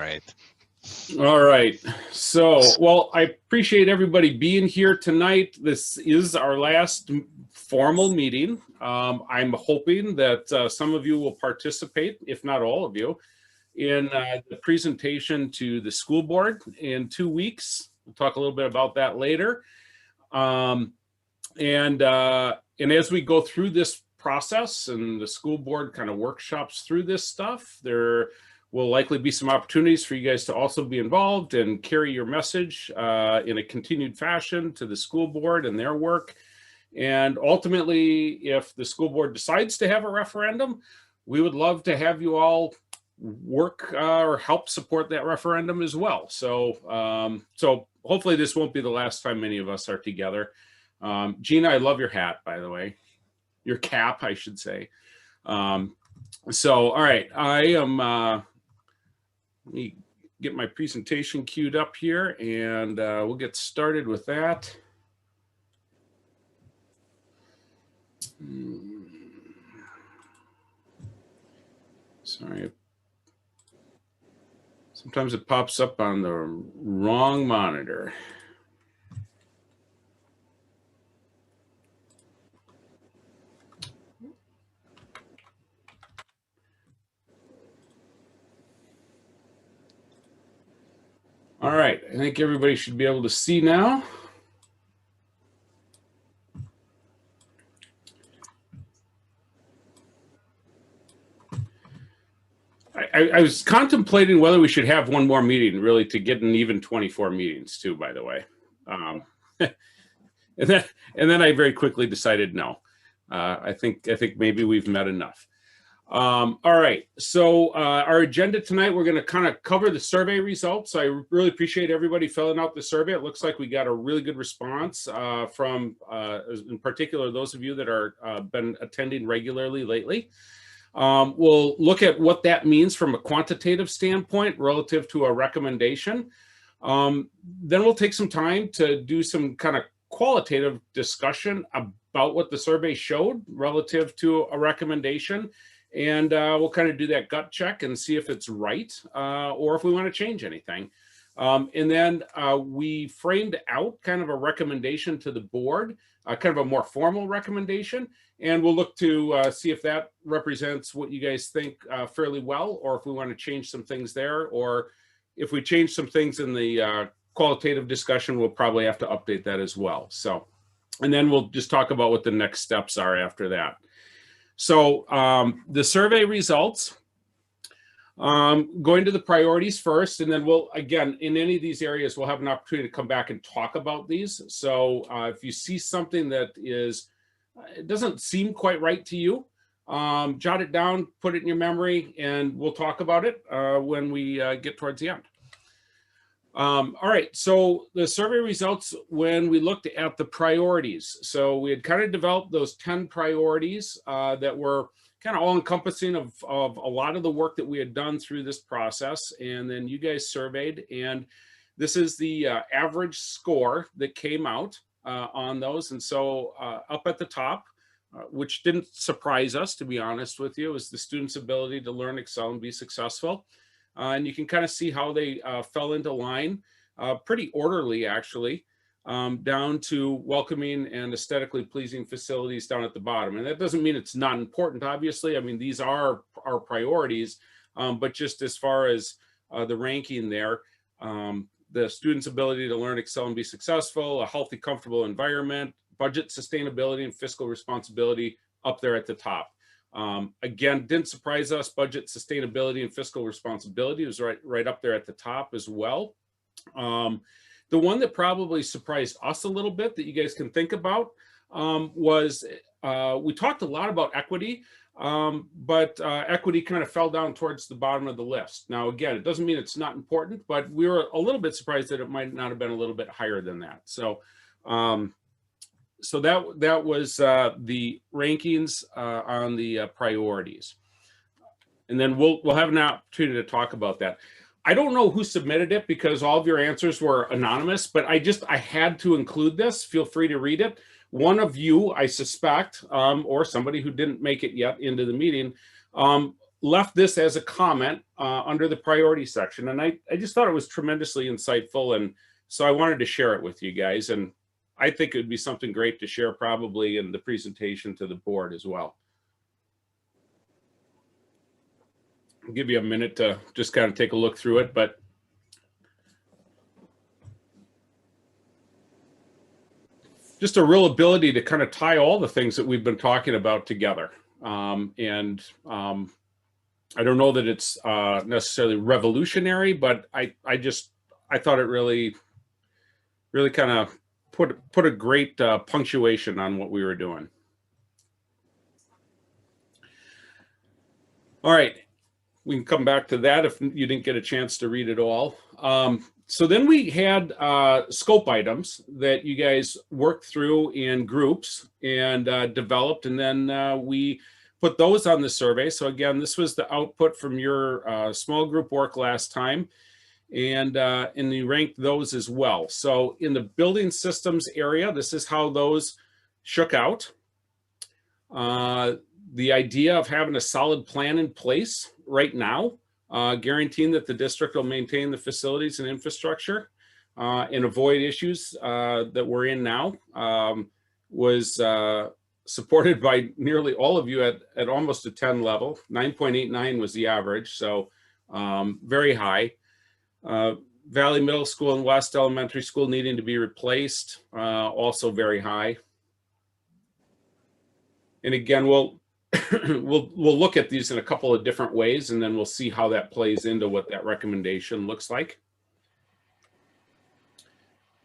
Right. All right. So, well, I appreciate everybody being here tonight. This is our last formal meeting. I'm hoping that some of you will participate, if not all of you, in the presentation to the school board in 2 weeks. We'll talk a little bit about that later. And as we go through this process and the school board kind of workshops through this stuff, there will likely be some opportunities for you guys to also be involved and carry your message in a continued fashion to the school board and their work. And ultimately, if the school board decides to have a referendum, we would love to have you all work or help support that referendum as well. So, so hopefully this won't be the last time many of us are together. Gina, I love your hat, by the way. Your cap, I should say. So, all right, I am, let me get my presentation queued up here and we'll get started with that. Sorry. Sometimes it pops up on the wrong monitor. All right, I think everybody should be able to see now. I was contemplating whether we should have one more meeting, really, to get an even 24 meetings too, by the way. And then I very quickly decided no. I think maybe we've met enough. All right, so our agenda tonight, we're going to kind of cover the survey results. I really appreciate everybody filling out the survey. It looks like we got a really good response from, in particular, those of you that are been attending regularly lately. We'll look at what that means from a quantitative standpoint relative to a recommendation. Then we'll take some time to do some kind of qualitative discussion about what the survey showed relative to a recommendation. And we'll kind of do that gut check and see if it's right or if we want to change anything. And then we framed out kind of a recommendation to the board, kind of a more formal recommendation. And we'll look to see if that represents what you guys think fairly well, or if we want to change some things there, or if we change some things in the qualitative discussion, we'll probably have to update that as well. So, and then we'll just talk about what the next steps are after that. So the survey results, going to the priorities first, and then we'll, again, in any of these areas, we'll have an opportunity to come back and talk about these. So if you see something that is, it doesn't seem quite right to you, jot it down, put it in your memory, and we'll talk about it when we get towards the end. All right, so the survey results when we looked at the priorities. So we had kind of developed those 10 priorities that were kind of all encompassing of a lot of the work that we had done through this process. And then you guys surveyed, and this is the average score that came out on those. And so up at the top, which didn't surprise us, to be honest with you, is the students' ability to learn, excel, and be successful. And you can kind of see how they fell into line, pretty orderly, actually, down to welcoming and aesthetically pleasing facilities down at the bottom. And that doesn't mean it's not important, obviously. I mean, these are our priorities, but just as far as the ranking there, the students' ability to learn, excel, and be successful, a healthy, comfortable environment, budget sustainability, and fiscal responsibility up there at the top. Again, didn't surprise us. Budget sustainability and fiscal responsibility was right up there at the top as well. The one that probably surprised us a little bit that you guys can think about was we talked a lot about equity, but equity kind of fell down towards the bottom of the list. Now, again, it doesn't mean it's not important, but we were a little bit surprised that it might not have been a little bit higher than that. So, so that was the rankings on the priorities. And then we'll have an opportunity to talk about that. I don't know who submitted it because all of your answers were anonymous, but I had to include this. Feel free to read it. One of you, I suspect, or somebody who didn't make it yet into the meeting, left this as a comment under the priority section. And I just thought it was tremendously insightful. And so I wanted to share it with you guys. And I think it would be something great to share probably in the presentation to the board as well. I'll give you a minute to just kind of take a look through it, but just a real ability to kind of tie all the things that we've been talking about together. I don't know that it's necessarily revolutionary, but I thought it really kind of put a great punctuation on what we were doing. All right, we can come back to that if you didn't get a chance to read it all. So then we had scope items that you guys worked through in groups and developed, and then we put those on the survey. So again, this was the output from your small group work last time, and you ranked those as well. So in the building systems area, this is how those shook out. The idea of having a solid plan in place right now, guaranteeing that the district will maintain the facilities and infrastructure and avoid issues that we're in now, was supported by nearly all of you at almost a 10 level. 9.89 was the average, so very high. Valley Middle School and West Elementary School needing to be replaced, also very high. And again, we'll look at these in a couple of different ways, and then we'll see how that plays into what that recommendation looks like.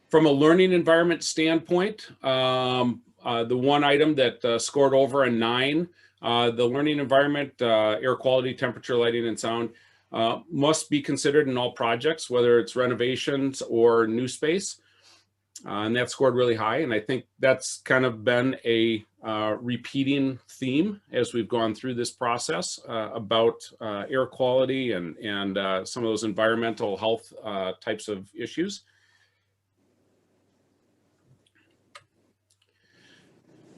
From a learning environment standpoint, the one item that scored over a 9, the learning environment, air quality, temperature, lighting, and sound, must be considered in all projects, whether it's renovations or new space. And that scored really high. And I think that's kind of been a repeating theme as we've gone through this process about air quality and some of those environmental health types of issues.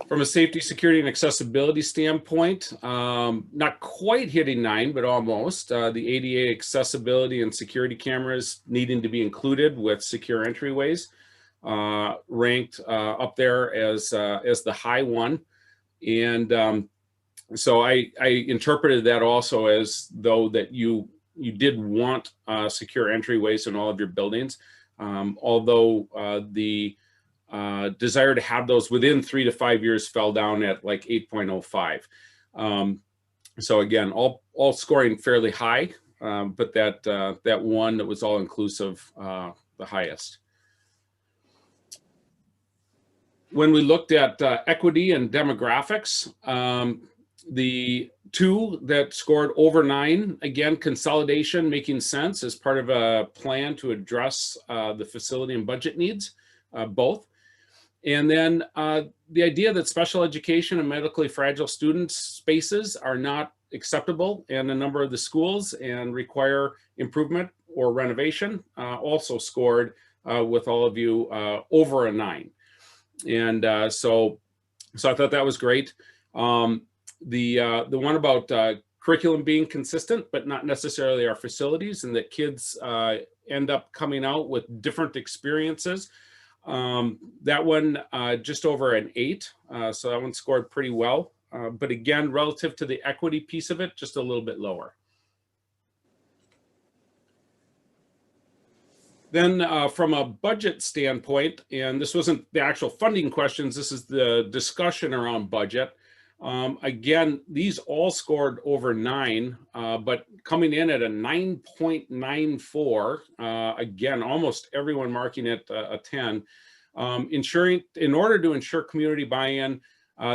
From a safety, security, and accessibility standpoint, not quite hitting 9, but almost. The ADA accessibility and security cameras needing to be included with secure entryways, ranked up there as the high one. And so I interpreted that also as though that you did want secure entryways in all of your buildings, although the desire to have those within 3 to 5 years fell down at like 8.05. So again, all scoring fairly high, but that one that was all inclusive, the highest. When we looked at equity and demographics, the 2 that scored over 9, again, consolidation making sense as part of a plan to address the facility and budget needs, both. And then the idea that special education and medically fragile students spaces are not acceptable in a number of the schools and require improvement or renovation, also scored with all of you over a 9. And so I thought that was great. The one about curriculum being consistent, but not necessarily our facilities, and that kids end up coming out with different experiences. That one just over an 8, so that one scored pretty well. But again, relative to the equity piece of it, just a little bit lower. Then from a budget standpoint, and this wasn't the actual funding questions, this is the discussion around budget. Again, these all scored over 9, but coming in at a 9.94, again, almost everyone marking it a 10. In order to ensure community buy-in,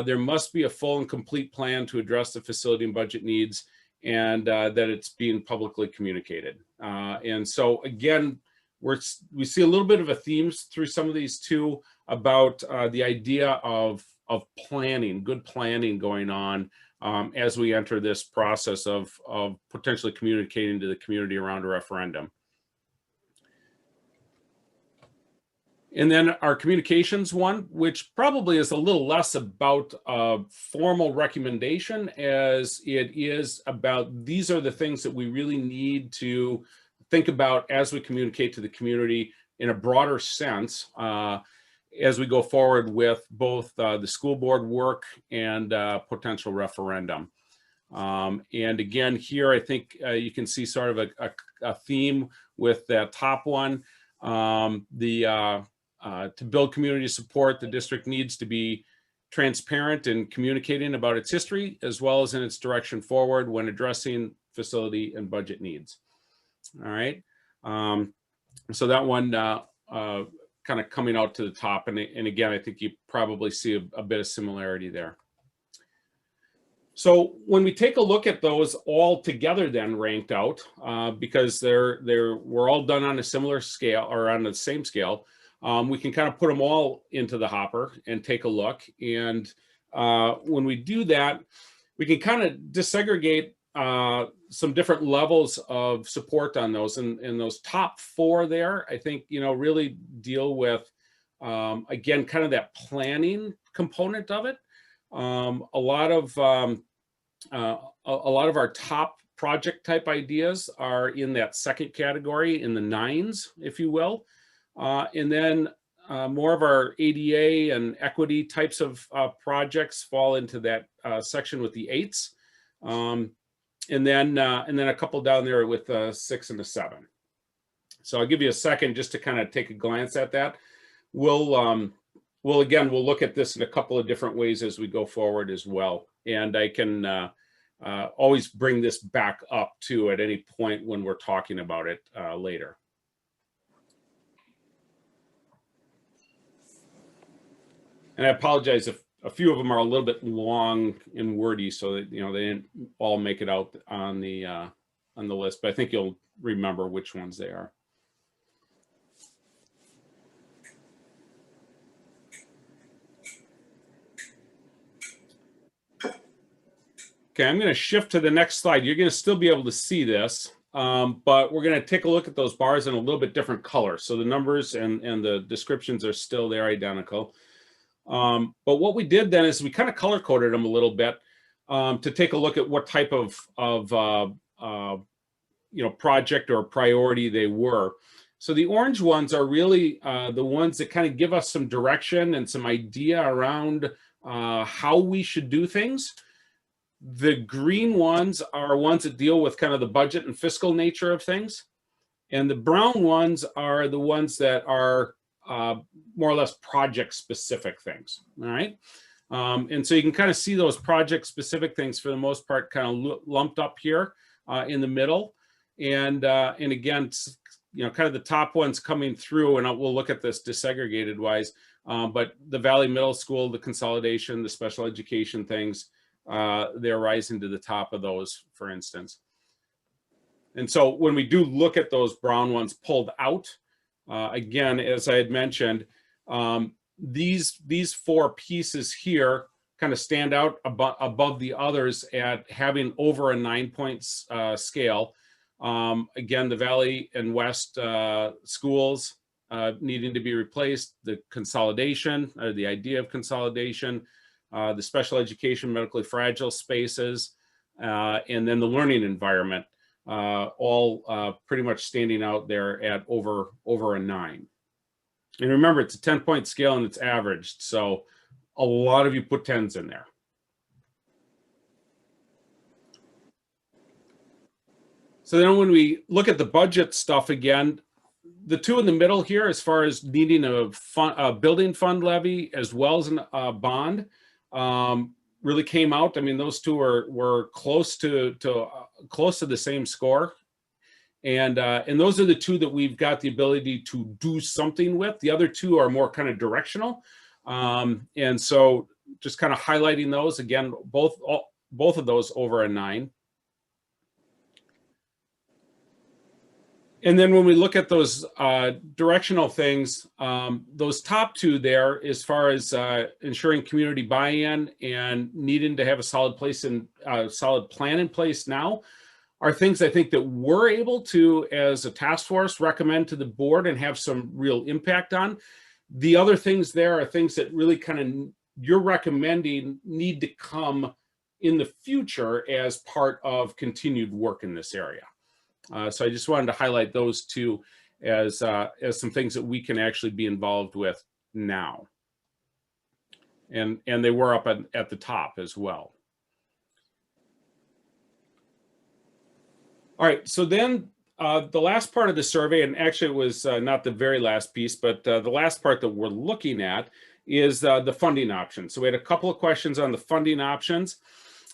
there must be a full and complete plan to address the facility and budget needs, and that it's being publicly communicated. And so again, we see a little bit of a theme through some of these too about the idea of planning, good planning going on as we enter this process of potentially communicating to the community around a referendum. And then our communications one, which probably is a little less about a formal recommendation as it is about these are the things that we really need to think about as we communicate to the community in a broader sense as we go forward with both the school board work and potential referendum. And again, here I think you can see sort of a theme with that top one. To build community support, the district needs to be transparent in communicating about its history as well as in its direction forward when addressing facility and budget needs. All right. So that one kind of coming out to the top. And again, I think you probably see a bit of similarity there. So when we take a look at those all together then ranked out, because we're all done on a similar scale or on the same scale, we can kind of put them all into the hopper and take a look. And when we do that, we can kind of disaggregate some different levels of support on those. And those top four there, I think, really deal with, again, kind of that planning component of it. A lot of our top project type ideas are in that second category, in the 9s, if you will. And then more of our ADA and equity types of projects fall into that section with the 8s. And then a couple down there with a 6 and a 7. So I'll give you a second just to kind of take a glance at that. We'll look at this in a couple of different ways as we go forward as well. And I can always bring this back up too at any point when we're talking about it later. And I apologize if a few of them are a little bit long and wordy, so that they didn't all make it out on the list. But I think you'll remember which ones they are. Okay, I'm going to shift to the next slide. You're going to still be able to see this, but we're going to take a look at those bars in a little bit different color. So the numbers and the descriptions are still there, identical. But what we did then is we kind of color coded them a little bit to take a look at what type of project or priority they were. So the orange ones are really the ones that kind of give us some direction and some idea around how we should do things. The green ones are ones that deal with kind of the budget and fiscal nature of things. And the brown ones are the ones that are more or less project specific things. All right. And so you can kind of see those project specific things for the most part kind of lumped up here in the middle. And again, kind of the top ones coming through, and we'll look at this disaggregated wise, but the Valley Middle School, the consolidation, the special education things, they're rising to the top of those, for instance. And so when we do look at those brown ones pulled out, again, as I had mentioned, these four pieces here kind of stand out above the others at having over a 9-point scale. Again, the Valley and West schools needing to be replaced, the consolidation, or the idea of consolidation, the special education, medically fragile spaces, and then the learning environment, all pretty much standing out there at over a 9. And remember, it's a 10-point scale and it's averaged. So a lot of you put 10s in there. So then when we look at the budget stuff again, the two in the middle here, as far as needing a building fund levy as well as a bond, really came out. I mean, those two were close to the same score. And those are the two that we've got the ability to do something with. The other two are more kind of directional. And so just kind of highlighting those again, both of those over a 9. And then when we look at those directional things, those top two there, as far as ensuring community buy-in and needing to have a solid plan in place now, are things I think that we're able to, as a task force, recommend to the board and have some real impact on. The other things there are things that really kind of you're recommending need to come in the future as part of continued work in this area. So I just wanted to highlight those two as some things that we can actually be involved with now. And they were up at the top as well. All right, so then the last part of the survey, and actually it was not the very last piece, but the last part that we're looking at is the funding options. So we had a couple of questions on the funding options.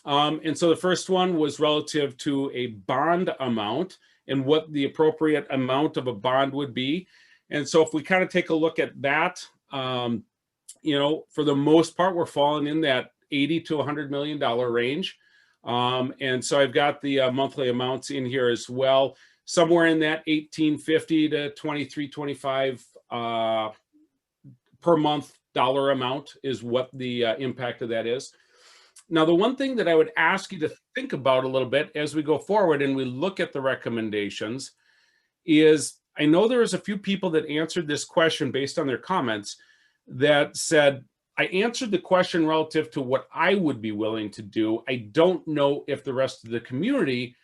And so the first one was relative to a bond amount and what the appropriate amount of a bond would be. And so if we kind of take a look at that, you know, for the most part, we're falling in that $80 to $100 million range. And so I've got the monthly amounts in here as well, somewhere in that $1,850 to $2,325 per month dollar amount is what the impact of that is. Now, the one thing that I would ask you to think about a little bit as we go forward and we look at the recommendations is, I know there was a few people that answered this question based on their comments that said, I answered the question relative to what I would be willing to do. I don't know if the rest of the community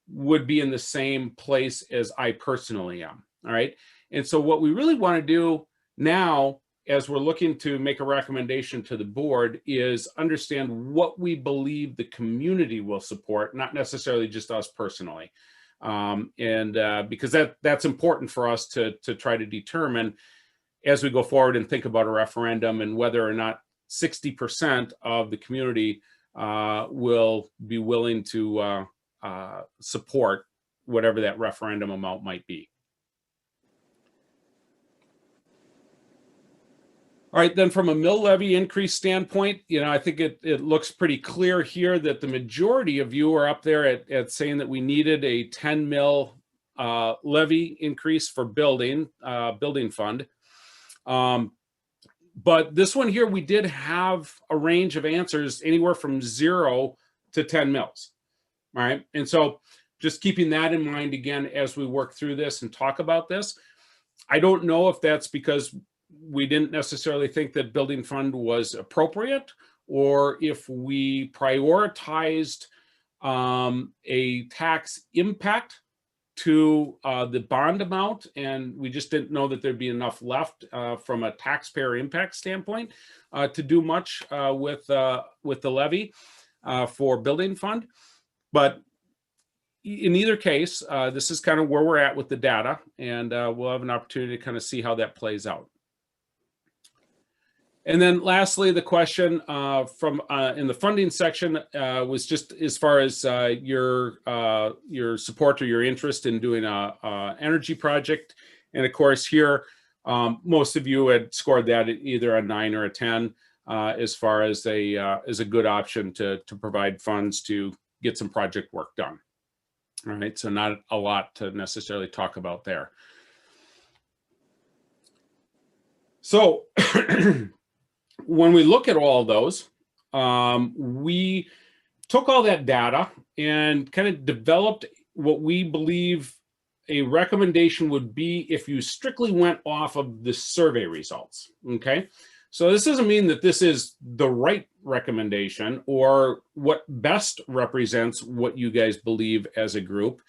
would be in the same place as I personally am. All right. And so what we really want to do now, as we're looking to make a recommendation to the board, is understand what we believe the community will support, not necessarily just us personally. Because that's important for us to try to determine as we go forward and think about a referendum and whether or not 60% of the community will be willing to support whatever that referendum amount might be. All right, then from a mill levy increase standpoint, you know, I think it looks pretty clear here that the majority of you are up there at saying that we needed a 10 mil levy increase for building fund. But this one here, we did have a range of answers anywhere from 0 to 10 mils. All right. And so just keeping that in mind again, as we work through this and talk about this, I don't know if that's because we didn't necessarily think that building fund was appropriate, or if we prioritized a tax impact to the bond amount, and we just didn't know that there'd be enough left from a taxpayer impact standpoint to do much with the levy for building fund. But in either case, this is kind of where we're at with the data, and we'll have an opportunity to kind of see how that plays out. And then lastly, the question from in the funding section was just as far as your support or your interest in doing a energy project. And of course here, most of you had scored that at either a 9 or a 10 as far as a good option to provide funds to get some project work done. All right, so not a lot to necessarily talk about there. So when we look at all of those, we took all that data and kind of developed what we believe a recommendation would be if you strictly went off of the survey results, okay? So this doesn't mean that this is the right recommendation or what best represents what you guys believe as a group,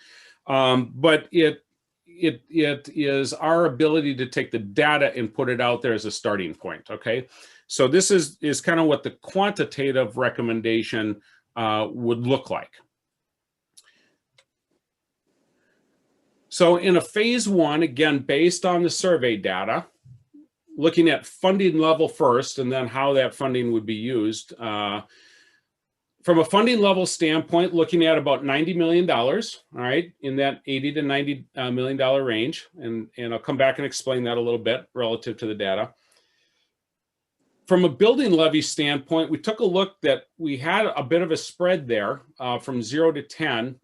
but it is our ability to take the data and put it out there as a starting point, okay? So this is kind of what the quantitative recommendation would look like. So in a phase 1, again, based on the survey data, looking at funding level first and then how that funding would be used. From a funding level standpoint, looking at about $90 million, all right, in that $80 to $90 million range. And I'll come back and explain that a little bit relative to the data. From a building levy standpoint, we took a look that we had a bit of a spread there from 0 to 10.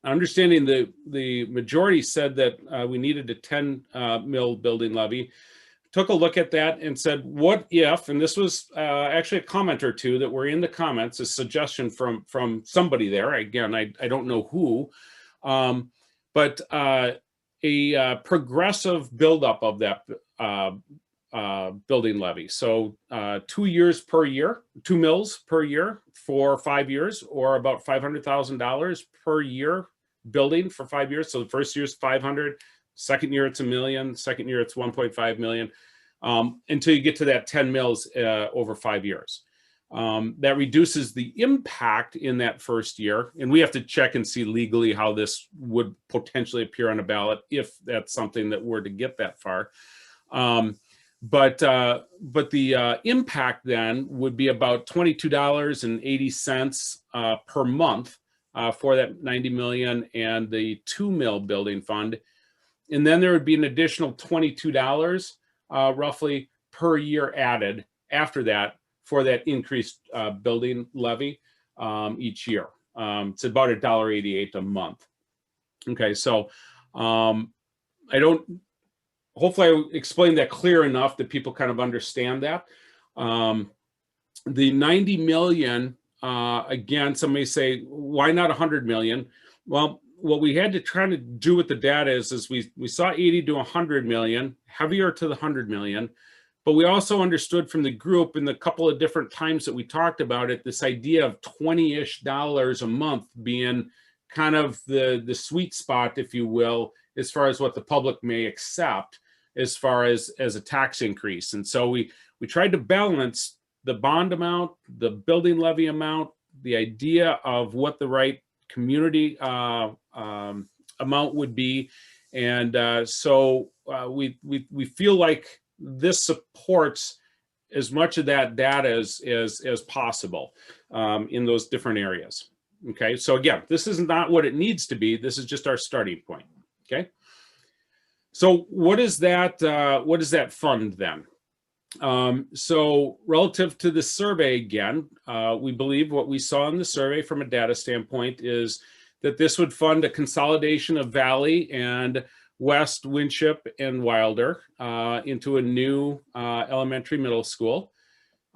Understanding the majority said that we needed a 10 mil building levy. Took a look at that and said, what if, and this was actually a comment or two that were in the comments, a suggestion from somebody there. Again, I don't know who, but a progressive buildup of that building levy. So 2 years per year, 2 mills per year for 5 years, or about $500,000 per year building for 5 years. So the first year is 500, second year it's $1 million, second year it's 1.5 million, until you get to that 10 mills over 5 years. That reduces the impact in that first year. And we have to check and see legally how this would potentially appear on a ballot if that's something that were to get that far. But the impact then would be about $22.80 per month for that 90 million and the 2 mill building fund. And then there would be an additional $22 roughly per year added after that for that increased building levy each year. It's about $1.88 a month. Okay, so hopefully I explained that clear enough that people kind of understand that. The 90 million, again, somebody say, why not 100 million? Well, what we had to try to do with the data is we saw 80 to 100 million, heavier to the 100 million, but we also understood from the group in the couple of different times that we talked about it, this idea of $20-ish a month being kind of the sweet spot, if you will, as far as what the public may accept as far as a tax increase. And so we tried to balance the bond amount, the building levy amount, the idea of what the right community amount would be. And so we feel like this supports as much of that data as possible in those different areas. Okay, so again, this is not what it needs to be. This is just our starting point. Okay, so what is that fund then? So relative to the survey, again, we believe what we saw in the survey from a data standpoint is that this would fund a consolidation of Valley and West, Winship, and Wilder into a new elementary middle school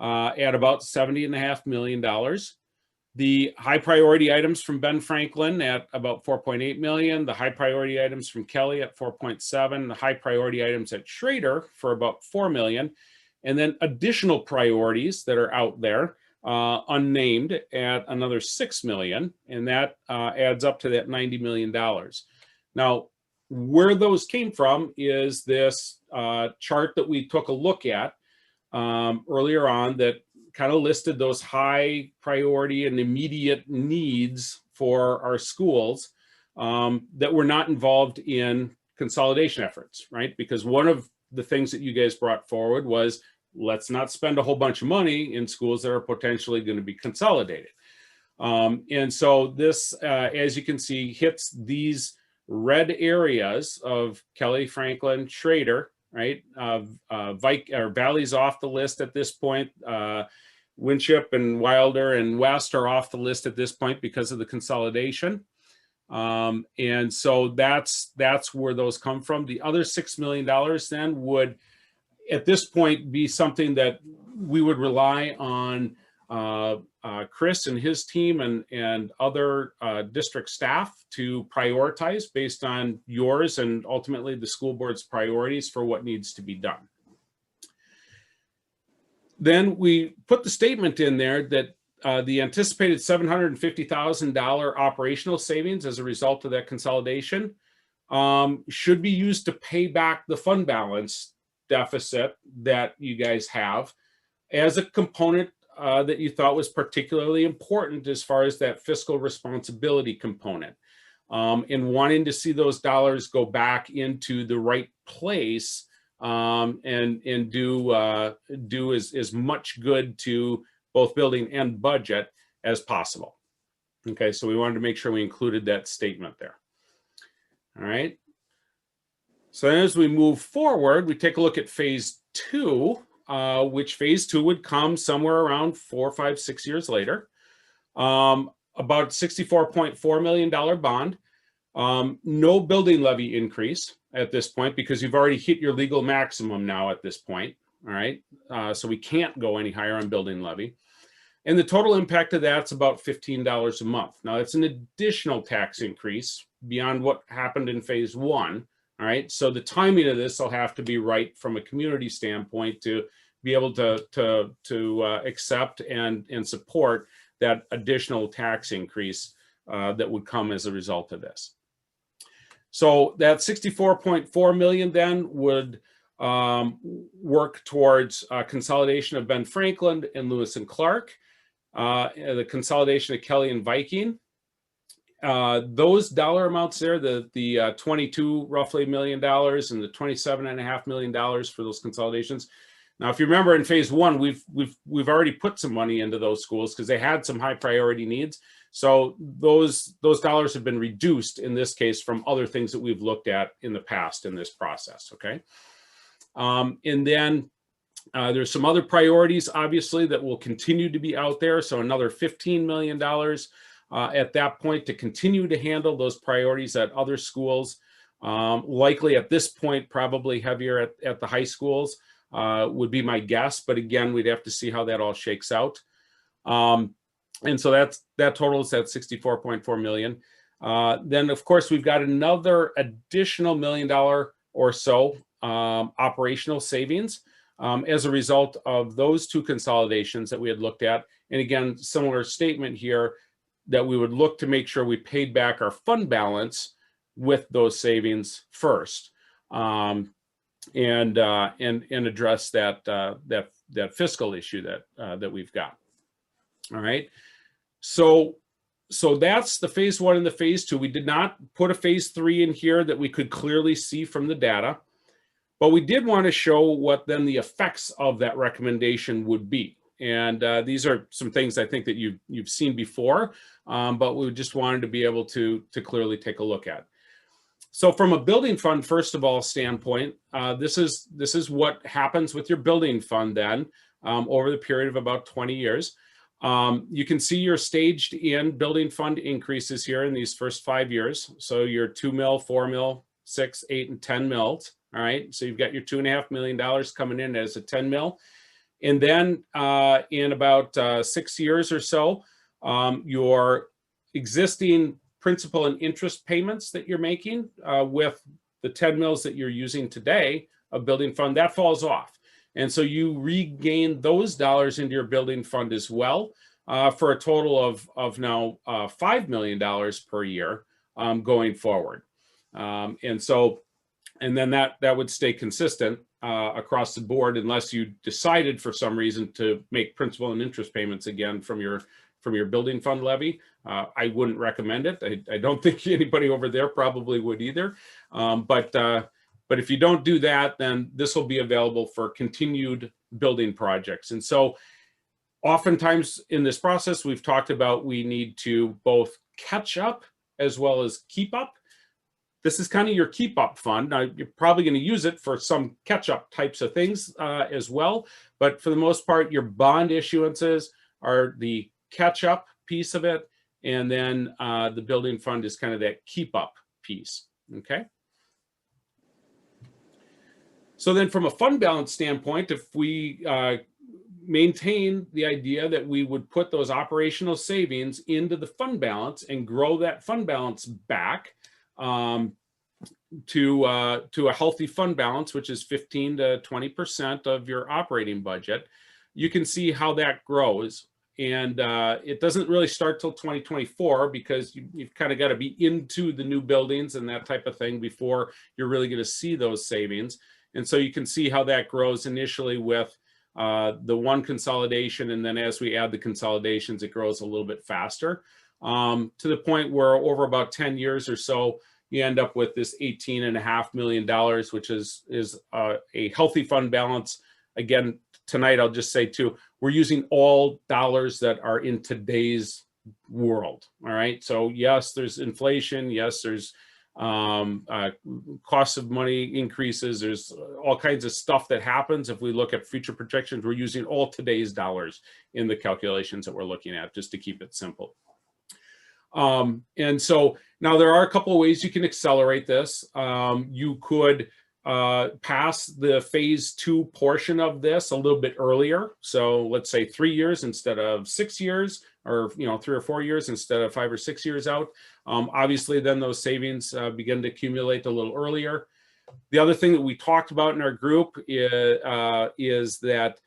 at about $70.5 million. The high priority items from Ben Franklin at about 4.8 million, the high priority items from Kelly at 4.7, the high priority items at Schrader for about 4 million, and then additional priorities that are out there unnamed at another 6 million, and that adds up to that $90 million. Now, where those came from is this chart that we took a look at earlier on that kind of listed those high priority and immediate needs for our schools that were not involved in consolidation efforts, right? Because one of the things that you guys brought forward was, let's not spend a whole bunch of money in schools that are potentially going to be consolidated. And so this, as you can see, hits these red areas of Kelly, Franklin, Schrader, right? Valley's off the list at this point. Winship and Wilder and West are off the list at this point because of the consolidation. And so that's where those come from. The other $6 million then would, at this point, be something that we would rely on Chris and his team and other district staff to prioritize based on yours and ultimately the school board's priorities for what needs to be done. Then we put the statement in there that the anticipated $750,000 operational savings as a result of that consolidation should be used to pay back the fund balance deficit that you guys have as a component that you thought was particularly important as far as that fiscal responsibility component, and wanting to see those dollars go back into the right place and do as much good to both building and budget as possible. Okay, so we wanted to make sure we included that statement there. All right. So as we move forward, we take a look at phase 2, which phase 2 would come somewhere around 4, 5, 6 years later. About $64.4 million bond. No building levy increase at this point because you've already hit your legal maximum now at this point. All right. So we can't go any higher on building levy. And the total impact of that's about $15 a month. Now, it's an additional tax increase beyond what happened in phase 1. All right, so the timing of this will have to be right from a community standpoint to be able to accept and support that additional tax increase that would come as a result of this. So that 64.4 million then would work towards consolidation of Ben Franklin and Lewis and Clark, the consolidation of Kelly and Viking. Those dollar amounts there, the 22 roughly $1 million and the $27.5 million for those consolidations. Now, if you remember in phase one, we've already put some money into those schools because they had some high priority needs. So those dollars have been reduced in this case from other things that we've looked at in the past in this process. Okay, and then there's some other priorities, obviously, that will continue to be out there. So another $15 million at that point to continue to handle those priorities at other schools. Likely at this point, probably heavier at the high schools would be my guess. But again, we'd have to see how that all shakes out. And so that totals that 64.4 million. Then, of course, we've got another additional $1 million or so operational savings as a result of those two consolidations that we had looked at. And again, similar statement here that we would look to make sure we paid back our fund balance with those savings first, and address that fiscal issue that we've got. All right. So that's the phase one and the phase two. We did not put a phase three in here that we could clearly see from the data, but we did want to show what then the effects of that recommendation would be. And these are some things I think that you've seen before, but we just wanted to be able to clearly take a look at. So from a building fund, first of all, standpoint, this is what happens with your building fund then over the period of about 20 years. You can see your staged in building fund increases here in these first 5 years. So your 2 mil, 4 mil, 6, 8, and 10 mils. All right. So you've got your $2.5 million coming in as a 10 mil. And then in about 6 years or so, your existing principal and interest payments that you're making with the 10 mils that you're using today of building fund, that falls off. And so you regain those dollars into your building fund as well for a total of now $5 million per year going forward. And then that would stay consistent across the board unless you decided for some reason to make principal and interest payments again from your building fund levy. I wouldn't recommend it. I don't think anybody over there probably would either. But if you don't do that, then this will be available for continued building projects. And so oftentimes in this process, we've talked about we need to both catch up as well as keep up. This is kind of your keep up fund. Now, you're probably going to use it for some catch up types of things as well. But for the most part, your bond issuances are the catch up piece of it. And then the building fund is kind of that keep up piece. Okay. So then from a fund balance standpoint, if we maintain the idea that we would put those operational savings into the fund balance and grow that fund balance back to a healthy fund balance, which is 15 to 20% of your operating budget, you can see how that grows. And it doesn't really start till 2024 because you've kind of got to be into the new buildings and that type of thing before you're really going to see those savings. And so you can see how that grows initially with the one consolidation. And then as we add the consolidations, it grows a little bit faster to the point where over about 10 years or so, you end up with this $18.5 million, which is a healthy fund balance. Again, tonight, I'll just say too, we're using all dollars that are in today's world. All right. So yes, there's inflation. Yes, there's cost of money increases. There's all kinds of stuff that happens. If we look at future projections, we're using all today's dollars in the calculations that we're looking at, just to keep it simple. And so now there are a couple of ways you can accelerate this. You could pass the phase 2 portion of this a little bit earlier. So let's say 3 years instead of 6 years, or 3 or 4 years instead of 5 or 6 years out. Obviously, then those savings begin to accumulate a little earlier. The other thing that we talked about in our group is that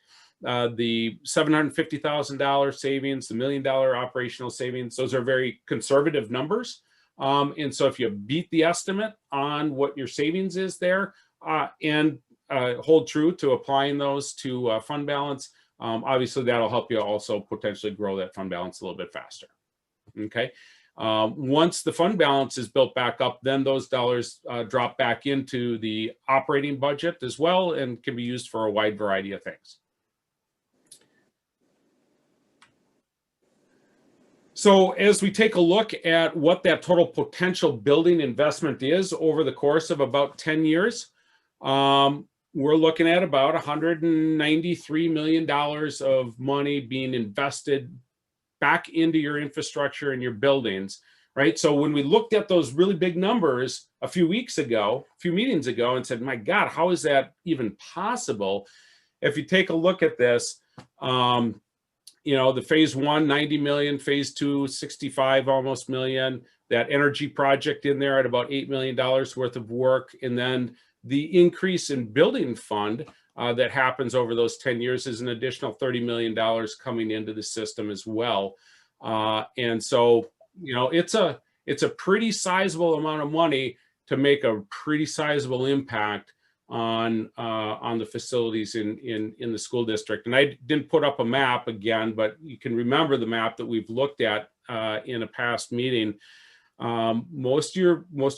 the $750,000 savings, the $1 million operational savings, those are very conservative numbers. And so if you beat the estimate on what your savings is there and hold true to applying those to fund balance, obviously that'll help you also potentially grow that fund balance a little bit faster. Okay. Once the fund balance is built back up, then those dollars drop back into the operating budget as well and can be used for a wide variety of things. So as we take a look at what that total potential building investment is over the course of about 10 years, we're looking at about $193 million of money being invested back into your infrastructure and your buildings, right? So when we looked at those really big numbers a few meetings ago and said, my God, how is that even possible? If you take a look at this, the phase one, 90 million, phase two, 65 almost million, that energy project in there at about $8 million worth of work. And then the increase in building fund that happens over those 10 years is an additional $30 million coming into the system as well. And so, it's a pretty sizable amount of money to make a pretty sizable impact on the facilities in the school district. And I didn't put up a map again, but you can remember the map that we've looked at in a past meeting. Most of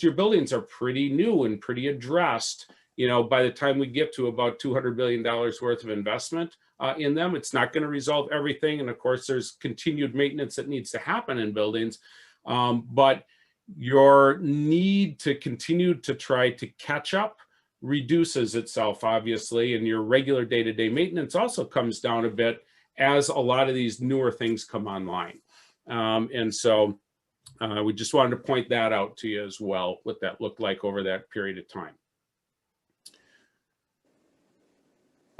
your buildings are pretty new and pretty addressed. By the time we get to about $200 billion worth of investment in them, it's not going to resolve everything. And of course, there's continued maintenance that needs to happen in buildings. But your need to continue to try to catch up reduces itself, obviously, and your regular day-to-day maintenance also comes down a bit as a lot of these newer things come online. And so we just wanted to point that out to you as well, what that looked like over that period of time.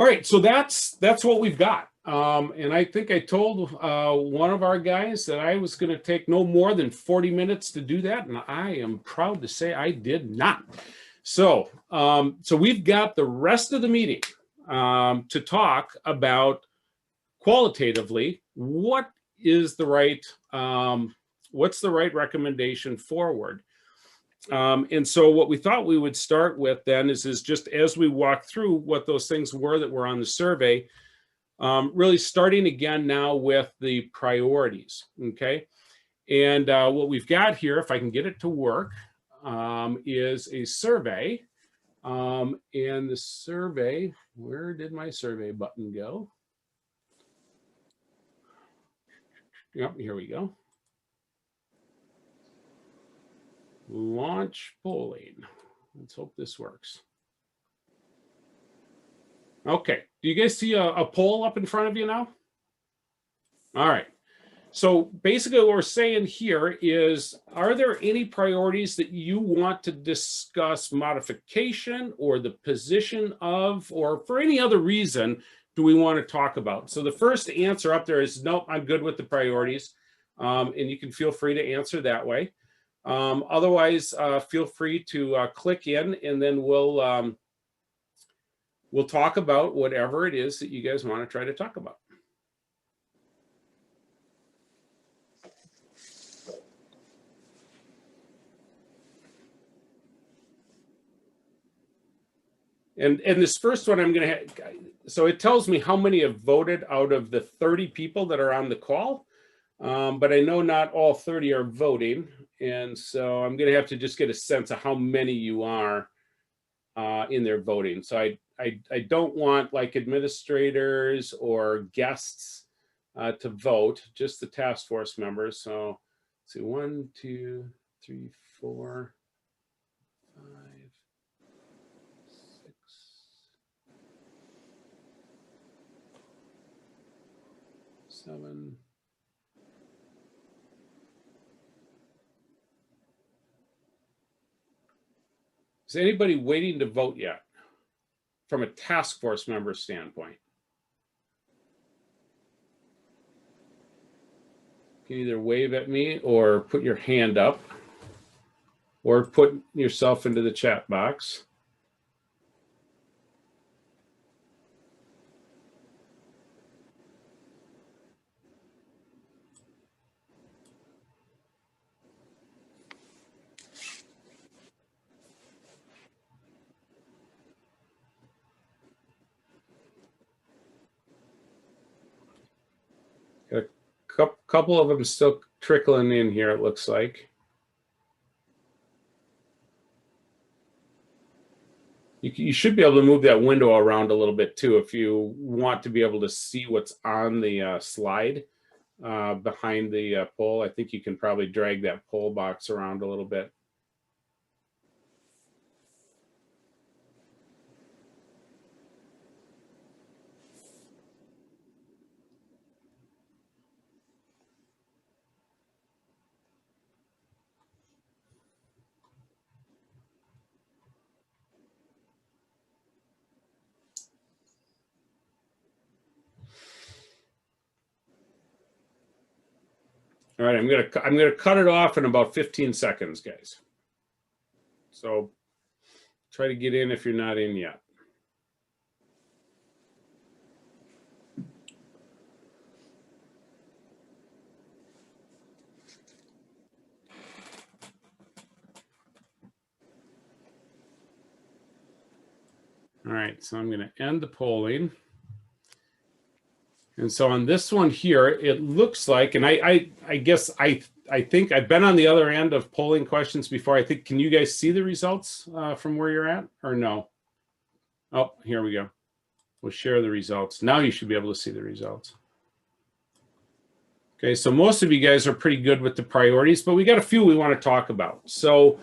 All right, so that's what we've got. And I think I told one of our guys that I was going to take no more than 40 minutes to do that, and I am proud to say I did not. So we've got the rest of the meeting to talk about qualitatively what's the right recommendation forward. And so what we thought we would start with then is just as we walk through what those things were that were on the survey, really starting again now with the priorities, okay? And what we've got here, if I can get it to work, is a survey. And the survey, where did my survey button go? Yep, here we go. Launch polling. Let's hope this works. Okay, do you guys see a poll up in front of you now? All right. So basically what we're saying here is, are there any priorities that you want to discuss modification or the position of, or for any other reason do we want to talk about? So the first answer up there is, nope, I'm good with the priorities. And you can feel free to answer that way. Otherwise, feel free to click in, and then we'll talk about whatever it is that you guys want to try to talk about. And this first one I'm going to have, so it tells me how many have voted out of the 30 people that are on the call. But I know not all 30 are voting. And so I'm going to have to just get a sense of how many you are in their voting. So I don't want like administrators or guests to vote, just the task force members. So let's see, 1, 2, 3, 4, 5, 6, 7. Is anybody waiting to vote yet from a task force member standpoint? You can either wave at me or put your hand up or put yourself into the chat box. couple of them still trickling in here, it looks like. You should be able to move that window around a little bit too if you want to be able to see what's on the slide behind the poll. I think you can probably drag that poll box around a little bit. All right, I'm gonna cut it off in about 15 seconds, guys. So try to get in if you're not in yet. All right, so I'm going to end the polling. And so on this one here, it looks like, and I guess I think I've been on the other end of polling questions before. I think, can you guys see the results from where you're at or no? Oh, here we go. We'll share the results. Now you should be able to see the results. Okay, so most of you guys are pretty good with the priorities, but we got a few we want to talk about. So,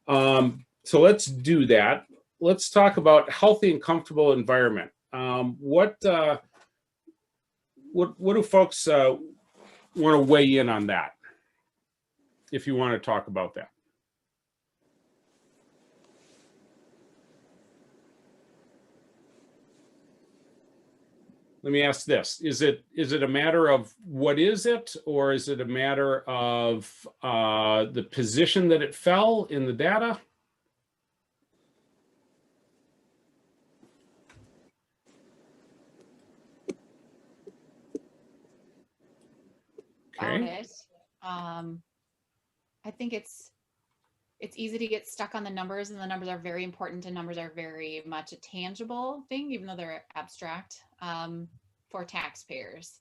so let's do that. Let's talk about healthy and comfortable environment. What do folks want to weigh in on that? If you want to talk about that. Let me ask this. Is it a matter of what is it, or is it a matter of the position that it fell in the data? Okay. I think it's easy to get stuck on the numbers, and the numbers are very important, and numbers are very much a tangible thing, even though they're abstract for taxpayers.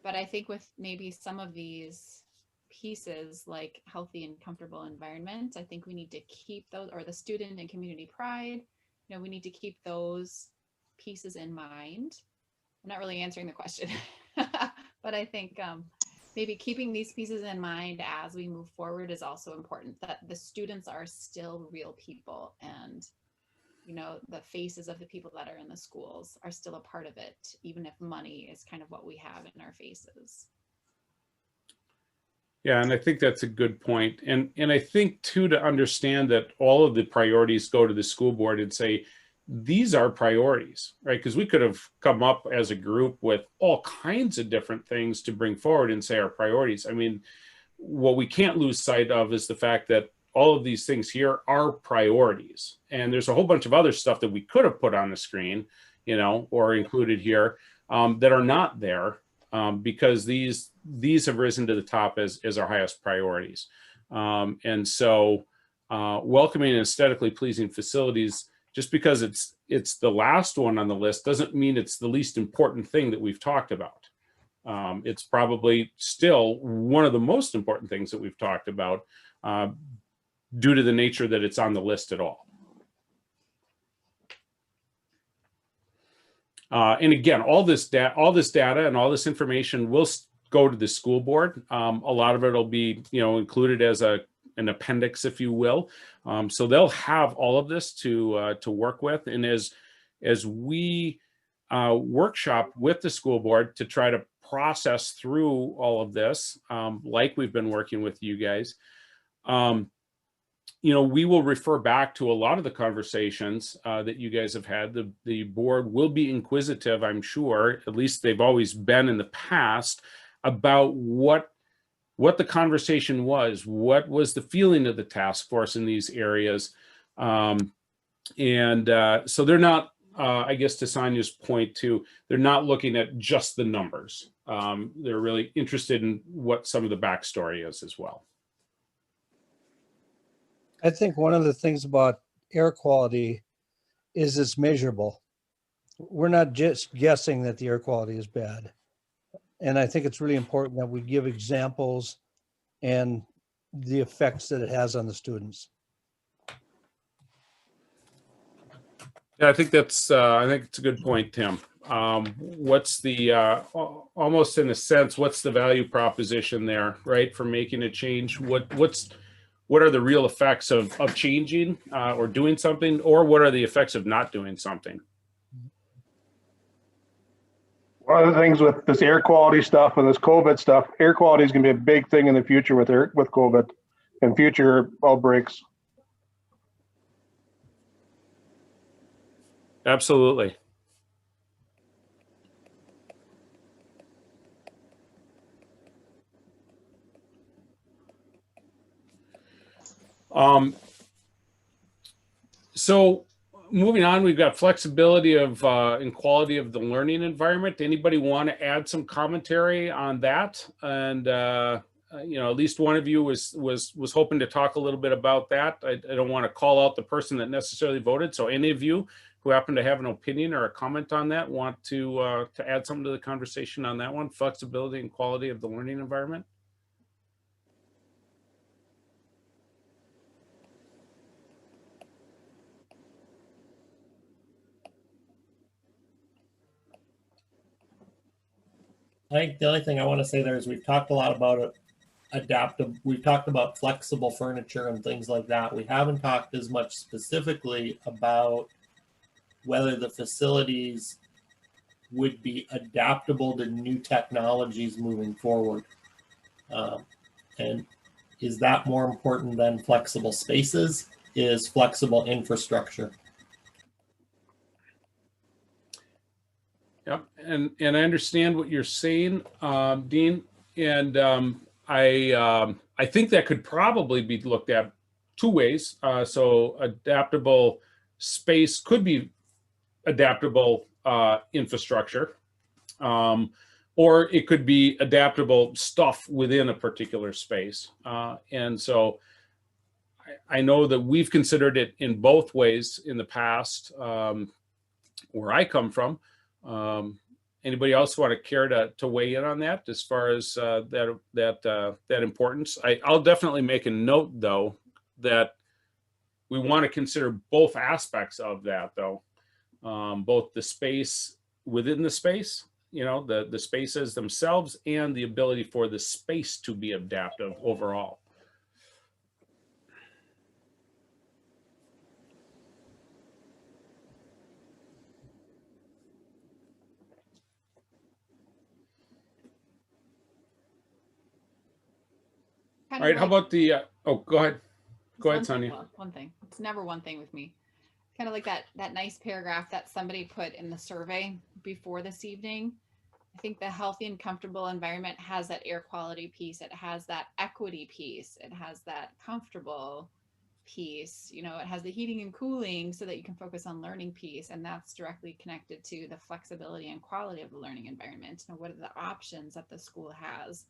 But I think with maybe some of these pieces like healthy and comfortable environment, I think we need to keep those, or the student and community pride, you know, we need to keep those pieces in mind. I'm not really answering the question, but I think maybe keeping these pieces in mind as we move forward is also important, that the students are still real people, and you know, the faces of the people that are in the schools are still a part of it, even if money is kind of what we have in our faces. Yeah, and I think that's a good point. And I think too, to understand that all of the priorities go to the school board and say, these are priorities, right? Because we could have come up as a group with all kinds of different things to bring forward and say our priorities. I mean, what we can't lose sight of is the fact that all of these things here are priorities. And there's a whole bunch of other stuff that we could have put on the screen, you know, or included here that are not there because these have risen to the top as our highest priorities. And so welcoming and aesthetically pleasing facilities, just because it's the last one on the list doesn't mean it's the least important thing that we've talked about. It's probably still one of the most important things that we've talked about due to the nature that it's on the list at all. And again, all this data and all this information will go to the school board. A lot of it will be, you know, included as an appendix, if you will. So they'll have all of this to work with. And as we workshop with the school board to try to process through all of this, like we've been working with you guys, you know, we will refer back to a lot of the conversations that you guys have had. The board will be inquisitive, I'm sure, at least they've always been in the past, about what the conversation was, what was the feeling of the task force in these areas. So they're not, I guess to Sonia's point too, they're not looking at just the numbers. They're really interested in what some of the backstory is as well. I think one of the things about air quality is it's measurable. We're not just guessing that the air quality is bad. And I think it's really important that we give examples and the effects that it has on the students. Yeah, I think it's a good point, Tim. What's the almost in a sense, what's the value proposition there, right, for making a change? What are the real effects of changing or doing something, or what are the effects of not doing something? One of the things with this air quality stuff and this COVID stuff, air quality is going to be a big thing in the future with COVID and future outbreaks. Absolutely. So moving on, we've got flexibility of and quality of the learning environment. Anybody want to add some commentary on that? And at least one of you was hoping to talk a little bit about that. I don't want to call out the person that necessarily voted. So any of you who happen to have an opinion or a comment on that want to add something to the conversation on that one, flexibility and quality of the learning environment? I think the only thing I want to say there is we've talked a lot about adaptive. We've talked about flexible furniture and things like that. We haven't talked as much specifically about whether the facilities would be adaptable to new technologies moving forward. And is that more important than flexible spaces? Is flexible infrastructure? Yep, and I understand what you're saying, Dean, and I think that could probably be looked at two ways. So adaptable space could be adaptable infrastructure, or it could be adaptable stuff within a particular space. And so I know that we've considered it in both ways in the past, where I come from. Anybody else want to care to weigh in on that as far as that importance? I'll definitely make a note though that we want to consider both aspects of that though, both the space within the space, the spaces themselves, and the ability for the space to be adaptive overall. All right, how about the, go ahead. Go ahead, Sonia. Well, one thing. It's never one thing with me. Kind of like that nice paragraph that somebody put in the survey before this evening. I think the healthy and comfortable environment has that air quality piece. It has that equity piece. It has that comfortable piece. It has the heating and cooling so that you can focus on learning piece. And that's directly connected to the flexibility and quality of the learning environment. What are the options that the school has?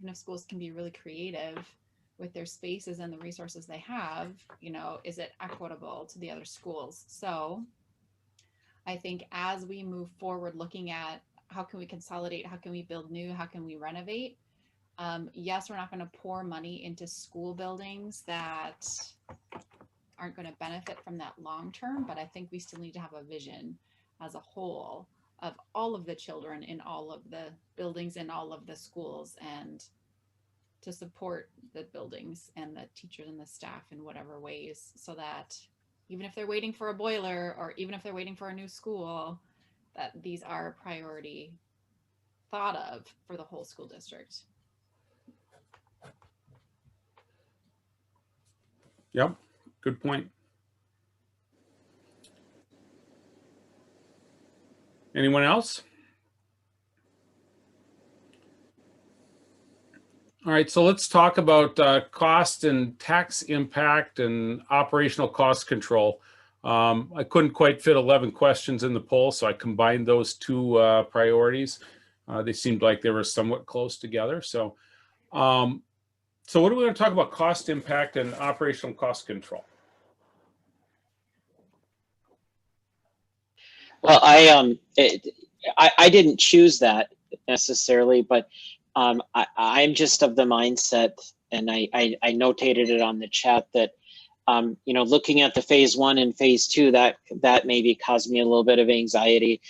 If schools can be really creative with their spaces and the resources they have, is it equitable to the other schools? So I think as we move forward, looking at how can we consolidate, how can we build new, how can we renovate? Yes, we're not going to pour money into school buildings that aren't going to benefit from that long term, but I think we still need to have a vision as a whole of all of the children in all of the buildings in all of the schools, and to support the buildings and the teachers and the staff in whatever ways, so that even if they're waiting for a boiler or even if they're waiting for a new school, that these are a priority thought of for the whole school district. Yep, good point. Anyone else? All right, so let's talk about cost and tax impact and operational cost control. I couldn't quite fit 11 questions in the poll, so I combined those two priorities. They seemed like they were somewhat close together. So what are we going to talk about? Cost impact and operational cost control. Well, I didn't choose that necessarily, but I'm just of the mindset, and I notated it on the chat that, looking at the phase 1 and phase 2, that maybe caused me a little bit of anxiety.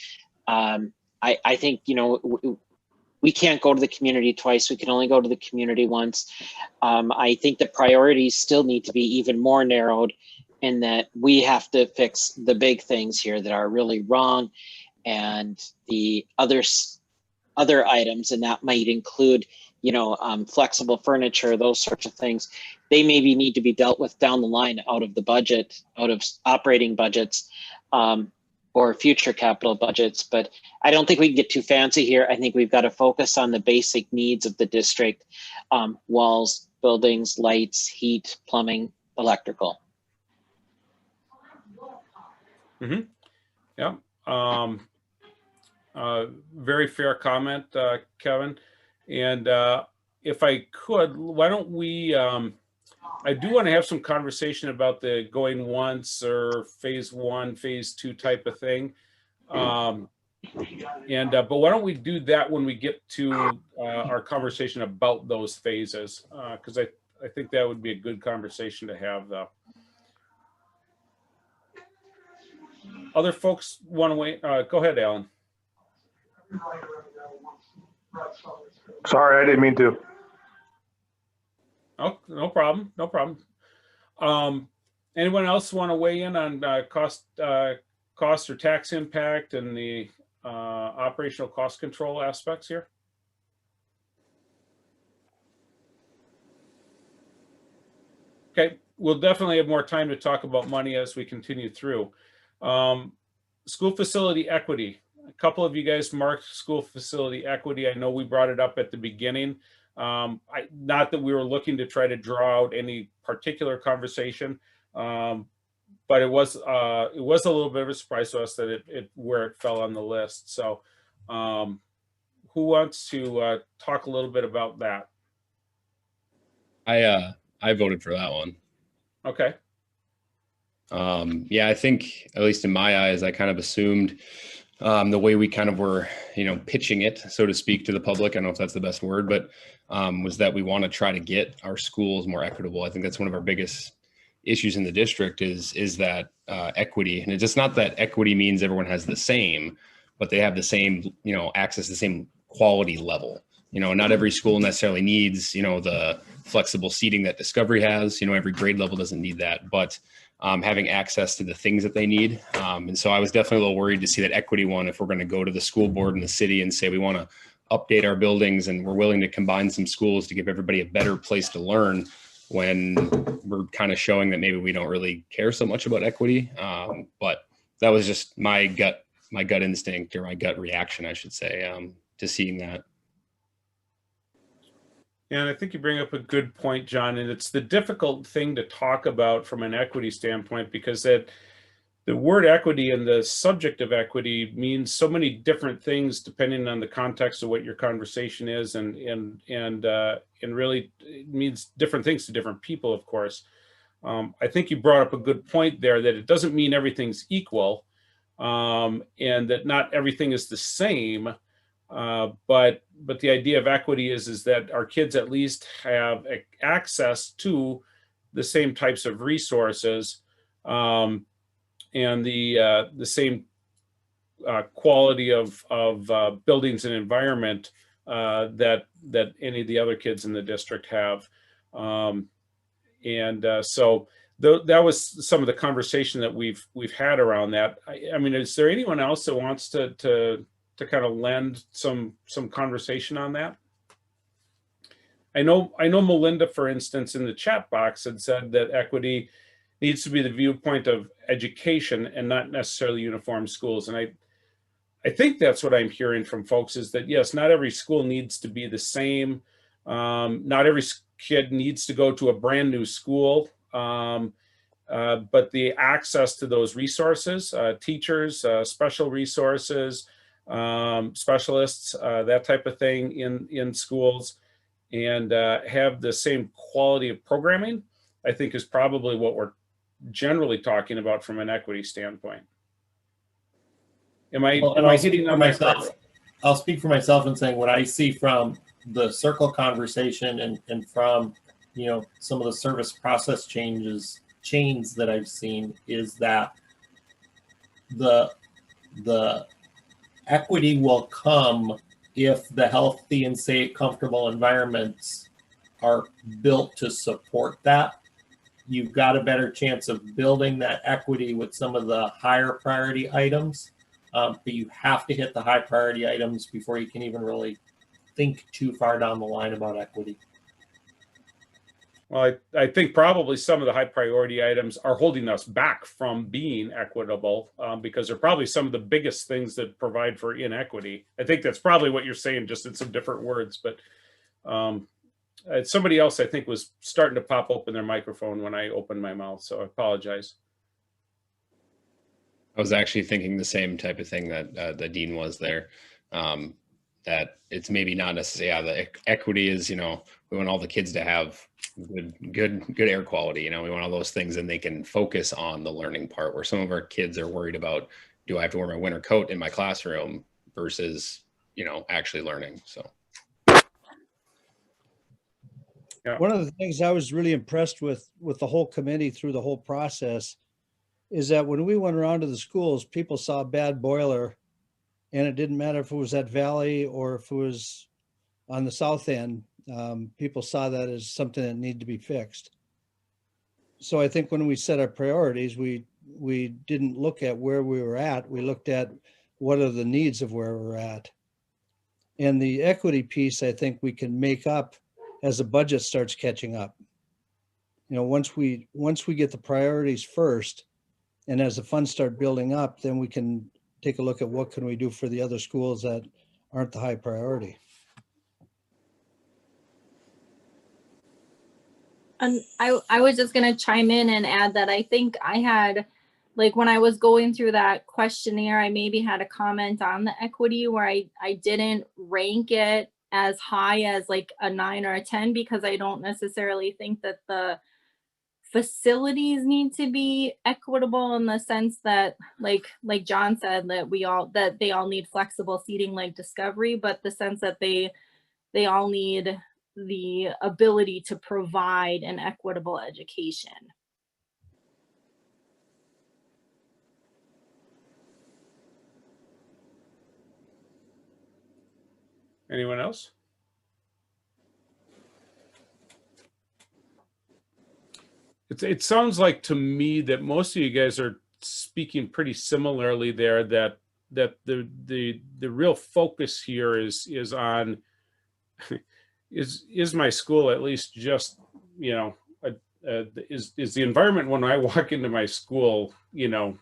I think, we can't go to the community twice. We can only go to the community once. I think the priorities still need to be even more narrowed, in that we have to fix the big things here that are really wrong, and the other items, and that might include, flexible furniture, those sorts of things. They maybe need to be dealt with down the line out of the budget, out of operating budgets, or future capital budgets. But I don't think we can get too fancy here. I think we've got to focus on the basic needs of the district: walls, buildings, lights, heat, plumbing, electrical. Mm-hmm. Yeah. Very fair comment, Kevin. And if I could, why don't we, I do want to have some conversation about the going once or phase 1, phase 2 type of thing. But why don't we do that when we get to our conversation about those phases? Because I think that would be a good conversation to have, though. Other folks want to wait? Go ahead, Alan. Sorry, I didn't mean to. Oh, no problem. No problem. Anyone else want to weigh in on cost or tax impact and the operational cost control aspects here? Okay, we'll definitely have more time to talk about money as we continue through. School facility equity. A couple of you guys marked school facility equity. I know we brought it up at the beginning. Not that we were looking to try to draw out any particular conversation, but it was a little bit of a surprise to us that where it fell on the list. So who wants to talk a little bit about that? I voted for that one. Okay. Yeah, I think, at least in my eyes, I kind of assumed the way we kind of were, pitching it, so to speak, to the public, I don't know if that's the best word, but was that we want to try to get our schools more equitable. I think that's one of our biggest issues in the district is that equity. And it's just not that equity means everyone has the same, but they have the same, access to the same quality level. Not every school necessarily needs, the flexible seating that Discovery has. Every grade level doesn't need that, but having access to the things that they need. And so I was definitely a little worried to see that equity one, if we're going to go to the school board in the city and say we want to update our buildings and we're willing to combine some schools to give everybody a better place to learn, when we're kind of showing that maybe we don't really care so much about equity. But that was just my gut instinct, or my gut reaction, I should say, to seeing that. And I think you bring up a good point, John, and it's the difficult thing to talk about from an equity standpoint, because the word equity and the subject of equity means so many different things depending on the context of what your conversation is, and really it means different things to different people, of course. I think you brought up a good point there, that it doesn't mean everything's equal, and that not everything is the same. But the idea of equity is that our kids at least have access to the same types of resources, and the same quality of buildings and environment that any of the other kids in the district have. So that was some of the conversation that we've had around that. I mean, is there anyone else that wants to kind of lend some conversation on that? I know Melinda, for instance, in the chat box had said that equity needs to be the viewpoint of education and not necessarily uniform schools. And I think that's what I'm hearing from folks, is that yes, not every school needs to be the same. Not every kid needs to go to a brand new school. But the access to those resources, teachers, special resources, specialists, that type of thing in schools, and have the same quality of programming, I think is probably what we're generally talking about from an equity standpoint. Am I hitting on myself? I'll speak for myself in saying what I see from the circle conversation and from, you know, some of the service process chains that I've seen is that the equity will come if the healthy and safe, comfortable environments are built to support that. You've got a better chance of building that equity with some of the higher priority items, but you have to hit the high priority items before you can even really think too far down the line about equity. Well, I think probably some of the high priority items are holding us back from being equitable because they're probably some of the biggest things that provide for inequity. I think that's probably what you're saying, just in some different words. But somebody else, I think, was starting to pop open their microphone when I opened my mouth, so I apologize. I was actually thinking the same type of thing that the dean was there. That it's maybe not necessarily, the equity is, you know, we want all the kids to have good air quality, you know, we want all those things, and they can focus on the learning part, where some of our kids are worried about, do I have to wear my winter coat in my classroom versus, you know, actually learning. So yeah. One of the things I was really impressed with the whole committee through the whole process is that when we went around to the schools, people saw a bad boiler, and it didn't matter if it was at Valley or if it was on the south end. People saw that as something that needed to be fixed. So I think when we set our priorities, we didn't look at where we were at. We looked at what are the needs of where we're at. And the equity piece, I think we can make up as the budget starts catching up. You know, once we get the priorities first, and as the funds start building up, then we can take a look at what can we do for the other schools that aren't the high priority. And I was just going to chime in and add that I think I had, like, when I was going through that questionnaire, I maybe had a comment on the equity where I didn't rank it as high as like a 9 or a 10, because I don't necessarily think that the facilities need to be equitable in the sense that, like John said, that they all need flexible seating like Discovery, but the sense that they all need the ability to provide an equitable education. Anyone else? It sounds like to me that most of you guys are speaking pretty similarly there, that the real focus here is on is my school at least just, you know, is the environment when I walk into my school, you know,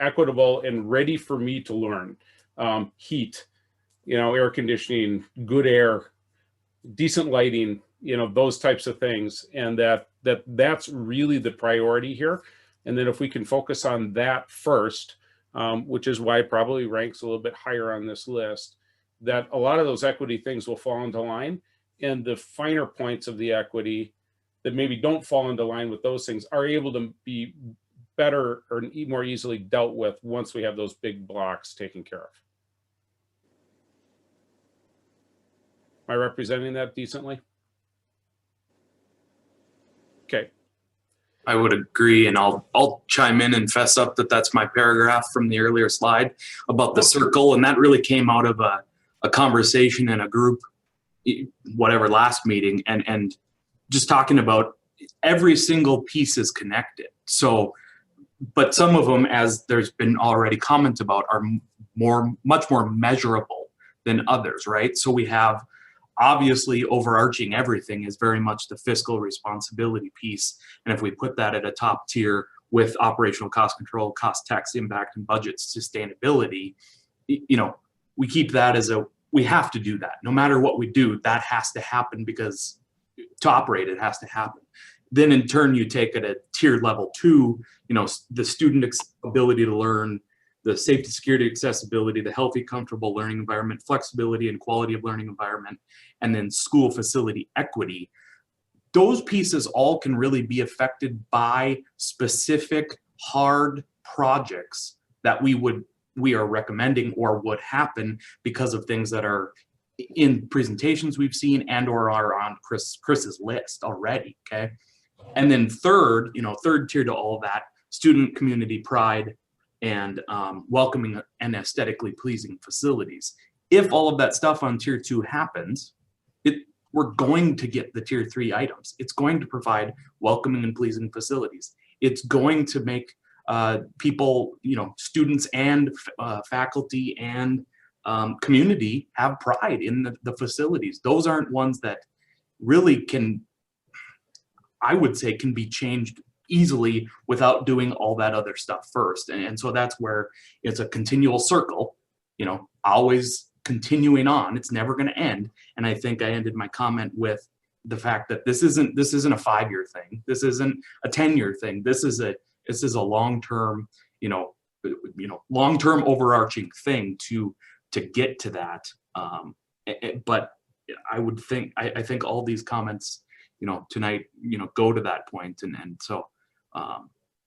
equitable and ready for me to learn. Heat, you know, air conditioning, good air, decent lighting, you know, those types of things. And that's really the priority here. And then if we can focus on that first, which is why it probably ranks a little bit higher on this list, that a lot of those equity things will fall into line, and the finer points of the equity that maybe don't fall into line with those things are able to be better or more easily dealt with once we have those big blocks taken care of. Am I representing that decently? Okay. I would agree, and I'll chime in and fess up that that's my paragraph from the earlier slide about the circle, and that really came out of a conversation in a group, whatever, last meeting, and just talking about every single piece is connected. So, but some of them, as there's been already comment about, are much more measurable than others, right? So we have, obviously, overarching everything is very much the fiscal responsibility piece. And if we put that at a top tier with operational cost control, cost, tax impact, and budget sustainability, you know, we keep that as we have to do that. No matter what we do, that has to happen, because to operate, it has to happen. Then in turn, you take it at tier level 2, you know, the student ability to learn, the safety, security, accessibility, the healthy, comfortable learning environment, flexibility and quality of learning environment, and then school facility equity. Those pieces all can really be affected by specific hard projects that we would we are recommending or would happen because of things that are in presentations we've seen and or are on Chris's list already. Okay. And then third tier to all of that, student community pride and welcoming and aesthetically pleasing facilities. If all of that stuff on tier 2 happens, we're going to get the tier 3 items. It's going to provide welcoming and pleasing facilities. It's going to make people, students and faculty and community have pride in the facilities. Those aren't ones that really I would say can be changed easily without doing all that other stuff first. And so that's where it's a continual circle, always continuing on. It's never going to end. And I think I ended my comment with the fact that this isn't a 5-year thing. This isn't a 10-year thing. This is a long-term, long-term overarching thing to get to that. But I think all these comments, tonight, go to that point. And so,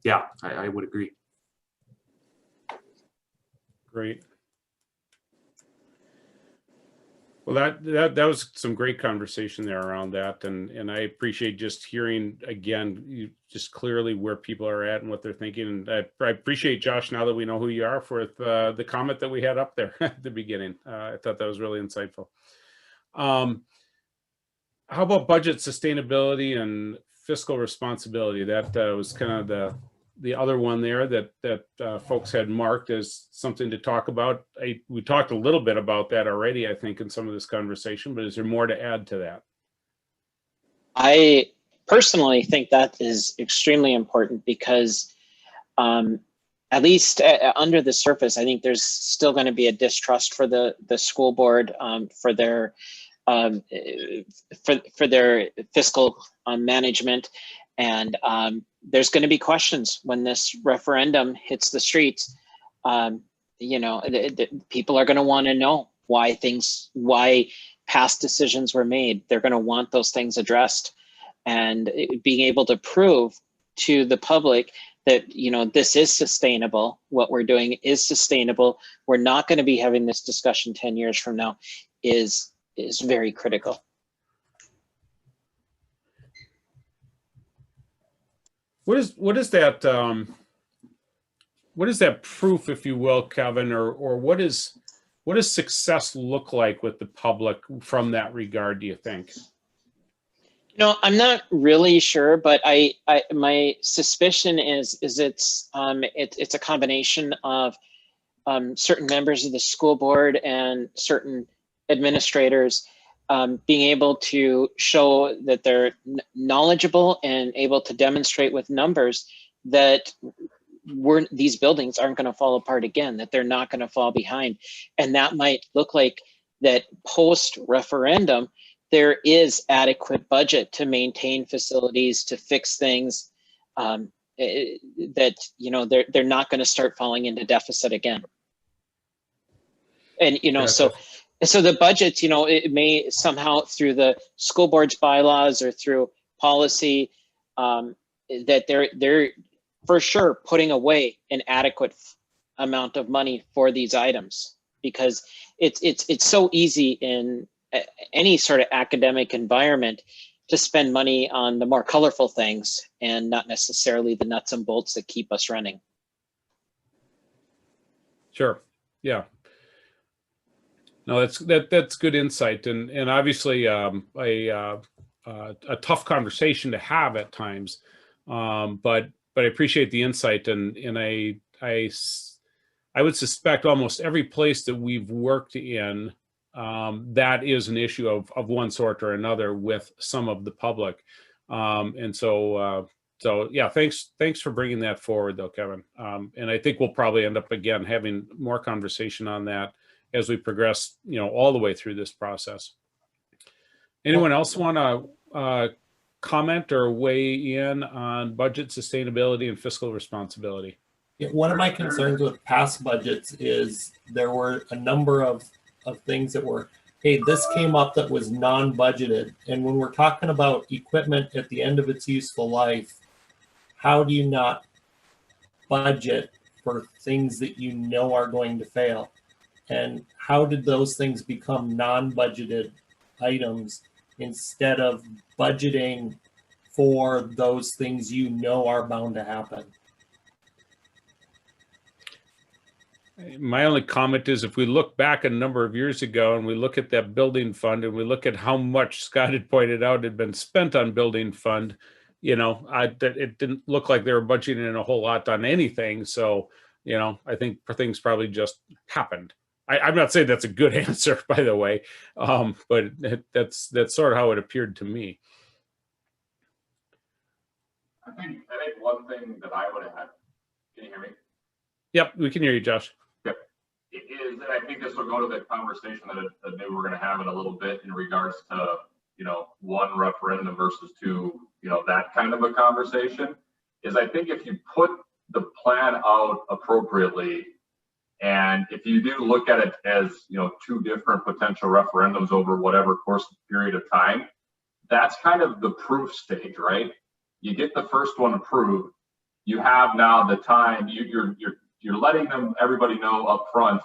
yeah, I would agree. Great. Well, that was some great conversation there around that, and I appreciate just hearing again, just clearly where people are at and what they're thinking. And I appreciate, Josh, now that we know who you are, for the comment that we had up there at the beginning. I thought that was really insightful. How about budget sustainability and fiscal responsibility? That was kind of the other one there that folks had marked as something to talk about. We talked a little bit about that already, I think, in some of this conversation, but is there more to add to that? I personally think that is extremely important because at least under the surface, I think there's still going to be a distrust for the school board for their fiscal fiscal management, and there's going to be questions when this referendum hits the streets. People are going to want to know why past decisions were made. They're going to want those things addressed, and being able to prove to the public that this is sustainable. What we're doing is sustainable. We're not going to be having this discussion 10 years from now is very critical. What is that proof, if you will, Kevin, or what does success look like with the public from that regard, do you think? I'm not really sure, but my suspicion is it's a combination of certain members of the school board and certain administrators being able to show that they're knowledgeable and able to demonstrate with numbers that these buildings aren't going to fall apart again, that they're not going to fall behind. And that might look like that post-referendum, there is adequate budget to maintain facilities, to fix things, that they're not going to start falling into deficit again. And So the budgets, it may somehow through the school board's bylaws or through policy, that they're for sure putting away an adequate amount of money for these items, because it's so easy in any sort of academic environment to spend money on the more colorful things and not necessarily the nuts and bolts that keep us running. Sure. Yeah. No, that's good insight, and obviously a tough conversation to have at times, but I appreciate the insight, and I would suspect almost every place that we've worked in, that is an issue of one sort or another with some of the public, and so yeah, thanks for bringing that forward, though, Kevin, and I think we'll probably end up again having more conversation on that as we progress, all the way through this process. Anyone else want to comment or weigh in on budget sustainability and fiscal responsibility? Yeah, one of my concerns with past budgets is there were a number of things that were, hey, this came up that was non-budgeted. And when we're talking about equipment at the end of its useful life, how do you not budget for things that you know are going to fail? And how did those things become non-budgeted items instead of budgeting for those things you know are bound to happen? My only comment is if we look back a number of years ago and we look at that building fund and we look at how much Scott had pointed out had been spent on building fund, you know, it didn't look like they were budgeting in a whole lot on anything. So, you know, I think things probably just happened. I'm not saying that's a good answer, by the way, but that's sort of how it appeared to me. I think one thing that I would add, can you hear me? Yep, we can hear you, Josh. Yep. Is that I think this will go to the conversation that maybe we're going to have in a little bit in regards to, you know, one referendum versus two, you know, that kind of a conversation. Is I think if you put the plan out appropriately, and if you do look at it as, you know, two different potential referendums over whatever course period of time, that's kind of the proof stage, right? You get the first one approved, you have now the time, you're letting everybody know up front,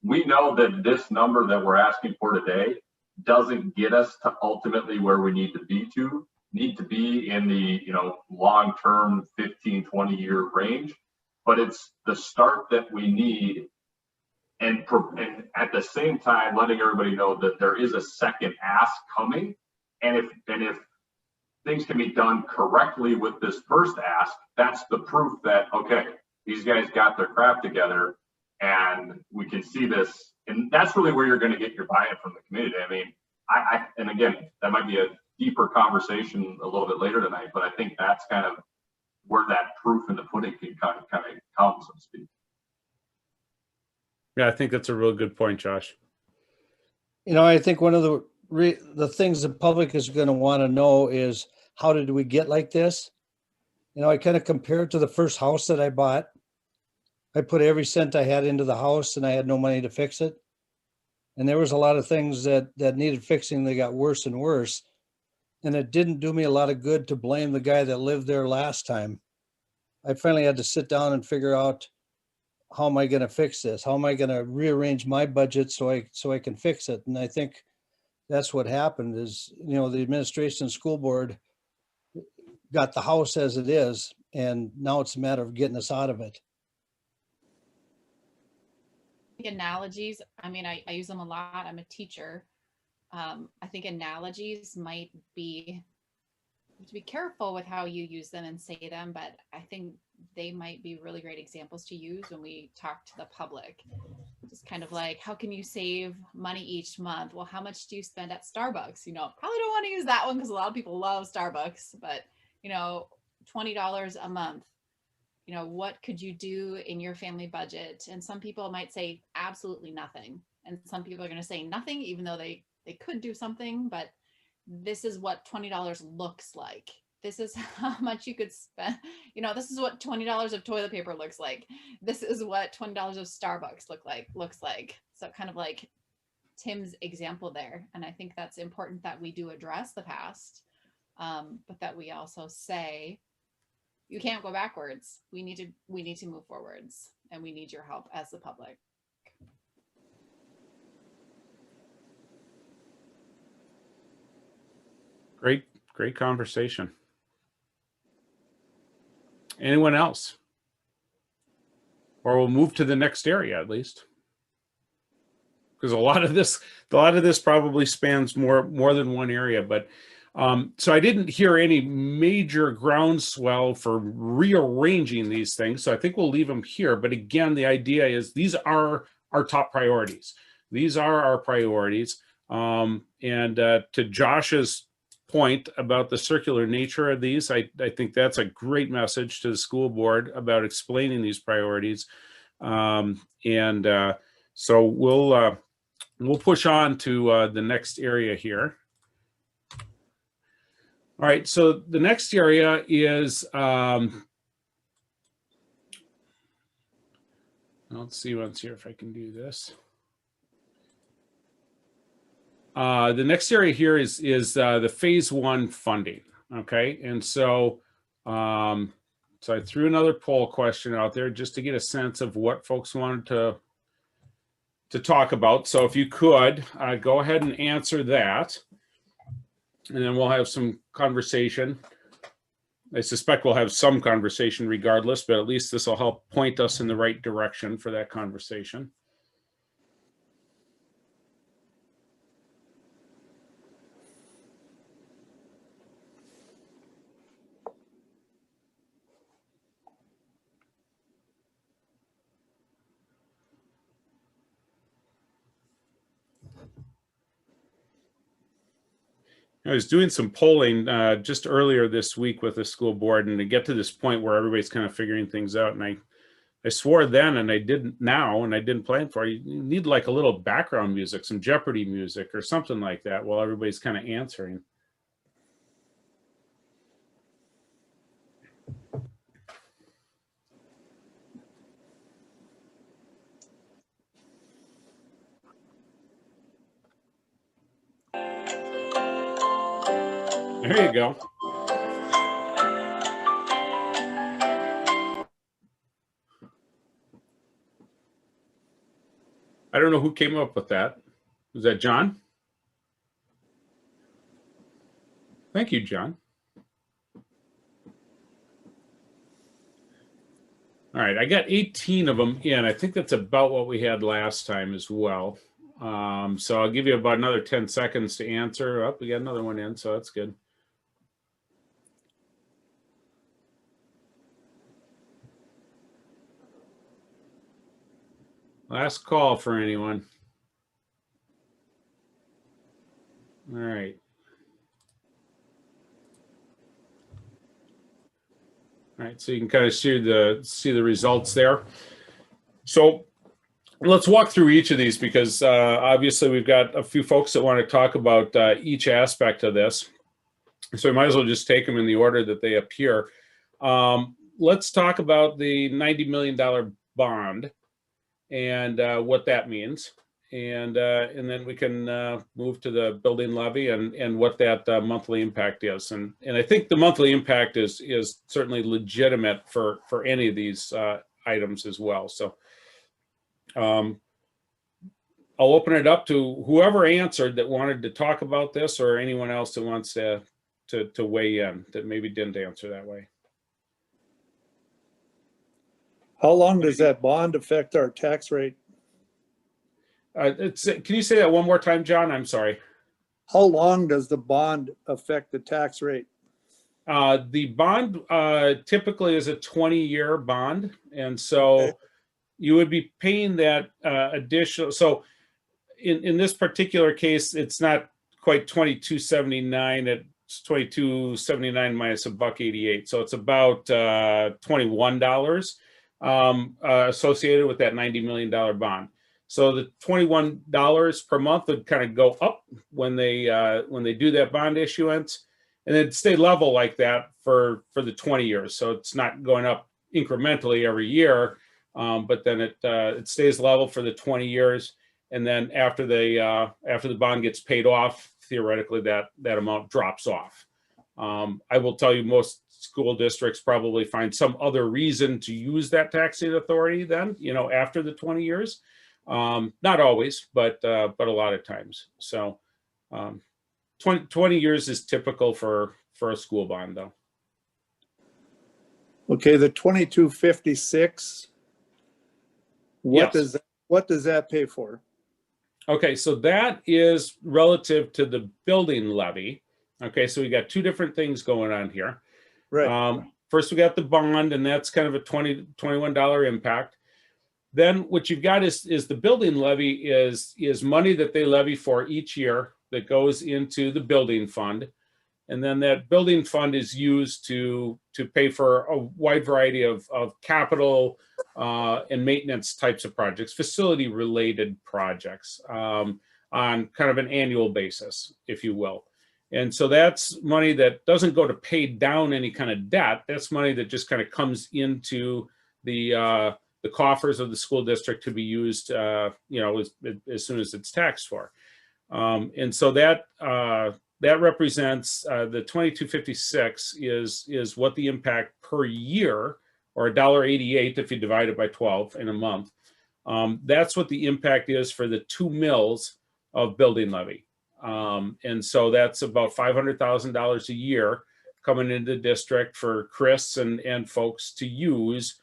we know that this number that we're asking for today doesn't get us to ultimately where we need to be in the, you know, long-term 15, 20-year range, but it's the start that we need. And at the same time, letting everybody know that there is a second ask coming. And if things can be done correctly with this first ask, that's the proof that, okay, these guys got their crap together and we can see this. And that's really where you're going to get your buy-in from the community. I mean, and again, that might be a deeper conversation a little bit later tonight, but I think that's kind of where that proof in the pudding can kind of come, so to speak. Yeah, I think that's a real good point, Josh. You know, I think one of the things the public is going to want to know is, how did we get like this? You know, I kind of compare it to the first house that I bought. I put every cent I had into the house and I had no money to fix it. And there was a lot of things that needed fixing. They got worse and worse. And it didn't do me a lot of good to blame the guy that lived there last time. I finally had to sit down and figure out, how am I going to fix this? How am I going to rearrange my budget so I can fix it? And I think that's what happened is, you know, the administration and school board got the house as it is, and now it's a matter of getting us out of it. The analogies, I mean, I use them a lot. I'm a teacher. I think analogies might be, to be careful with how you use them and say them, but I think they might be really great examples to use when we talk to the public. Just kind of like, how can you save money each month? Well, how much do you spend at Starbucks? You know, probably don't want to use that one because a lot of people love Starbucks, but you know, $20 a month. You know, what could you do in your family budget? And some people might say absolutely nothing. And some people are going to say nothing, even though they could do something, but this is what $20 looks like. This is how much you could spend. You know, this is what $20 of toilet paper looks like. This is what $20 of Starbucks looks like. So kind of like Tim's example there. And I think that's important that we do address the past, but that we also say, you can't go backwards. We need to move forwards, and we need your help as the public. Great conversation. Anyone else? Or we'll move to the next area at least. Because a lot of this probably spans more than one area, but so I didn't hear any major groundswell for rearranging these things. So I think we'll leave them here. But again, the idea is these are our top priorities. These are our priorities. And to Josh's point about the circular nature of these, I think that's a great message to the school board about explaining these priorities. So we'll push on to the next area here. All right, so the next area is, let's see here if I can do this. The next area here is the phase one funding, okay? And so So I threw another poll question out there just to get a sense of what folks wanted to talk about. So if you could go ahead and answer that, and then we'll have some conversation. I suspect we'll have some conversation regardless, but at least this will help point us in the right direction for that conversation. I was doing some polling just earlier this week with the school board, and to get to this point where everybody's kind of figuring things out. And I swore then, and I didn't now, and I didn't plan for it. You need like a little background music, some Jeopardy music or something like that while everybody's kind of answering. There you go. I don't know who came up with that. Was that John? Thank you, John. All right, I got 18 of them in. I think that's about what we had last time as well. So I'll give you about another 10 seconds to answer. Oh, we got another one in, so that's good. Last call for anyone. All right. All right, so you can kind of see the results there. So let's walk through each of these because obviously we've got a few folks that want to talk about each aspect of this. So we might as well just take them in the order that they appear. Let's talk about the $90 million bond and what that means. And then we can move to the building levy and what that monthly impact is. And I think the monthly impact is certainly legitimate for any of these items as well. So I'll open it up to whoever answered that wanted to talk about this, or anyone else that wants to weigh in that maybe didn't answer that way. How long does that bond affect our tax rate? Can you say that one more time, John? I'm sorry. How long does the bond affect the tax rate? The bond typically is a 20-year bond. And so Okay. you would be paying that additional. So in this particular case, it's not quite $22.79. It's $22.79 minus $1.88. So it's about $21 associated with that $90 million bond. So the $21 per month would kind of go up when they do that bond issuance, and it'd stay level like that for the 20 years. So it's not going up incrementally every year, but then it stays level for the 20 years, and then after the bond gets paid off, theoretically that amount drops off. I will tell you, most school districts probably find some other reason to use that taxing authority then, after the 20 years. Not always, but a lot of times. So 20 years is typical for a school bond, though. Okay, the 2256. What Yes. does that pay for? Okay, so that is relative to the building levy. Okay, so we got two different things going on here. Right. First, we got the bond, and that's kind of a $21 impact. Then what you've got is the building levy is money that they levy for each year that goes into the building fund. And then that building fund is used to pay for a wide variety of capital and maintenance types of projects, facility related projects on kind of an annual basis, if you will. And so that's money that doesn't go to pay down any kind of debt. That's money that just kind of comes into the coffers of the school district to be used, as soon as it's taxed for. And so that that represents the 2256 is what the impact per year, or $1.88 if you divide it by 12 in a month. That's what the impact is for the 2 mills of building levy. And so that's about $500,000 a year coming into the district for Chris and folks to use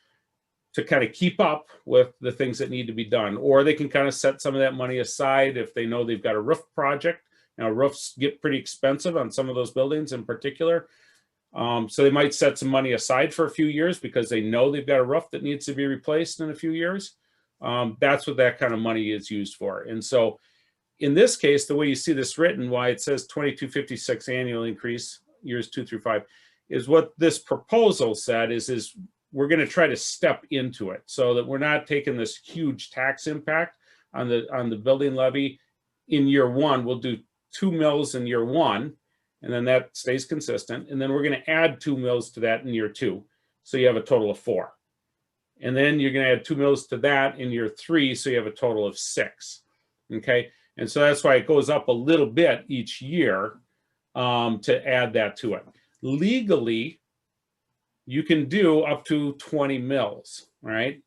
to kind of keep up with the things that need to be done. Or they can kind of set some of that money aside if they know they've got a roof project. Now, roofs get pretty expensive on some of those buildings in particular. So they might set some money aside for a few years because they know they've got a roof that needs to be replaced in a few years. That's what that kind of money is used for. And so in this case, the way you see this written, why it says 2256 annual increase, years 2 through 5, is what this proposal said is we're going to try to step into it so that we're not taking this huge tax impact on the building levy in year one. We'll do 2 mills in year one, and then that stays consistent. And then we're going to add 2 mills to that in year 2. So you have a total of 4. And then you're going to add 2 mills to that in year 3. So you have a total of 6. Okay. And so that's why it goes up a little bit each year to add that to it. Legally, you can do up to 20 mills, right?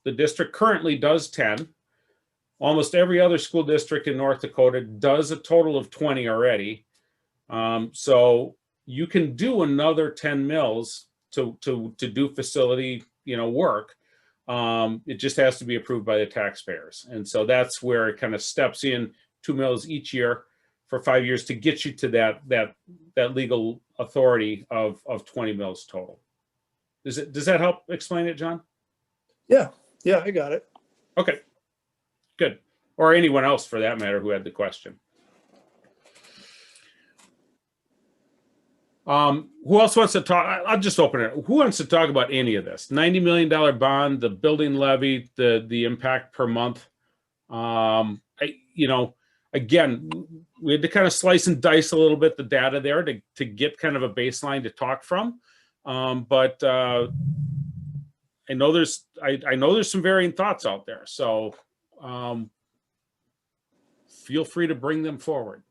The district currently does 10. Almost every other school district in North Dakota does a total of 20 already. So you can do another 10 mills to do facility, work. It just has to be approved by the taxpayers. And so that's where it kind of steps in 2 mills each year for 5 years to get you to that legal authority of 20 mills total. Does that help explain it, John? Yeah, I got it. Okay, good. Or anyone else for that matter who had the question. Who else wants to talk? I'll just open it. Who wants to talk about any of this? $90 million bond, the building levy, the impact per month. Again, we had to kind of slice and dice a little bit the data there to get kind of a baseline to talk from. But I know there's some varying thoughts out there. So feel free to bring them forward.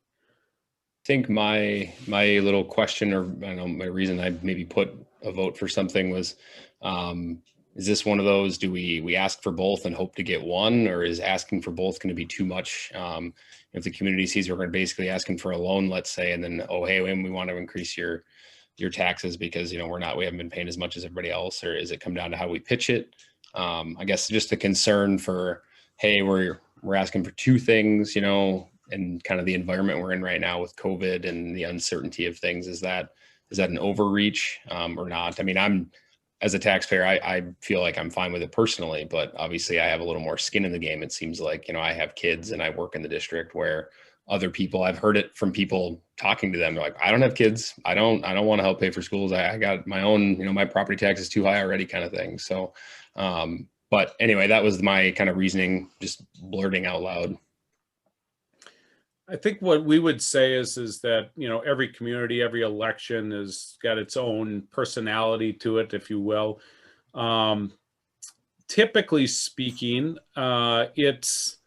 I think my little question, or I don't know, my reason I maybe put a vote for something was, is this one of those, do we ask for both and hope to get one, or is asking for both going to be too much? If the community sees we're going to basically asking for a loan, let's say, and then, oh, hey, we want to increase your taxes because, we haven't been paying as much as everybody else, or does it come down to how we pitch it? I guess just a concern for, hey, we're asking for 2 things, and kind of the environment we're in right now with COVID and the uncertainty of things. Is that an overreach or not? I mean, as a taxpayer, I feel like I'm fine with it personally, but obviously I have a little more skin in the game. It seems like, I have kids and I work in the district where other people, I've heard it from people talking to them. They're like, I don't have kids. I don't want to help pay for schools. I got my own, my property tax is too high already, kind of thing. So, but anyway, that was my kind of reasoning, just blurting out loud. I think what we would say is that, every community, every election has got its own personality to it, if you will. Typically speaking, it's,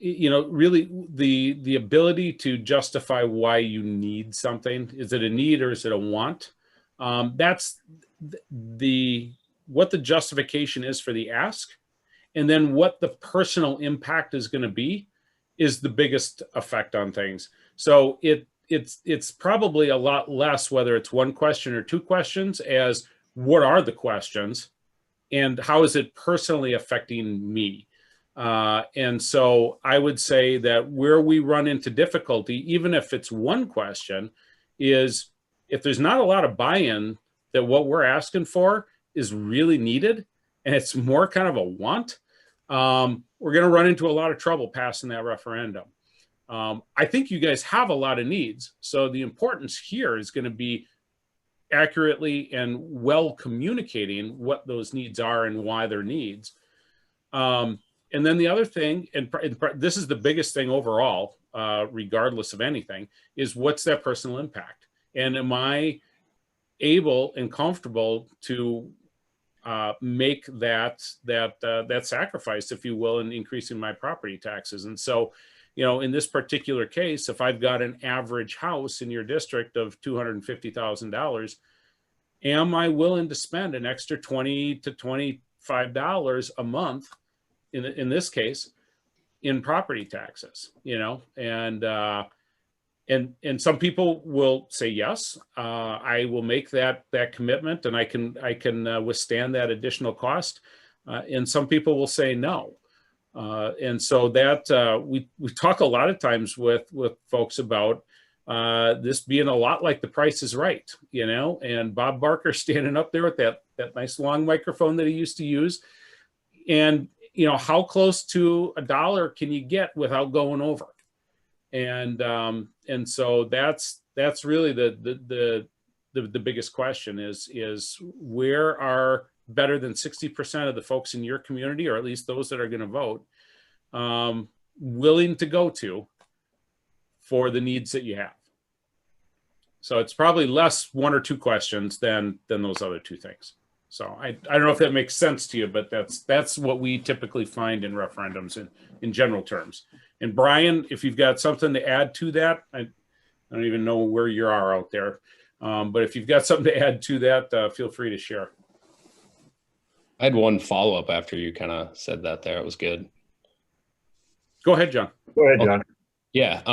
really the ability to justify why you need something. Is it a need or is it a want? That's what the justification is for the ask, and then what the personal impact is going to be is the biggest effect on things. So it's probably a lot less whether it's 1 question or 2 questions as what are the questions and how is it personally affecting me? And so I would say that where we run into difficulty, even if it's 1 question, is if there's not a lot of buy-in that what we're asking for is really needed and it's more kind of a want, we're going to run into a lot of trouble passing that referendum. I think you guys have a lot of needs. So the importance here is going to be accurately and well communicating what those needs are and why they're needs. And then the other thing, and this is the biggest thing overall, regardless of anything, is what's that personal impact? And am I able and comfortable to make that sacrifice, if you will, in increasing my property taxes? And so you know, in this particular case, if I've got an average house in your district of $250,000, am I willing to spend an extra $20 to $25 a month in this case in property taxes, you know? And some people will say yes, I will make that commitment, and I can withstand that additional cost. And some people will say no. And so that we talk a lot of times with folks about this being a lot like The Price is Right, you know, and Bob Barker standing up there with that nice long microphone that he used to use. And, you know, how close to $1 can you get without going over? And so that's really the biggest question is where are better than 60% of the folks in your community, or at least those that are going to vote, willing to go to for the needs that you have. So it's probably less 1 or 2 questions than those other 2 things. So I don't know if that makes sense to you, but that's what we typically find in referendums in general terms. And Brian, if you've got something to add to that, I don't even know where you are out there, but if you've got something to add to that, feel free to share. I had one follow-up after you kind of said that there. It was good. Go ahead, John. Go ahead, John. Yeah.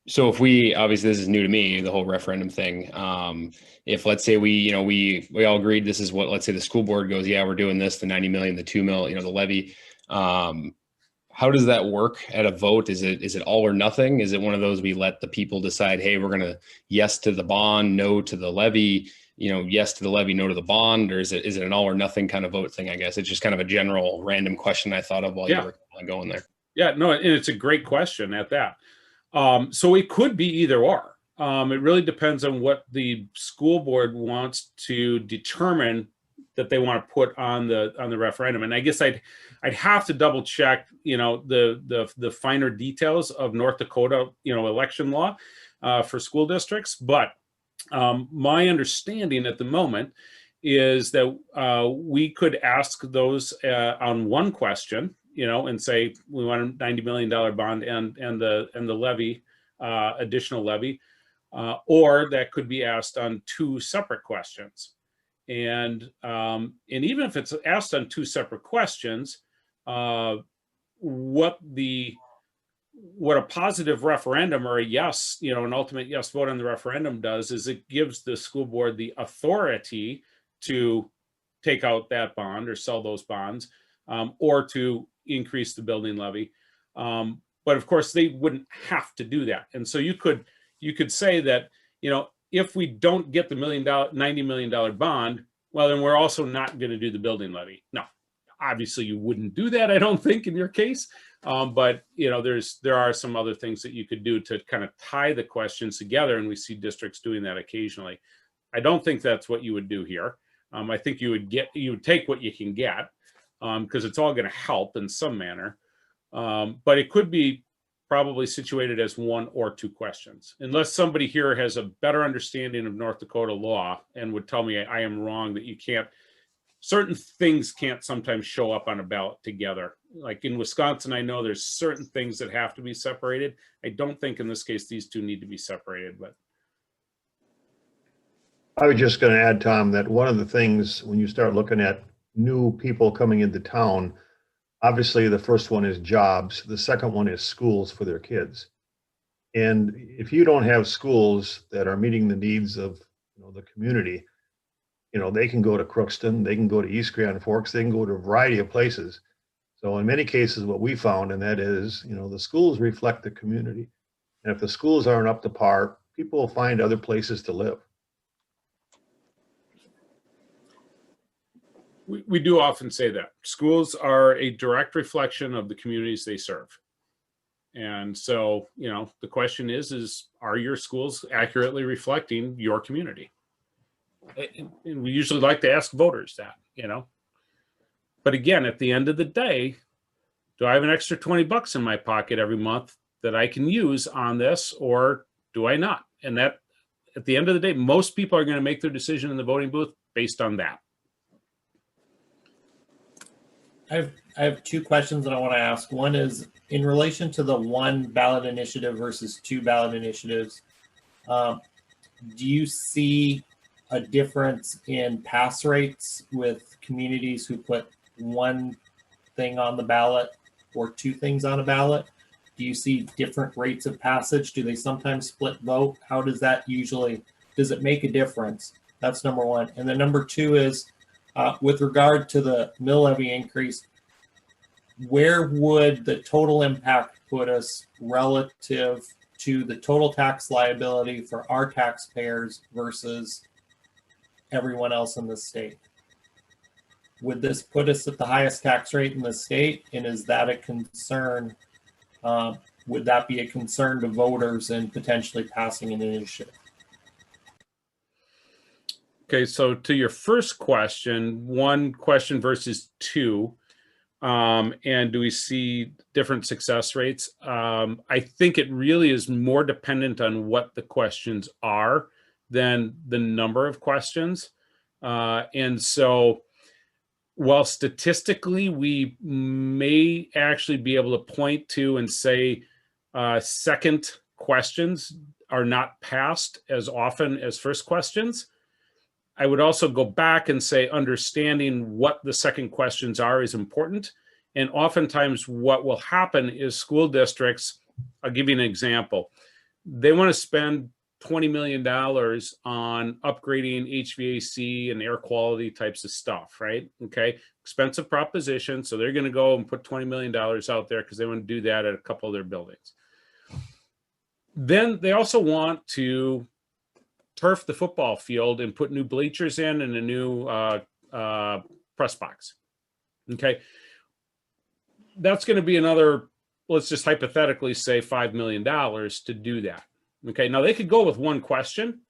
So if we, obviously this is new to me, the whole referendum thing. If let's say we all agreed this is what, let's say the school board goes, yeah, we're doing this, the 90 million, the 2 mil, the levy. How does that work at a vote? Is it all or nothing? Is it one of those we let the people decide, hey, we're going to yes to the bond, no to the levy, yes to the levy, no to the bond? Or is it an all or nothing kind of vote thing? I guess it's just kind of a general random question I thought of while you were going there. Yeah, no, and it's a great question at that. So it could be either or. It really depends on what the school board wants to determine that they want to put on the referendum. And I guess I'd have to double check, the finer details of North Dakota, election law for school districts. But my understanding at the moment is that we could ask those on one question, and say we want a $90 million bond and the levy, additional levy, or that could be asked on 2 separate questions. And even if it's asked on 2 separate questions, what a positive referendum or a yes, an ultimate yes vote on the referendum does is it gives the school board the authority to take out that bond or sell those bonds, or to increase the building levy. But of course they wouldn't have to do that. And so you could say that, if we don't get the $90 million bond, well, then we're also not going to do the building levy. No, obviously you wouldn't do that, I don't think, in your case. But there are some other things that you could do to kind of tie the questions together, and we see districts doing that occasionally. I don't think that's what you would do here. I think you would take what you can get, because it's all going to help in some manner. But it could be probably situated as 1 or 2 questions, unless somebody here has a better understanding of North Dakota law and would tell me I am wrong, that certain things can't sometimes show up on a ballot together. Like in Wisconsin, I know there's certain things that have to be separated. I don't think in this case these 2 need to be separated, but. I was just going to add, Tom, that one of the things when you start looking at new people coming into town, obviously the first one is jobs. The second one is schools for their kids. And if you don't have schools that are meeting the needs of the community, they can go to Crookston, they can go to East Grand Forks, they can go to a variety of places. So in many cases, what we found, and that is, the schools reflect the community. And if the schools aren't up to par, people will find other places to live. We do often say that schools are a direct reflection of the communities they serve. And so, the question is are your schools accurately reflecting your community? And we usually like to ask voters that, But again, at the end of the day, do I have an extra $20 in my pocket every month that I can use on this, or do I not? And that, at the end of the day, most people are going to make their decision in the voting booth based on that. I have two questions that I want to ask. One is in relation to the one ballot initiative versus two ballot initiatives. Do you see a difference in pass rates with communities who put one thing on the ballot or two things on a ballot? Do you see different rates of passage? Do they sometimes split vote? How does that usually, does it make a difference? That's number one. And then number two is with regard to the mill levy increase, where would the total impact put us relative to the total tax liability for our taxpayers versus everyone else in the state? Would this put us at the highest tax rate in the state? And is that a concern? Would that be a concern to voters in potentially passing an initiative? Okay, so to your first question, one question versus two, and do we see different success rates? I think it really is more dependent on what the questions are than the number of questions. And so while statistically we may actually be able to point to and say second questions are not passed as often as first questions, I would also go back and say understanding what the second questions are is important. And oftentimes what will happen is school districts, I'll give you an example. They want to spend $20 million on upgrading HVAC and air quality types of stuff, right? Okay, expensive proposition. So they're going to go and put $20 million out there because they want to do that at a couple of their buildings. Then they also want to turf the football field and put new bleachers in and a new press box. Okay. That's going to be another, let's just hypothetically say $5 million to do that. Okay. Now they could go with one question,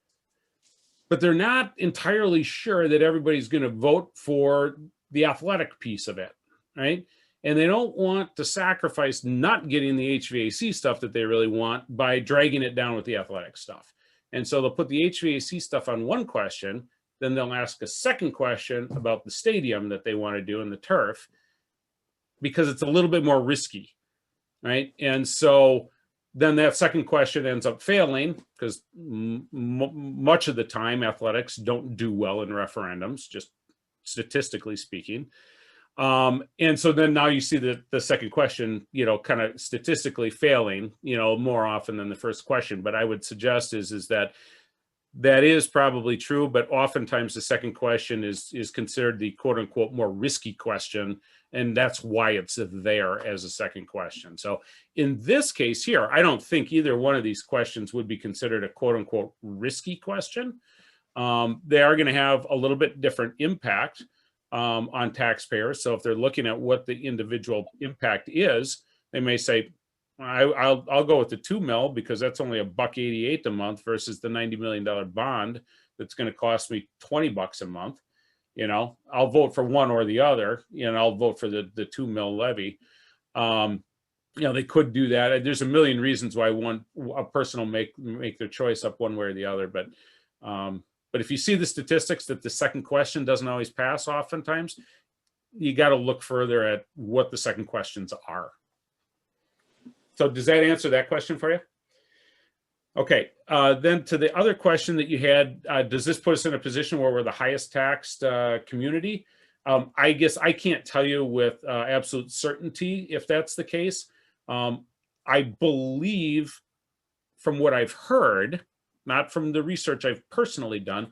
but they're not entirely sure that everybody's going to vote for the athletic piece of it. Right. And they don't want to sacrifice not getting the HVAC stuff that they really want by dragging it down with the athletic stuff. And so they'll put the HVAC stuff on one question, then they'll ask a second question about the stadium that they want to do in the turf, because it's a little bit more risky, right? And so then that second question ends up failing because much of the time athletics don't do well in referendums, just statistically speaking. And so then now you see the second question, kind of statistically failing, more often than the first question. But I would suggest is that is probably true, but oftentimes the second question is considered the quote unquote more risky question. And that's why it's there as a second question. So in this case here, I don't think either one of these questions would be considered a quote unquote risky question. They are going to have a little bit different impact on taxpayers. So if they're looking at what the individual impact is, they may say, I'll go with the 2 mil because that's only $1.88 a month versus the $90 million bond that's going to cost me $20 a month. I'll vote for one or the other. I'll vote for the 2 mil levy. They could do that. There's a million reasons why a person will make their choice up one way or the other, but if you see the statistics that the second question doesn't always pass oftentimes, you got to look further at what the second questions are. So does that answer that question for you? Okay, then to the other question that you had, does this put us in a position where we're the highest taxed community? I guess I can't tell you with absolute certainty if that's the case. I believe from what I've heard, not from the research I've personally done,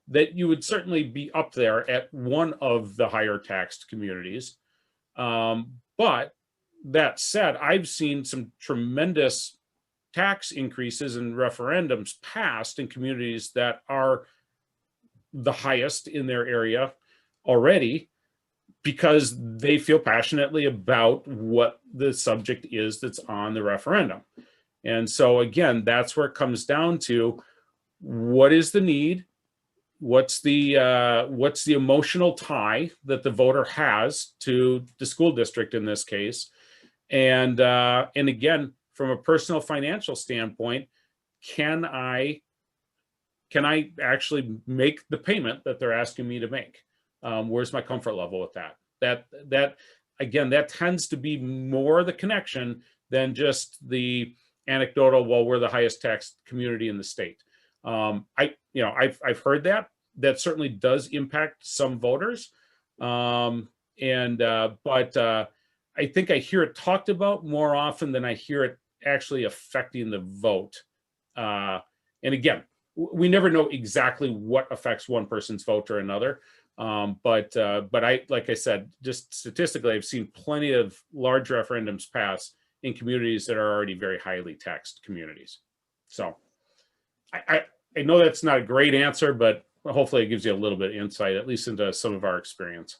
that you would certainly be up there at one of the higher taxed communities. But that said, I've seen some tremendous tax increases and referendums passed in communities that are the highest in their area already because they feel passionately about what the subject is that's on the referendum. And so again, that's where it comes down to what is the need, what's the emotional tie that the voter has to the school district in this case, and again, from a personal financial standpoint, can I actually make the payment that they're asking me to make? Where's my comfort level with that? That again, that tends to be more the connection than just the anecdotal, well, we're the highest taxed community in the state. I've heard that. That certainly does impact some voters. But I think I hear it talked about more often than I hear it actually affecting the vote. And again, we never know exactly what affects one person's vote or another. But like I said, just statistically, I've seen plenty of large referendums pass in communities that are already very highly taxed communities. So I know that's not a great answer, but hopefully it gives you a little bit of insight, at least into some of our experience.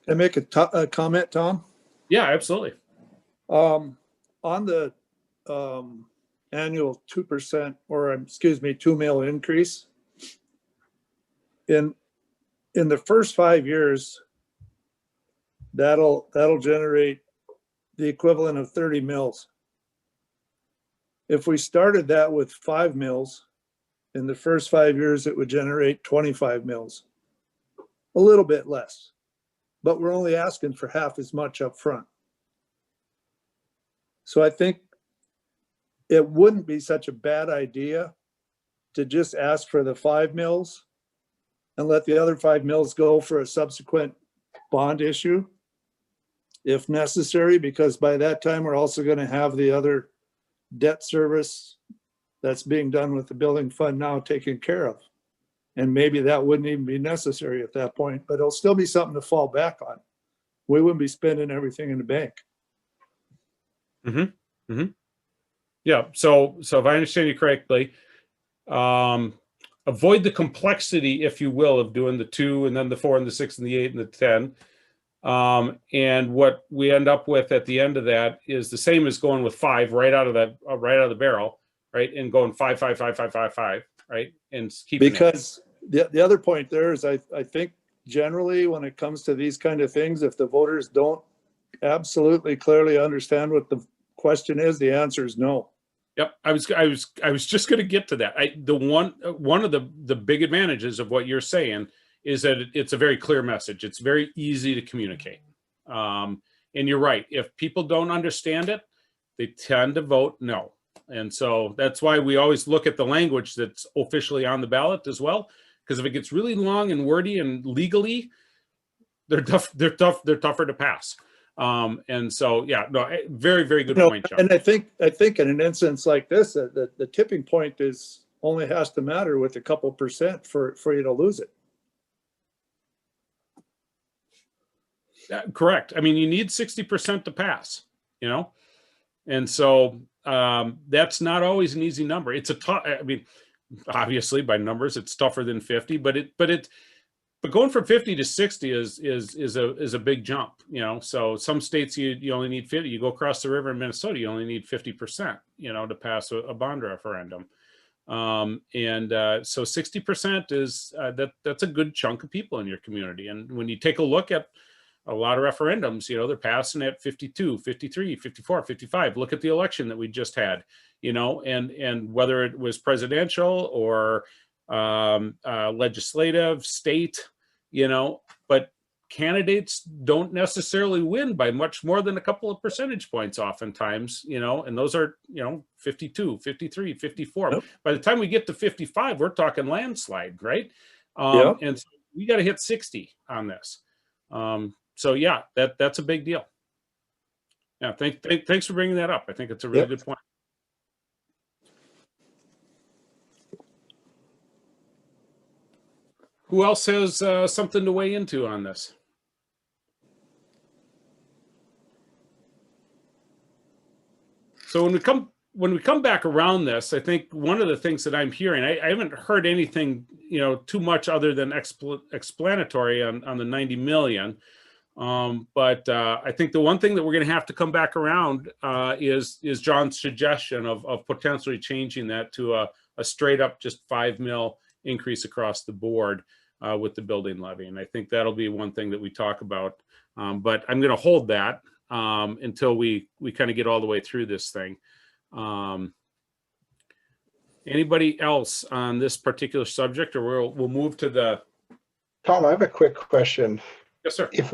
Can I make a comment, Tom? Yeah, absolutely. On the annual 2% or 2 mil increase, in the first 5 years, that'll generate the equivalent of 30 mils. If we started that with 5 mils, in the first 5 years, it would generate 25 mils. A little bit less, but we're only asking for half as much up front. So I think it wouldn't be such a bad idea to just ask for the 5 mils and let the other 5 mils go for a subsequent bond issue if necessary, because by that time, we're also going to have the other debt service that's being done with the building fund now taken care of. And maybe that wouldn't even be necessary at that point, but it'll still be something to fall back on. We wouldn't be spending everything in the bank. Mm-hmm. Mm-hmm. Yeah. So if I understand you correctly, avoid the complexity, if you will, of doing the 2 and then the 4 and the 6 and the 8 and the 10. And what we end up with at the end of that is the same as going with 5 right out of the barrel, right? And going 5, 5, 5, 5, 5, 5, right? And keeping because the other point there is I think generally when it comes to these kind of things, if the voters don't absolutely clearly understand what the question is, the answer is no. Yep, I was just going to get to that. One of the big advantages of what you're saying is that it's a very clear message. It's very easy to communicate. And you're right. If people don't understand it, they tend to vote no. And so that's why we always look at the language that's officially on the ballot as well. Because if it gets really long and wordy and legally, they're tougher to pass. And so, yeah, no, very, very good point, John. And I think in an instance like this, the tipping point only has to matter with a couple percent for you to lose it. Correct. I mean, you need 60% to pass, and so that's not always an easy number. It's obviously by numbers, it's tougher than 50, but going from 50 to 60 is a big jump, So some states you only need 50. You go across the river in Minnesota, you only need 50%, to pass a bond referendum. So 60% is that's a good chunk of people in your community. And when you take a look at a lot of referendums, they're passing at 52, 53, 54, 55. Look at the election that we just had, and whether it was presidential or legislative, state, but candidates don't necessarily win by much more than a couple of percentage points oftentimes, and those are, 52, 53, 54. Yep. By the time we get to 55, we're talking landslide, right? Yep. And so we got to hit 60 on this. So yeah, that's a big deal. Yeah, thanks for bringing that up. I think it's a really good point. Who else has something to weigh into on this? So when we come back around this, I think one of the things that I'm hearing, I haven't heard anything, too much other than explanatory on the 90 million. But I think the one thing that we're going to have to come back around is John's suggestion of potentially changing that to a straight up just 5 mil increase across the board with the building levy. And I think that'll be one thing that we talk about. But I'm going to hold that until we kind of get all the way through this thing. Anybody else on this particular subject, or we'll move to the Tom, I have a quick question. Yes, sir. If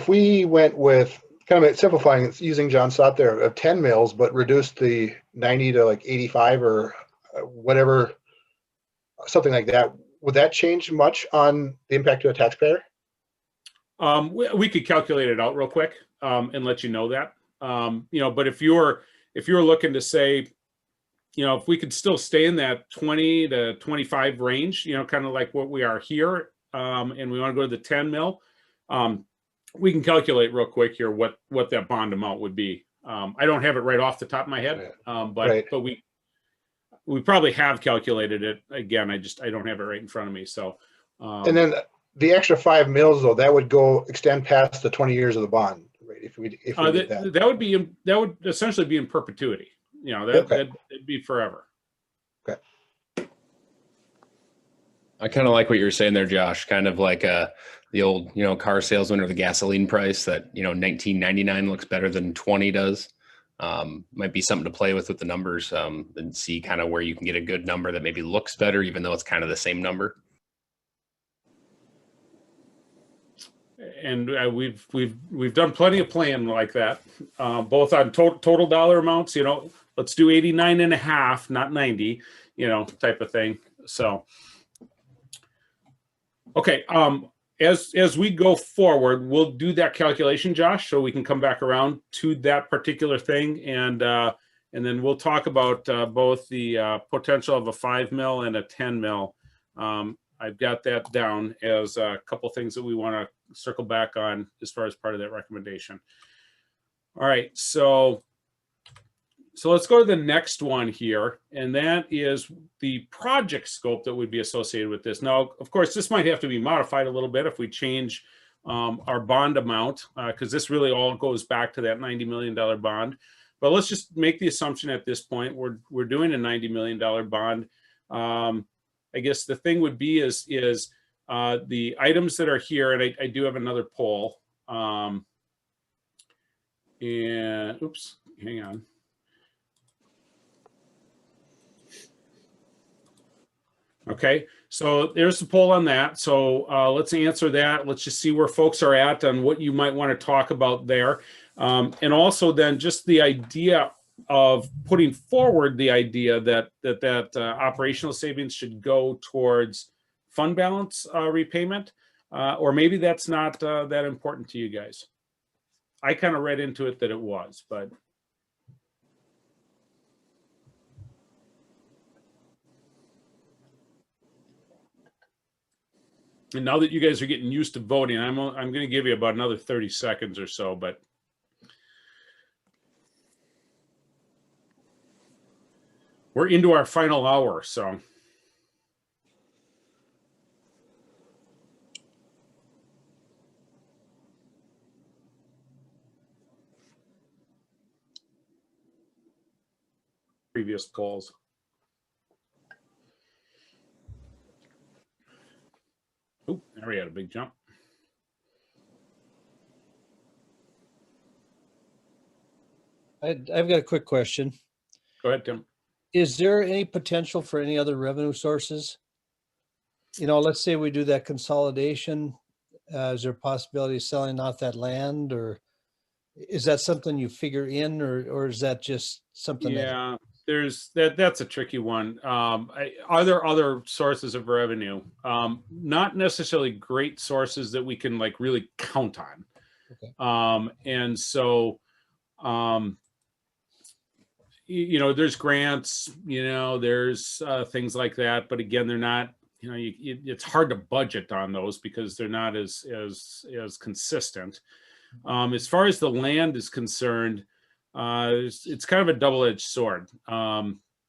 we went with kind of simplifying, it's using John's thought there of 10 mills, but reduced the 90 to like 85 or whatever, something like that, would that change much on the impact to a taxpayer? We could calculate it out real quick and let you know that. But if you're looking to say, if we could still stay in that 20 to 25 range, kind of like what we are here, and we want to go to the 10 mil, we can calculate real quick here what that bond amount would be. I don't have it right off the top of my head, but we probably have calculated it. Again, I don't have it right in front of me. So, and then the extra 5 mils though, that would extend past the 20 years of the bond, right? If we did that. That would essentially be in perpetuity. That'd be forever. Okay. I kind of like what you're saying there, Josh. Kind of like the old, car salesman or the gasoline price that, $19.99 looks better than 20 does. Might be something to play with the numbers and see kind of where you can get a good number that maybe looks better, even though it's kind of the same number. And we've done plenty of plan like that, both on total dollar amounts. Let's do 89.5, not 90, type of thing. So, okay. As we go forward, we'll do that calculation, Josh, so we can come back around to that particular thing, and then we'll talk about both the potential of a 5 mil and a 10 mil. I've got that down as a couple things that we want to circle back on as far as part of that recommendation. All right, so let's go to the next one here, and that is the project scope that would be associated with this. Now, of course, this might have to be modified a little bit if we change our bond amount, because this really all goes back to that $90 million bond. But let's just make the assumption at this point we're doing a $90 million bond. I guess the thing would be is the items that are here, and I do have another poll. And oops, hang on. Okay, so there's the poll on that. So let's answer that. Let's just see where folks are at on what you might want to talk about there. And also then just the idea of putting forward the idea that operational savings should go towards fund balance repayment, or maybe that's not that important to you guys. I kind of read into it that it was, but. And now that you guys are getting used to voting, I'm going to give you about another 30 seconds or so, but. We're into our final hour, so. Previous calls. Oh, there we had a big jump. I've got a quick question. Go ahead, Tim. Is there any potential for any other revenue sources? Let's say we do that consolidation. Is there a possibility of selling off that land, or is that something you figure in, or is that just something? Yeah, that's a tricky one. Are there other sources of revenue? Not necessarily great sources that we can really count on. Okay. And so, there's grants, there's things like that, but again, they're not, it's hard to budget on those because they're not as consistent. As far as the land is concerned, it's kind of a double-edged sword.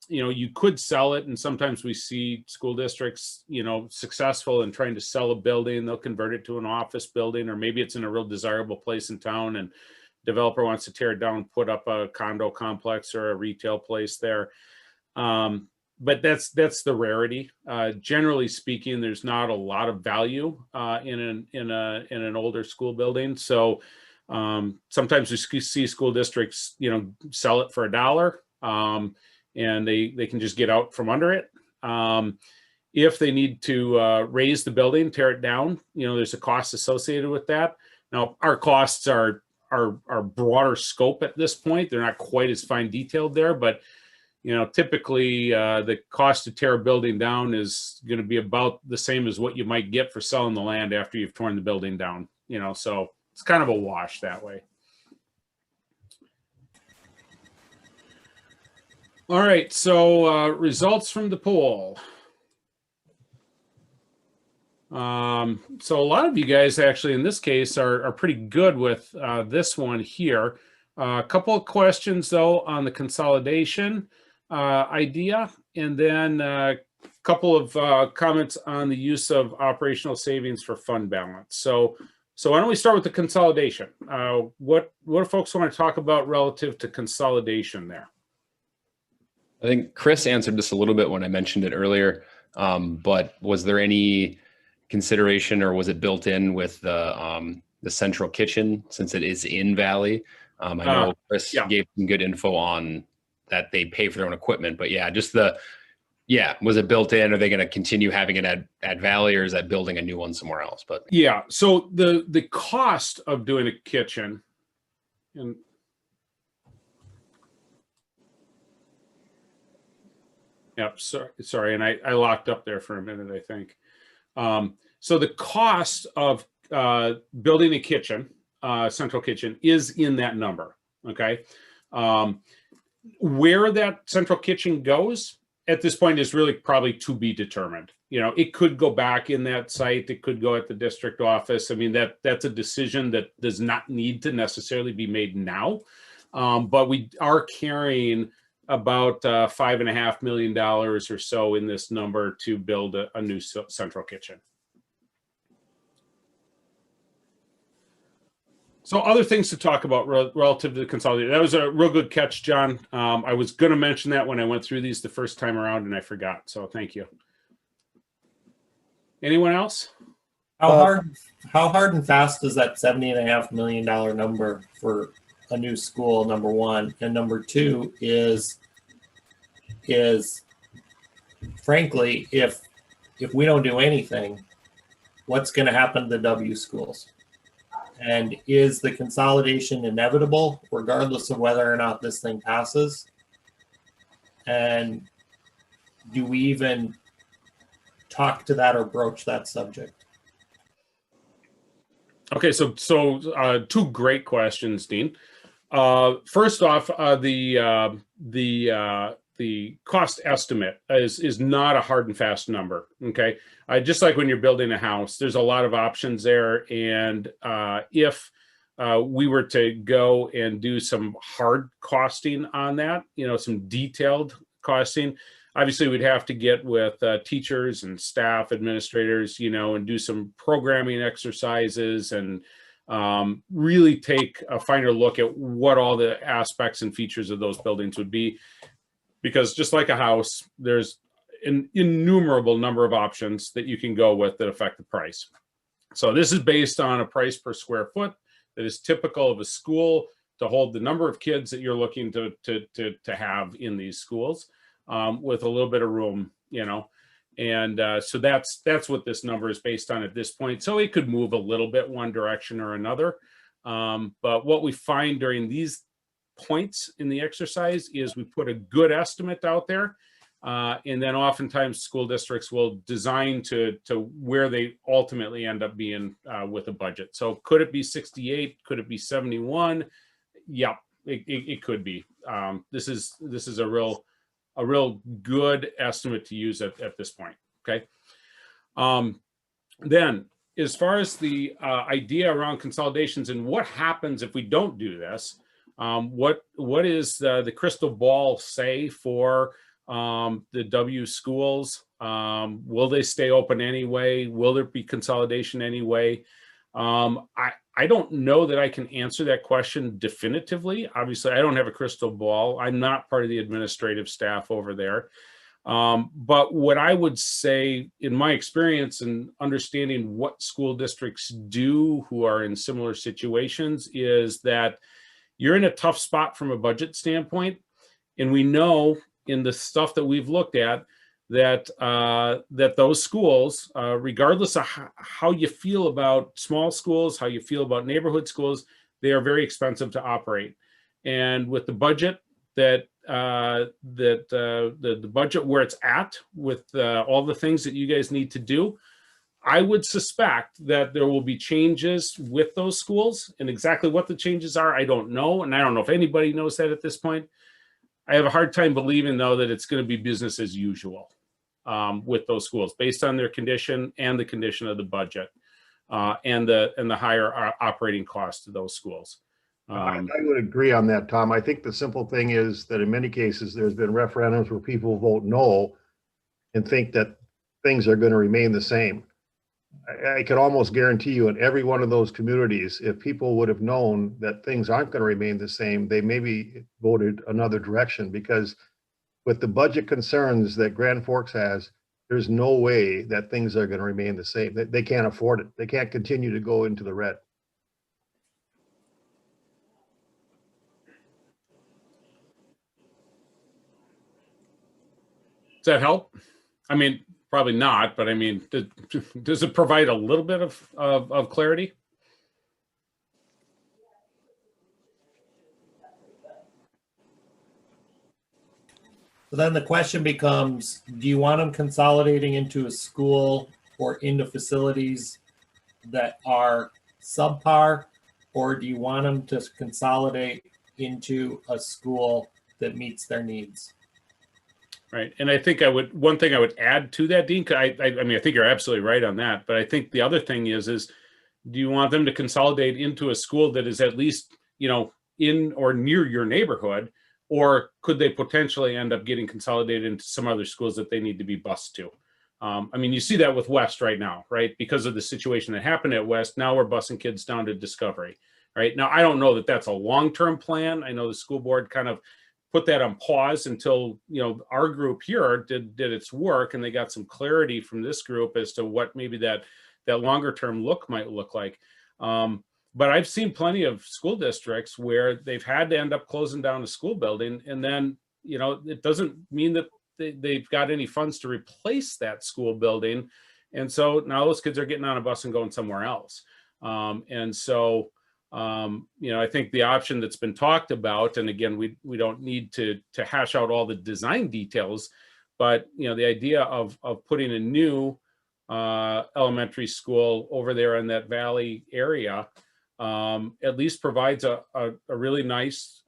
You could sell it, and sometimes we see school districts, successful in trying to sell a building. They'll convert it to an office building, or maybe it's in a real desirable place in town and developer wants to tear it down, put up a condo complex or a retail place there. But that's the rarity. Generally speaking, there's not a lot of value in an older school building. So sometimes we see school districts, sell it for $1, and they can just get out from under it. If they need to raise the building, tear it down, there's a cost associated with that. Now, our costs are broader scope at this point. They're not quite as fine detailed there, but typically the cost to tear a building down is going to be about the same as what you might get for selling the land after you've torn the building down. So it's kind of a wash that way. All right, so results from the poll. So a lot of you guys actually in this case are pretty good with this one here. A couple of questions though on the consolidation idea, and then a couple of comments on the use of operational savings for fund balance. So why don't we start with the consolidation? What do folks want to talk about relative to consolidation there? I think Chris answered this a little bit when I mentioned it earlier, but was there any consideration, or was it built in with the central kitchen since it is in Valley? I know Chris gave some good info on that they pay for their own equipment, but was it built in? Are they going to continue having it at Valley, or is that building a new one somewhere else? But so the cost of doing a kitchen, and sorry, and I locked up there for a minute, I think. So the cost of building a kitchen, central kitchen, is in that number, okay? Where that central kitchen goes at this point is really probably to be determined. It could go back in that site. It could go at the district office. I mean, that's a decision that does not need to necessarily be made now. But we are carrying about $5.5 million or so in this number to build a new central kitchen. So other things to talk about relative to the consolidated. That was a real good catch, John. I was going to mention that when I went through these the first time around, and I forgot. So thank you. Anyone else? How hard and fast is that $70.5 million number for a new school? Number one, and number two is frankly, if we don't do anything, what's going to happen to the W schools? And is the consolidation inevitable, regardless of whether or not this thing passes? And do we even talk to that or broach that subject? Okay, so two great questions, Dean. First off, the cost estimate is not a hard and fast number. Okay, just like when you're building a house, there's a lot of options there, and if we were to go and do some hard costing on that, some detailed costing, obviously we'd have to get with teachers and staff, administrators, and do some programming exercises and really take a finer look at what all the aspects and features of those buildings would be. Because just like a house, there's an innumerable number of options that you can go with that affect the price. So this is based on a price per square foot that is typical of a school to hold the number of kids that you're looking to have in these schools, with a little bit of room, and so that's what this number is based on at this point. So it could move a little bit one direction or another, but what we find during these points in the exercise is we put a good estimate out there, and then oftentimes school districts will design to where they ultimately end up being with a budget. So could it be 68? Could it be 71? Yeah, it could be. This is a real good estimate to use at this point. Okay. Then as far as the idea around consolidations and what happens if we don't do this, what is the crystal ball say for the W schools? Will they stay open anyway? Will there be consolidation anyway? I don't know that I can answer that question definitively. Obviously, I don't have a crystal ball. I'm not part of the administrative staff over there. But what I would say, in my experience and understanding what school districts do who are in similar situations, is that you're in a tough spot from a budget standpoint. And we know in the stuff that we've looked at that that those schools, regardless of how you feel about small schools, how you feel about neighborhood schools, they are very expensive to operate. And with the budget that the budget where it's at, with all the things that you guys need to do, I would suspect that there will be changes with those schools, and exactly what the changes are, I don't know. And I don't know if anybody knows that at this point. I have a hard time believing, though, that it's going to be business as usual with those schools, based on their condition and the condition of the budget and the higher operating costs of those schools. I would agree on that, Tom. I think the simple thing is that in many cases, there's been referendums where people vote no and think that things are going to remain the same. I can almost guarantee you in every one of those communities, if people would have known that things aren't going to remain the same, they maybe voted another direction, because with the budget concerns that Grand Forks has, there's no way that things are going to remain the same. They can't afford it. They can't continue to go into the red. Does that help? I mean, probably not, but I mean, does it provide a little bit of clarity? So then the question becomes, do you want them consolidating into a school or into facilities that are subpar, or do you want them to consolidate into a school that meets their needs? Right. And I think one thing I would add to that, Dean, I mean, I think you're absolutely right on that, but I think the other thing is do you want them to consolidate into a school that is at least, in or near your neighborhood, or could they potentially end up getting consolidated into some other schools that they need to be bused to? I mean, you see that with West right now, right? Because of the situation that happened at West, now we're busing kids down to Discovery, right? Now, I don't know that that's a long-term plan. I know the school board kind of put that on pause until, our group here did its work, and they got some clarity from this group as to what maybe that longer-term look might look like. But I've seen plenty of school districts where they've had to end up closing down a school building, and then, it doesn't mean that they've got any funds to replace that school building. And so now those kids are getting on a bus and going somewhere else. And so, I think the option that's been talked about, and again, we don't need to hash out all the design details, but, the idea of putting a new elementary school over there in that valley area at least provides a really nice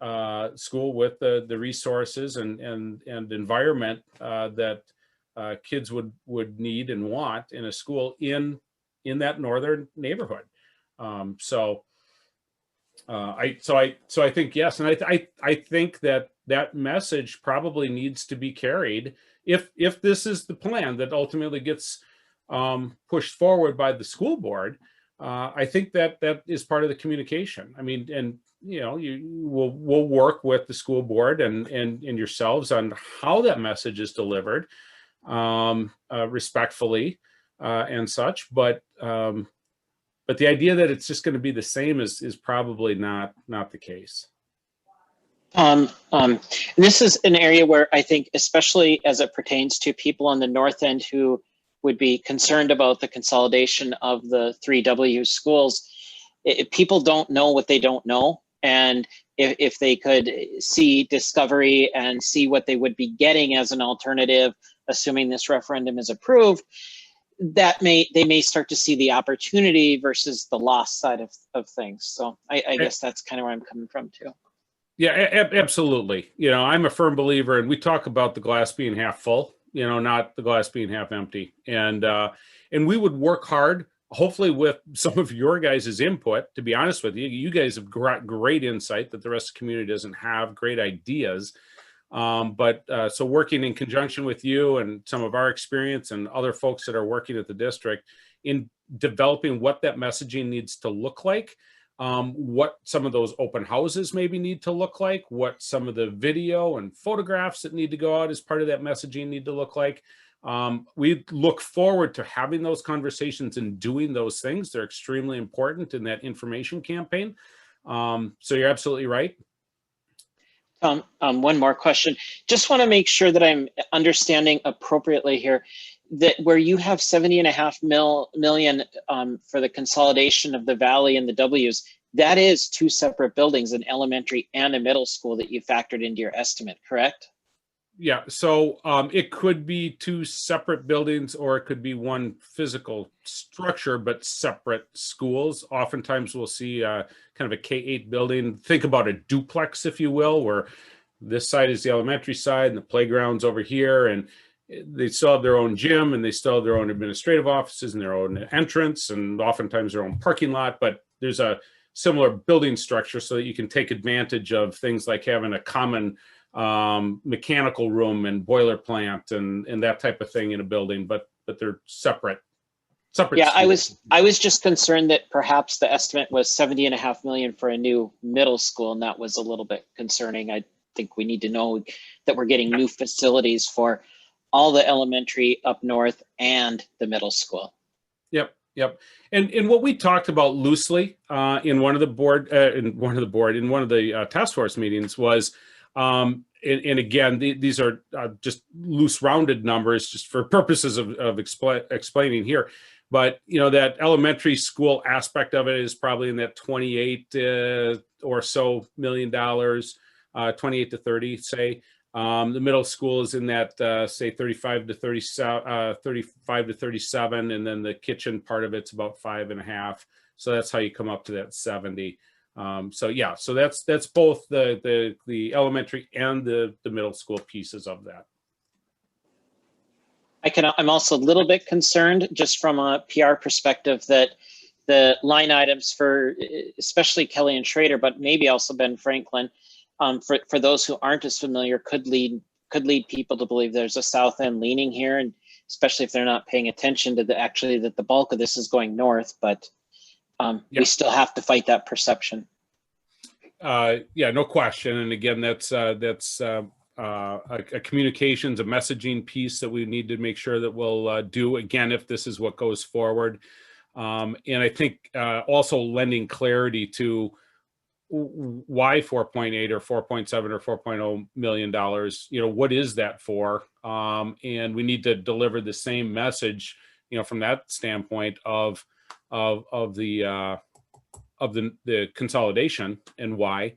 school with the resources and environment that kids would need and want in a school in that northern neighborhood. So I think yes, and I think that message probably needs to be carried if this is the plan that ultimately gets pushed forward by the school board. I think that is part of the communication. I mean, and we'll work with the school board and yourselves on how that message is delivered, respectfully and such. But the idea that it's just going to be the same is probably not the case. This is an area where I think, especially as it pertains to people on the north end who would be concerned about the consolidation of the 3W schools, people don't know what they don't know. And if they could see Discovery and see what they would be getting as an alternative, assuming this referendum is approved, they may start to see the opportunity versus the loss side of things. So I guess that's kind of where I'm coming from too. Yeah, absolutely. I'm a firm believer, and we talk about the glass being half full, not the glass being half empty. And we would work hard, hopefully with some of your guys' input. To be honest with you, you guys have got great insight that the rest of the community doesn't have, great ideas. So working in conjunction with you and some of our experience and other folks that are working at the district in developing what that messaging needs to look like, what some of those open houses maybe need to look like, what some of the video and photographs that need to go out as part of that messaging need to look like. We look forward to having those conversations and doing those things. They're extremely important in that information campaign. So you're absolutely right. One more question. Just want to make sure that I'm understanding appropriately here, that where you have 70.5 million for the consolidation of the Valley and the W's, that is two separate buildings, an elementary and a middle school that you factored into your estimate, correct? Yeah, so it could be two separate buildings, or it could be one physical structure, but separate schools. Oftentimes we'll see kind of a K-8 building. Think about a duplex, if you will, where this side is the elementary side and the playground's over here, and they still have their own gym, and they still have their own administrative offices and their own entrance, and oftentimes their own parking lot. But there's a similar building structure so that you can take advantage of things like having a common mechanical room and boiler plant and that type of thing in a building, but they're separate. Yeah, schools. I was just concerned that perhaps the estimate was 70.5 million for a new middle school, and that was a little bit concerning. I think we need to know that we're getting new facilities for all the elementary up north and the middle school. Yep. And what we talked about loosely in one of the task force meetings was, and again, these are just loose rounded numbers just for purposes of explaining here. But, you know, that elementary school aspect of it is probably in that 28 or so $million, 28 to 30, say. The middle school is in that, say, 35 to 37, and then the kitchen part of it's about 5.5. So that's how you come up to that 70. So yeah, so that's both the elementary and the middle school pieces of that. I'm also a little bit concerned just from a PR perspective that the line items for especially Kelly and Schrader, but maybe also Ben Franklin, for those who aren't as familiar, could lead people to believe there's a south end leaning here, and especially if they're not paying attention to that the bulk of this is going north. But we still have to fight that perception. Yeah, no question. And again, that's a communications, a messaging piece that we need to make sure that we'll do again if this is what goes forward. And I think also lending clarity to why 4.8 or 4.7 or 4.0 million dollars. You know, what is that for? And we need to deliver the same message, you know, from that standpoint of the consolidation and why.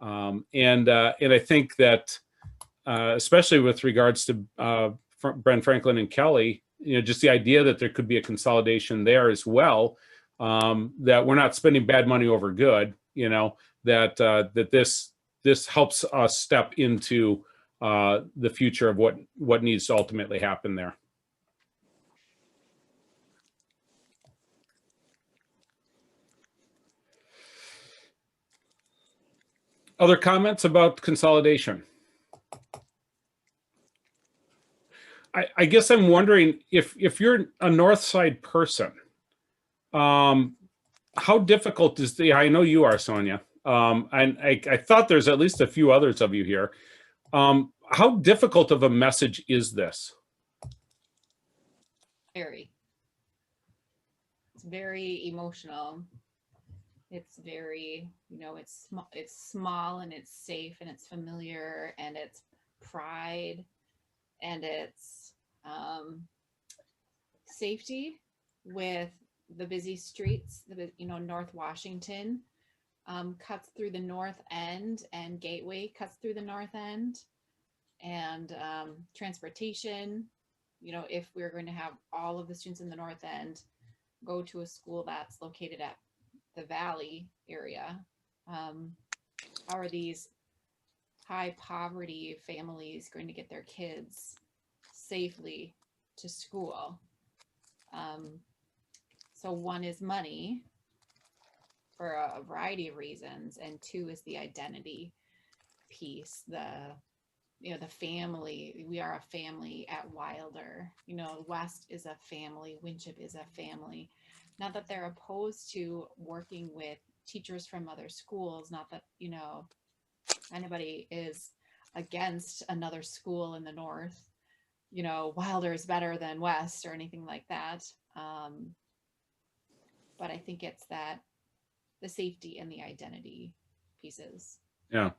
And I think that especially with regards to Brent Franklin and Kelly, you know, just the idea that there could be a consolidation there as well, that we're not spending bad money over good, you know, that this helps us step into the future of what needs to ultimately happen there. Other comments about consolidation? I guess I'm wondering if you're a North Side person, how difficult is I know you are, Sonia, and I thought there's at least a few others of you here. How difficult of a message is this? Very. It's very emotional. It's very, you know, it's small and it's safe and it's familiar and it's pride and it's safety with the busy streets. North Washington cuts through the north end, and Gateway cuts through the north end, and transportation. You know, if we're going to have all of the students in the north end go to a school that's located at the Valley area, how are these high poverty families going to get their kids safely to school? So one is money for a variety of reasons, and two is the identity piece. The family. We are a family at Wilder. You know, West is a family. Winship is a family. Not that they're opposed to working with teachers from other schools. Not that, you know, anybody is against another school in the north. You know, Wilder is better than West or anything like that. But I think it's that the safety and the identity pieces. Yeah.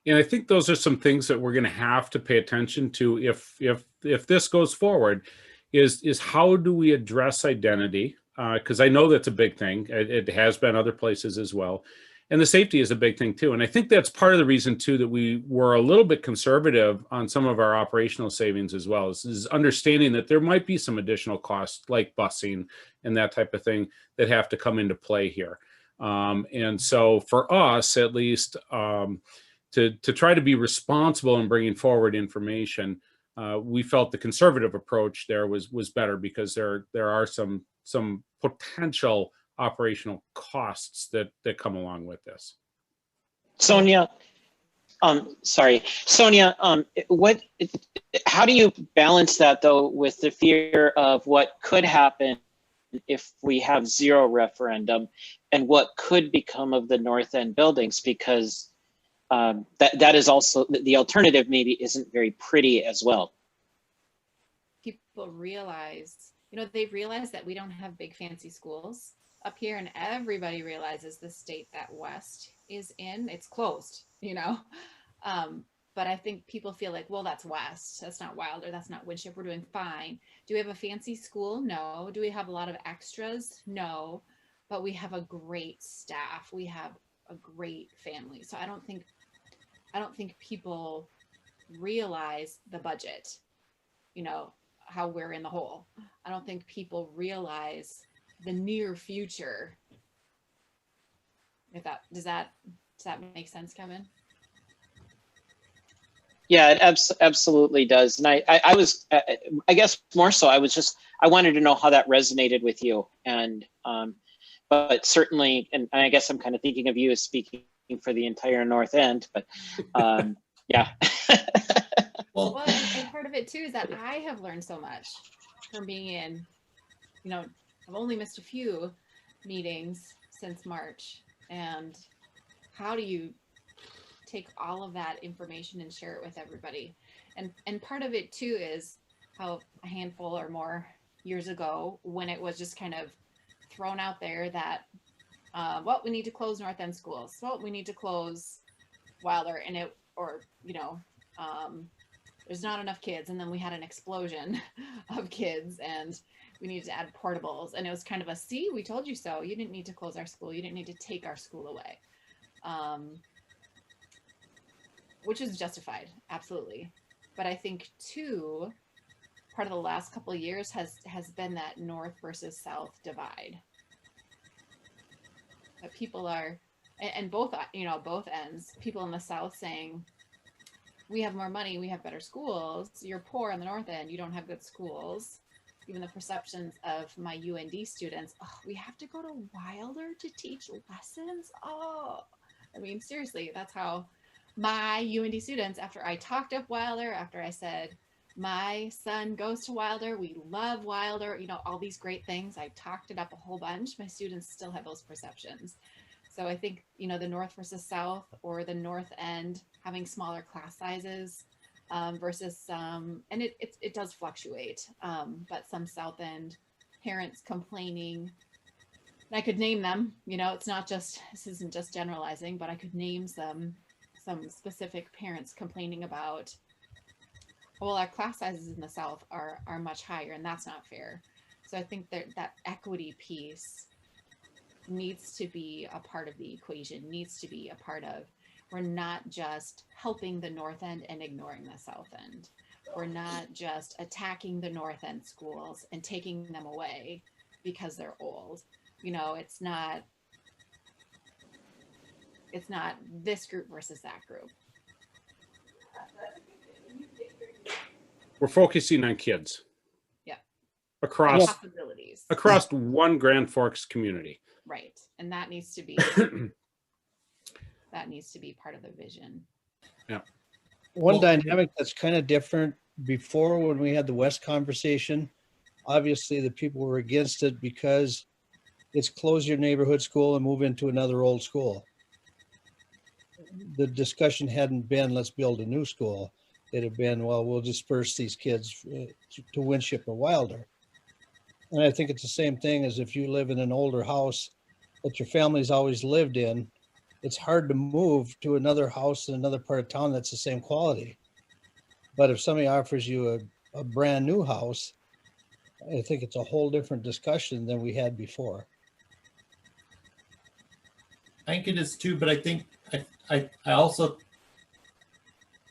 And I think those are some things that we're going to have to pay attention to if this goes forward, is how do we address identity? Because I know that's a big thing. It has been other places as well. And the safety is a big thing too. And I think that's part of the reason too that we were a little bit conservative on some of our operational savings as well, is understanding that there might be some additional costs like busing and that type of thing that have to come into play here. And so for us, at least, to try to be responsible in bringing forward information, we felt the conservative approach there was better, because there are some potential operational costs that come along with this. Sonia, sorry, Sonia, how do you balance that though with the fear of what could happen if we have zero referendum, and what could become of the North End buildings? Because that is also, the alternative maybe isn't very pretty as well. People realize, they've realized that we don't have big fancy schools up here, and everybody realizes the state that West is in, it's closed, but I think people feel like, well, that's West, that's not Wilder, that's not Winship, we're doing fine. Do we have a fancy school? No. Do we have a lot of extras? No. But we have a great staff, we have a great family. So I don't think people realize the budget, how we're in the hole. I don't think people realize the near future. Does that make sense, Kevin? Yeah, it absolutely does. And I was, I guess more so, I wanted to know how that resonated with you. And, but certainly, and I guess I'm kind of thinking of you as speaking for the entire North End, but yeah. Well, and part of it too is that I have learned so much from being in, I've only missed a few meetings since March. And how do you take all of that information and share it with everybody? And part of it too is how a handful or more years ago, when it was just kind of thrown out there that, well, we need to close North End schools. Well, we need to close Wilder, and there's not enough kids. And then we had an explosion of kids, and we needed to add portables. And it was kind of a, see, we told you so. You didn't need to close our school. You didn't need to take our school away. Which is justified, absolutely. But I think too, part of the last couple of years has been that North versus South divide. That people are, and both, both ends, people in the South saying, we have more money, we have better schools. You're poor on the North End, you don't have good schools. Even the perceptions of my UND students, oh, we have to go to Wilder to teach lessons. Oh, I mean, seriously, that's how my UND students, after I talked up Wilder, after I said, my son goes to Wilder, we love Wilder, all these great things, I talked it up a whole bunch, my students still have those perceptions. So I think, the North versus South, or the North End having smaller class sizes versus some, and it does fluctuate, but some South End parents complaining, and I could name them, it's not just, this isn't just generalizing, but I could name some specific parents complaining about, well, our class sizes in the South are much higher, and that's not fair. So I think that equity piece needs to be a part of the equation, needs to be a part of, we're not just helping the North End and ignoring the South End. We're not just attacking the North End schools and taking them away because they're old. It's not this group versus that group. We're focusing on kids. Yeah. Across possibilities. One Grand Forks community. Right. And that needs to be part of the vision. Yeah. One dynamic that's kind of different, before when we had the West conversation, obviously the people were against it because it's close your neighborhood school and move into another old school. The discussion hadn't been, let's build a new school. It had been, well, we'll disperse these kids to Winship or Wilder. And I think it's the same thing as if you live in an older house that your family's always lived in, it's hard to move to another house in another part of town that's the same quality. But if somebody offers you a brand new house, I think it's a whole different discussion than we had before. I think it is too, but I think I also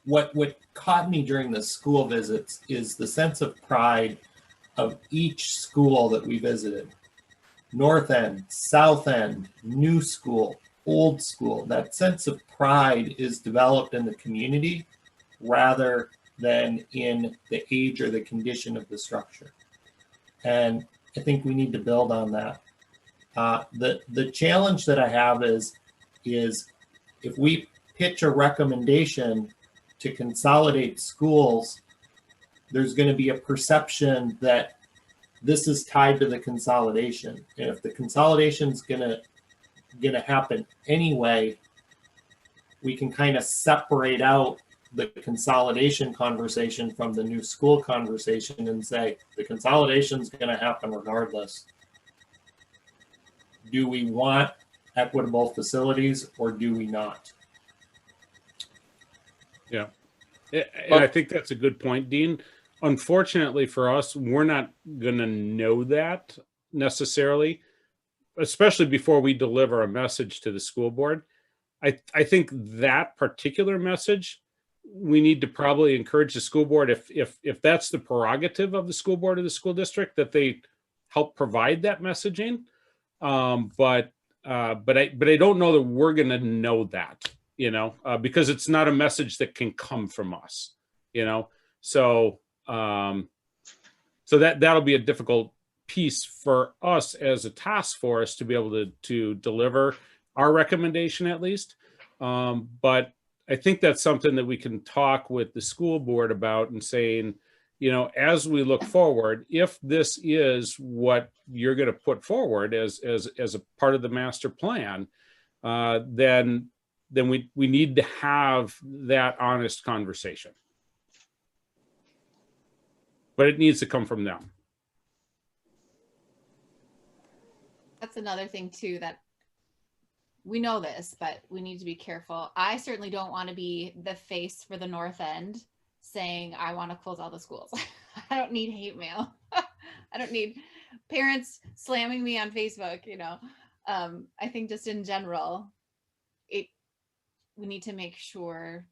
what caught me during the school visits is the sense of pride of each school that we visited. North End, South End, new school, old school. That sense of pride is developed in the community rather than in the age or the condition of the structure. And I think we need to build on that. The challenge that I have is if we pitch a recommendation to consolidate schools, there's going to be a perception that this is tied to the consolidation. And if the consolidation is going to happen anyway, we can kind of separate out the consolidation conversation from the new school conversation and say the consolidation is going to happen regardless. Do we want equitable facilities or do we not? Yeah. And I think that's a good point, Dean. Unfortunately for us, we're not going to know that necessarily, especially before we deliver a message to the school board. I think that particular message, we need to probably encourage the school board, if that's the prerogative of the school board or the school district, that they help provide that messaging. But I don't know that we're going to know that, because it's not a message that can come from us, so that'll be a difficult piece for us as a task force to be able to deliver our recommendation at least. But I think that's something that we can talk with the school board about and saying, as we look forward, if this is what you're going to put forward as a part of the master plan, then we need to have that honest conversation. But it needs to come from them. That's another thing too, that we know this, but we need to be careful. I certainly don't want to be the face for the North End saying, I want to close all the schools. I don't need hate mail. I don't need parents slamming me on Facebook, I think just in general, we need to make sure,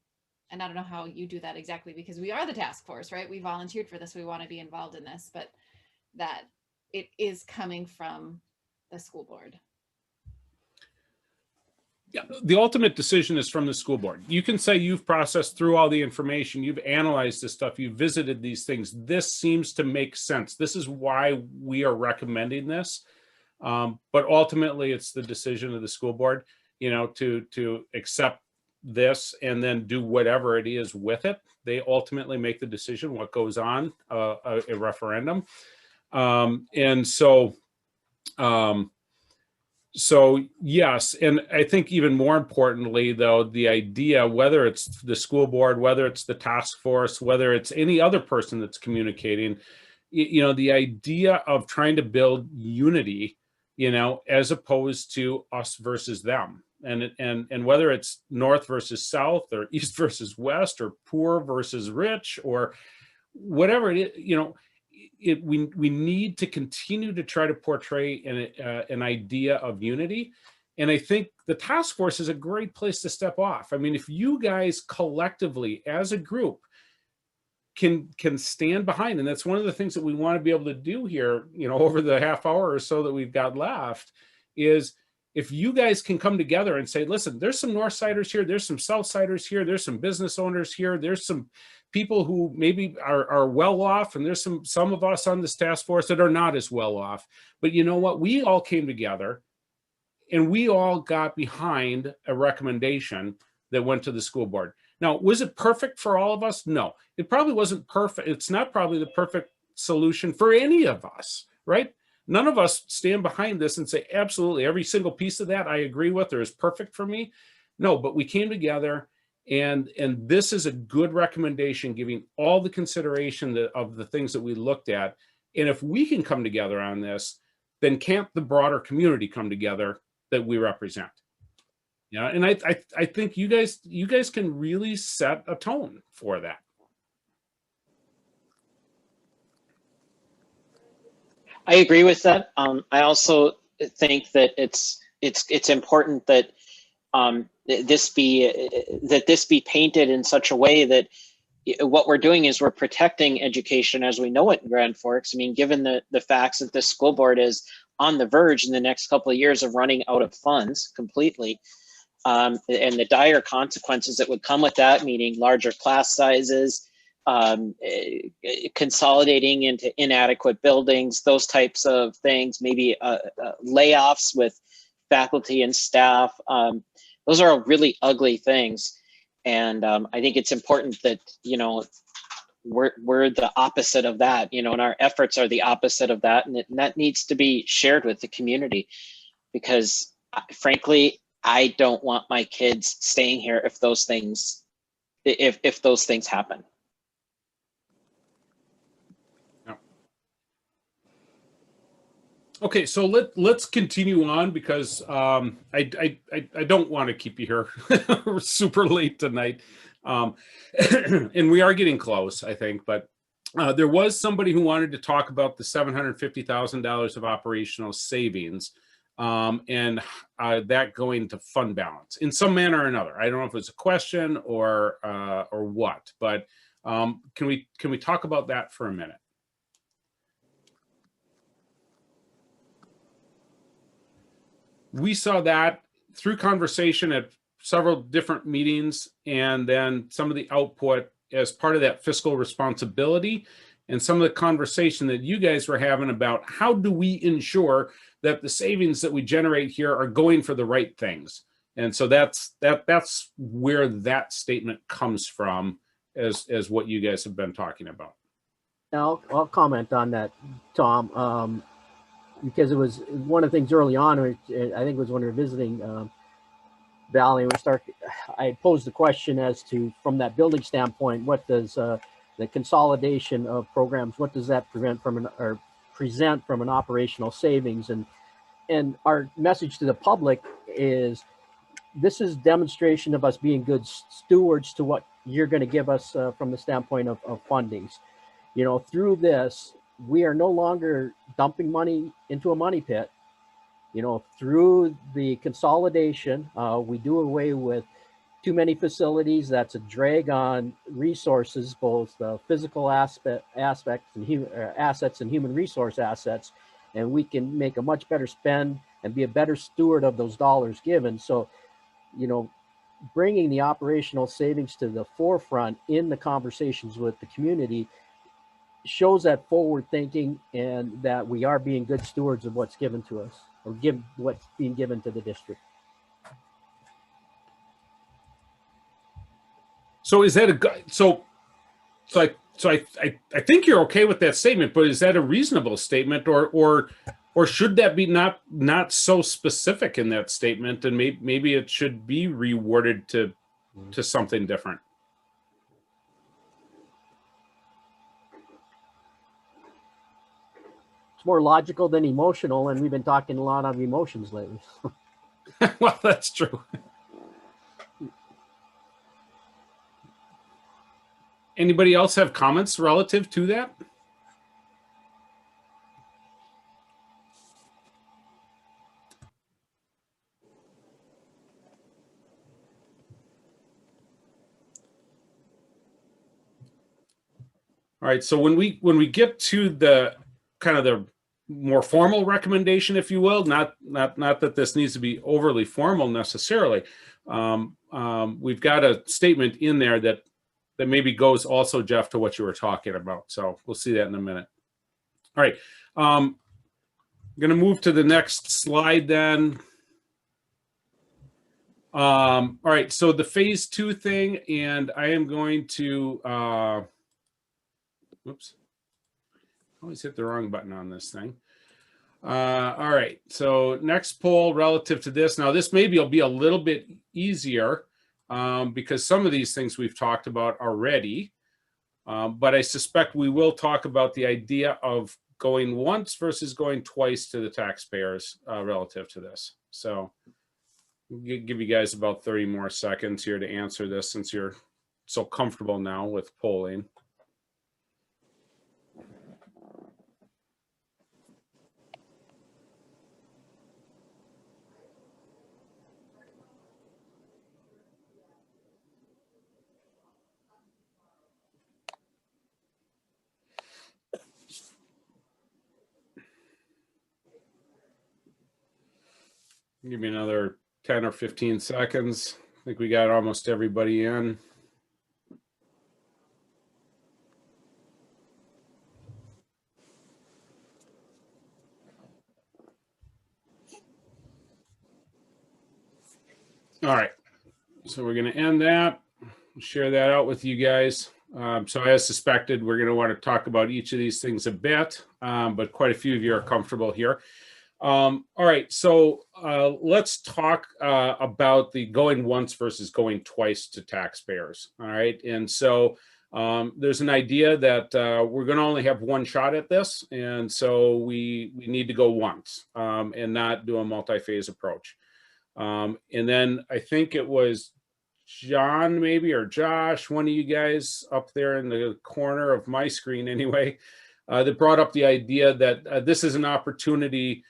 and I don't know how you do that exactly because we are the task force, right? We volunteered for this. We want to be involved in this, but that it is coming from the school board. Yeah, the ultimate decision is from the school board. You can say you've processed through all the information, you've analyzed this stuff, you've visited these things. This seems to make sense. This is why we are recommending this. But ultimately, it's the decision of the school board, to accept this and then do whatever it is with it. They ultimately make the decision what goes on a referendum. So yes, and I think even more importantly, though, the idea, whether it's the school board, whether it's the task force, whether it's any other person that's communicating, the idea of trying to build unity, as opposed to us versus them, and whether it's North versus South or East versus West or poor versus rich or whatever it is, we need to continue to try to portray an idea of unity. And I think the task force is a great place to step off. I mean, if you guys collectively as a group can stand behind, and that's one of the things that we want to be able to do here, over the half hour or so that we've got left, is if you guys can come together and say, listen, there's some Northsiders here, there's some Southsiders here, there's some business owners here, there's some people who maybe are well off, and there's some of us on this task force that are not as well off. But you know what? We all came together and we all got behind a recommendation that went to the school board. Now, was it perfect for all of us? No, it probably wasn't perfect. It's not probably the perfect solution for any of us, right? None of us stand behind this and say, absolutely, every single piece of that I agree with or is perfect for me. No, but we came together, and this is a good recommendation, giving all the consideration of the things that we looked at. And if we can come together on this, then can't the broader community come together that we represent? Yeah, and I think you guys can really set a tone for that. I agree with that. I also think that it's important that this be painted in such a way that what we're doing is we're protecting education as we know it in Grand Forks. I mean, given the facts that the school board is on the verge in the next couple of years of running out of funds completely, and the dire consequences that would come with that, meaning larger class sizes, consolidating into inadequate buildings, those types of things, maybe layoffs with faculty and staff. Those are really ugly things. And I think it's important that, you know, we're the opposite of that, you know, and our efforts are the opposite of that. And that needs to be shared with the community, because frankly, I don't want my kids staying here if those things happen. Okay, so let's continue on, because I don't want to keep you here. We're super late tonight, and we are getting close, I think. But there was somebody who wanted to talk about the $750,000 of operational savings, and that going to fund balance in some manner or another. I don't know if it's a question or what, but can we talk about that for a minute? We saw that through conversation at several different meetings, and then some of the output as part of that fiscal responsibility, and some of the conversation that you guys were having about how do we ensure that the savings that we generate here are going for the right things. And so that's where that statement comes from, as what you guys have been talking about. I'll comment on that, Tom. Because it was one of the things early on, I think it was when we were visiting Valley, I posed the question as to, from that building standpoint, what does the consolidation of programs, what does that present from an operational savings? And our message to the public is, this is demonstration of us being good stewards to what you're going to give us from the standpoint of fundings. You know, through this, we are no longer dumping money into a money pit. You know, through the consolidation, we do away with too many facilities. That's a drag on resources, both physical aspects and assets and human resource assets. And we can make a much better spend and be a better steward of those dollars given. So, you know, bringing the operational savings to the forefront in the conversations with the community shows that forward thinking, and that we are being good stewards of what's given to us, or what's being given to the district. So is that I think you're okay with that statement, but is that a reasonable statement, or should that be not so specific in that statement, and maybe it should be reworded to something different? More logical than emotional, and we've been talking a lot of emotions lately. Well, that's true. Anybody else have comments relative to that? All right, so when we get to the kind of the more formal recommendation, if you will, not that this needs to be overly formal necessarily, we've got a statement in there that maybe goes also, Jeff, to what you were talking about. So we'll see that in a minute. All right, I'm going to move to the next slide then. All right, so the phase 2 thing, and I am going to whoops. Always hit the wrong button on this thing. All right, so next poll relative to this. Now, this maybe will be a little bit easier because some of these things we've talked about already, but I suspect we will talk about the idea of going once versus going twice to the taxpayers relative to this. So give you guys about 30 more seconds here to answer this since you're so comfortable now with polling. Give me another 10 or 15 seconds. I think we got almost everybody in. All right, so we're going to end that, share that out with you guys. So as suspected, we're going to want to talk about each of these things a bit, but quite a few of you are comfortable here. All right, so let's talk about the going once versus going twice to taxpayers. All right, and so there's an idea that we're going to only have one shot at this, and so we need to go once and not do a multi-phase approach. And then I think it was John maybe or Josh, one of you guys up there in the corner of my screen anyway, that brought up the idea that this is an opportunity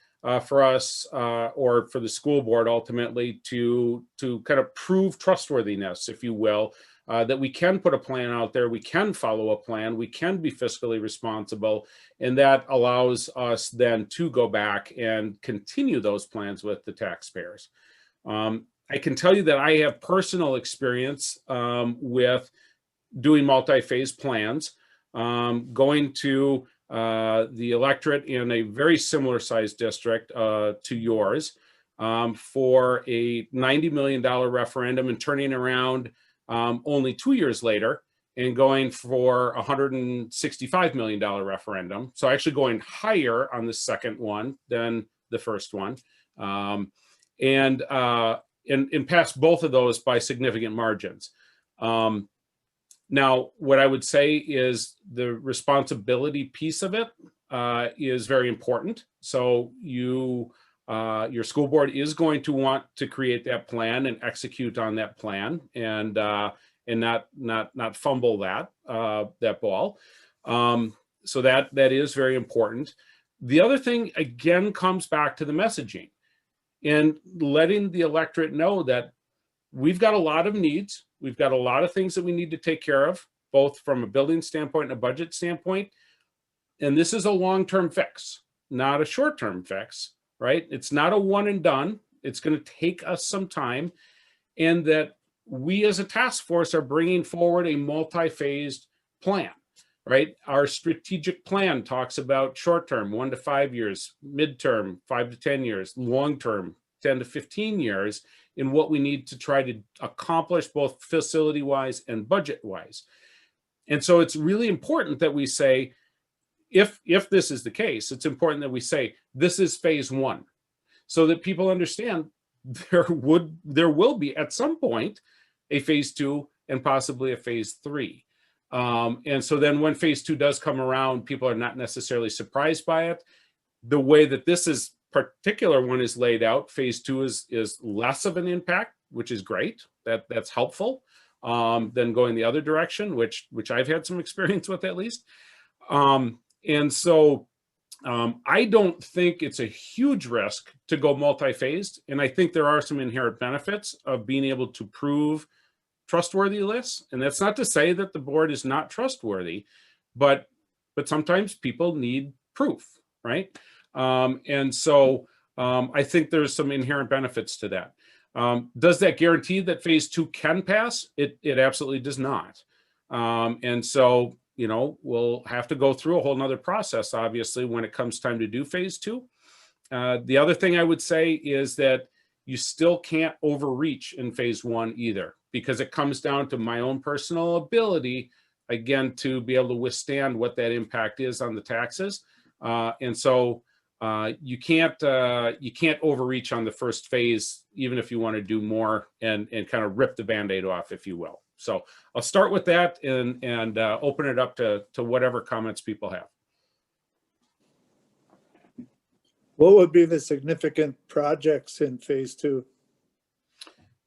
for us or for the school board ultimately to kind of prove trustworthiness, if you will, that we can put a plan out there, we can follow a plan, we can be fiscally responsible, and that allows us then to go back and continue those plans with the taxpayers. I can tell you that I have personal experience with doing multi-phase plans, going to the electorate in a very similar sized district to yours for a $90 million referendum and turning around only 2 years later and going for a $165 million referendum. So actually going higher on the second one than the first one. And passed both of those by significant margins. Now, what I would say is the responsibility piece of it is very important. So your school board is going to want to create that plan and execute on that plan and not fumble that ball. So that is very important. The other thing again comes back to the messaging and letting the electorate know that we've got a lot of needs. We've got a lot of things that we need to take care of, both from a building standpoint and a budget standpoint. And this is a long-term fix, not a short-term fix, right? It's not a one and done. It's going to take us some time. And that we as a task force are bringing forward a multi-phased plan, right? Our strategic plan talks about short-term, 1 to 5 years, midterm, 5 to 10 years, long-term, 10 to 15 years, in what we need to try to accomplish both facility-wise and budget-wise. And so it's really important that we say, if this is the case, it's important that we say, this is phase one, so that people understand there will be at some point a phase two and possibly a phase three. And so then when phase two does come around, people are not necessarily surprised by it. The way that this is particular one is laid out, phase two is less of an impact, which is great. That's helpful than going the other direction, which I've had some experience with at least. And so I don't think it's a huge risk to go multi-phased. And I think there are some inherent benefits of being able to prove trustworthiness. And that's not to say that the board is not trustworthy, but sometimes people need proof, right? And so I think there's some inherent benefits to that. Does that guarantee that phase two can pass? It absolutely does not. And so, you know, we'll have to go through a whole nother process, obviously, when it comes time to do phase two. The other thing I would say is that you still can't overreach in phase one either, because it comes down to my own personal ability, again, to be able to withstand what that impact is on the taxes. And so you can't overreach on the first phase, even if you want to do more and kind of rip the Band-Aid off, if you will. So I'll start with that and open it up to whatever comments people have. What would be the significant projects in phase two?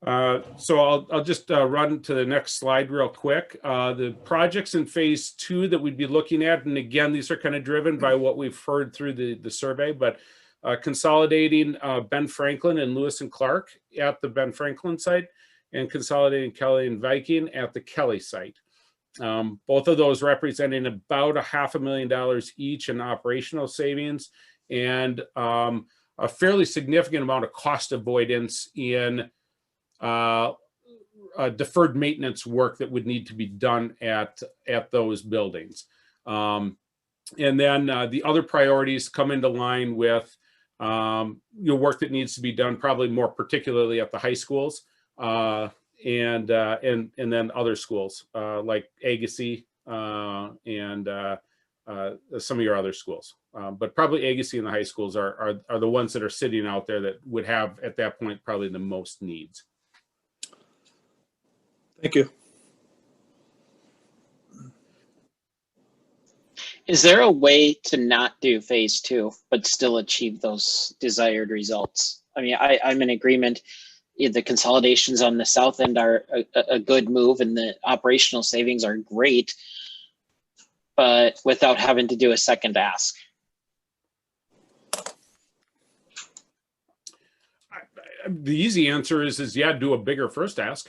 So I'll just run to the next slide real quick. The projects in phase 2 that we'd be looking at, and again, these are kind of driven by what we've heard through the survey, but consolidating Ben Franklin and Lewis and Clark at the Ben Franklin site, and consolidating Kelly and Viking at the Kelly site. Both of those representing about $500,000 each in operational savings, and a fairly significant amount of cost avoidance in deferred maintenance work that would need to be done at those buildings. And then the other priorities come into line with work that needs to be done, probably more particularly at the high schools, and then other schools like Agassiz and some of your other schools. But probably Agassiz and the high schools are the ones that are sitting out there that would have at that point probably the most needs. Thank you. Is there a way to not do phase 2, but still achieve those desired results? I mean, I'm in agreement. The consolidations on the south end are a good move, and the operational savings are great, but without having to do a second ask. The easy answer is yeah, do a bigger first ask.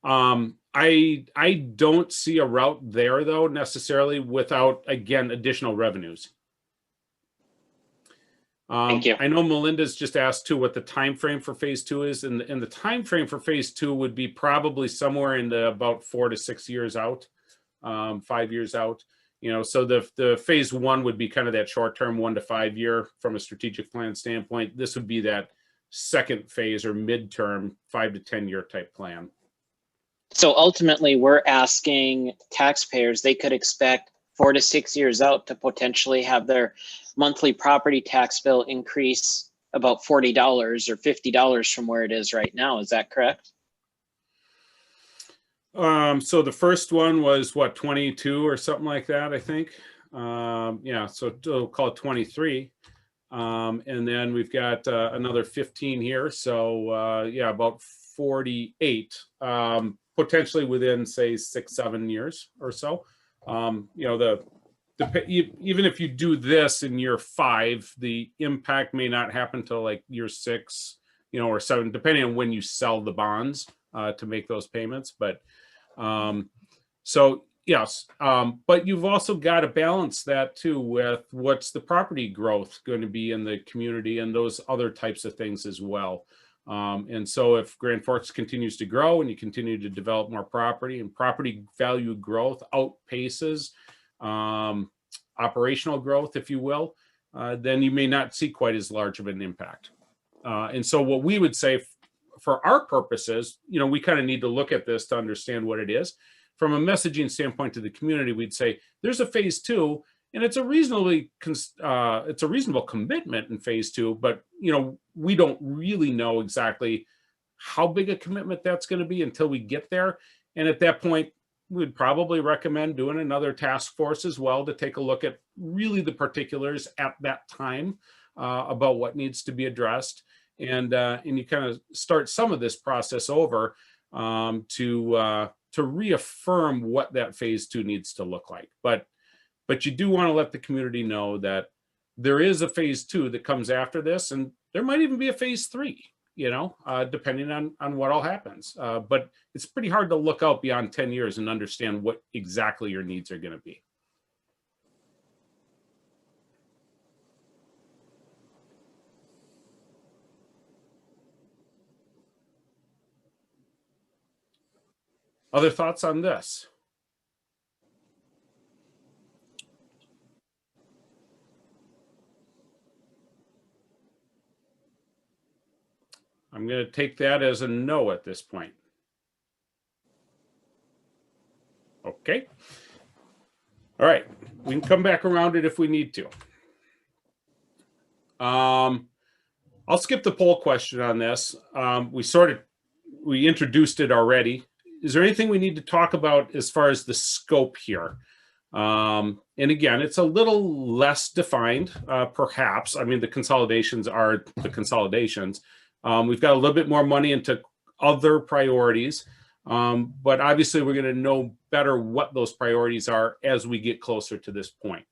I don't see a route there though necessarily without, again, additional revenues. Thank you. I know Melinda's just asked too what the time frame for phase 2 is, and the time frame for phase 2 would be probably somewhere in the about 4 to 6 years out, 5 years out. So the phase 1 would be kind of that short term 1 to 5 year from a strategic plan standpoint. This would be that second phase or midterm 5 to 10 year type plan. So ultimately, we're asking taxpayers, they could expect 4 to 6 years out to potentially have their monthly property tax bill increase about $40 or $50 from where it is right now. Is that correct? So the first one was what, 22 or something like that, I think. Yeah, so we'll call it 23. And then we've got another 15 here. So yeah, about 48, potentially within say 6-7 years or so. Even if you do this in year 5, the impact may not happen till like year 6, or 7, depending on when you sell the bonds to make those payments. But so yes, but you've also got to balance that too with what's the property growth going to be in the community and those other types of things as well. And so if Grand Forks continues to grow and you continue to develop more property, and property value growth outpaces operational growth, if you will, then you may not see quite as large of an impact. And so what we would say for our purposes, we kind of need to look at this to understand what it is. From a messaging standpoint to the community, we'd say there's a phase 2, and it's a reasonable commitment in phase 2, but we don't really know exactly how big a commitment that's going to be until we get there. And at that point, we'd probably recommend doing another task force as well to take a look at really the particulars at that time about what needs to be addressed, and you kind of start some of this process over to reaffirm what that phase 2 needs to look like. But you do want to let the community know that there is a phase 2 that comes after this, and there might even be a phase 3, depending on what all happens. But it's pretty hard to look out beyond 10 years and understand what exactly your needs are going to be. Other thoughts on this? I'm going to take that as a no at this point. Okay. All right. We can come back around it if we need to. I'll skip the poll question on this. We introduced it already. Is there anything we need to talk about as far as the scope here? And again, it's a little less defined, perhaps. I mean, the consolidations are the consolidations, We've got a little bit more money into other priorities, but obviously we're going to know better what those priorities are as we get closer to this point.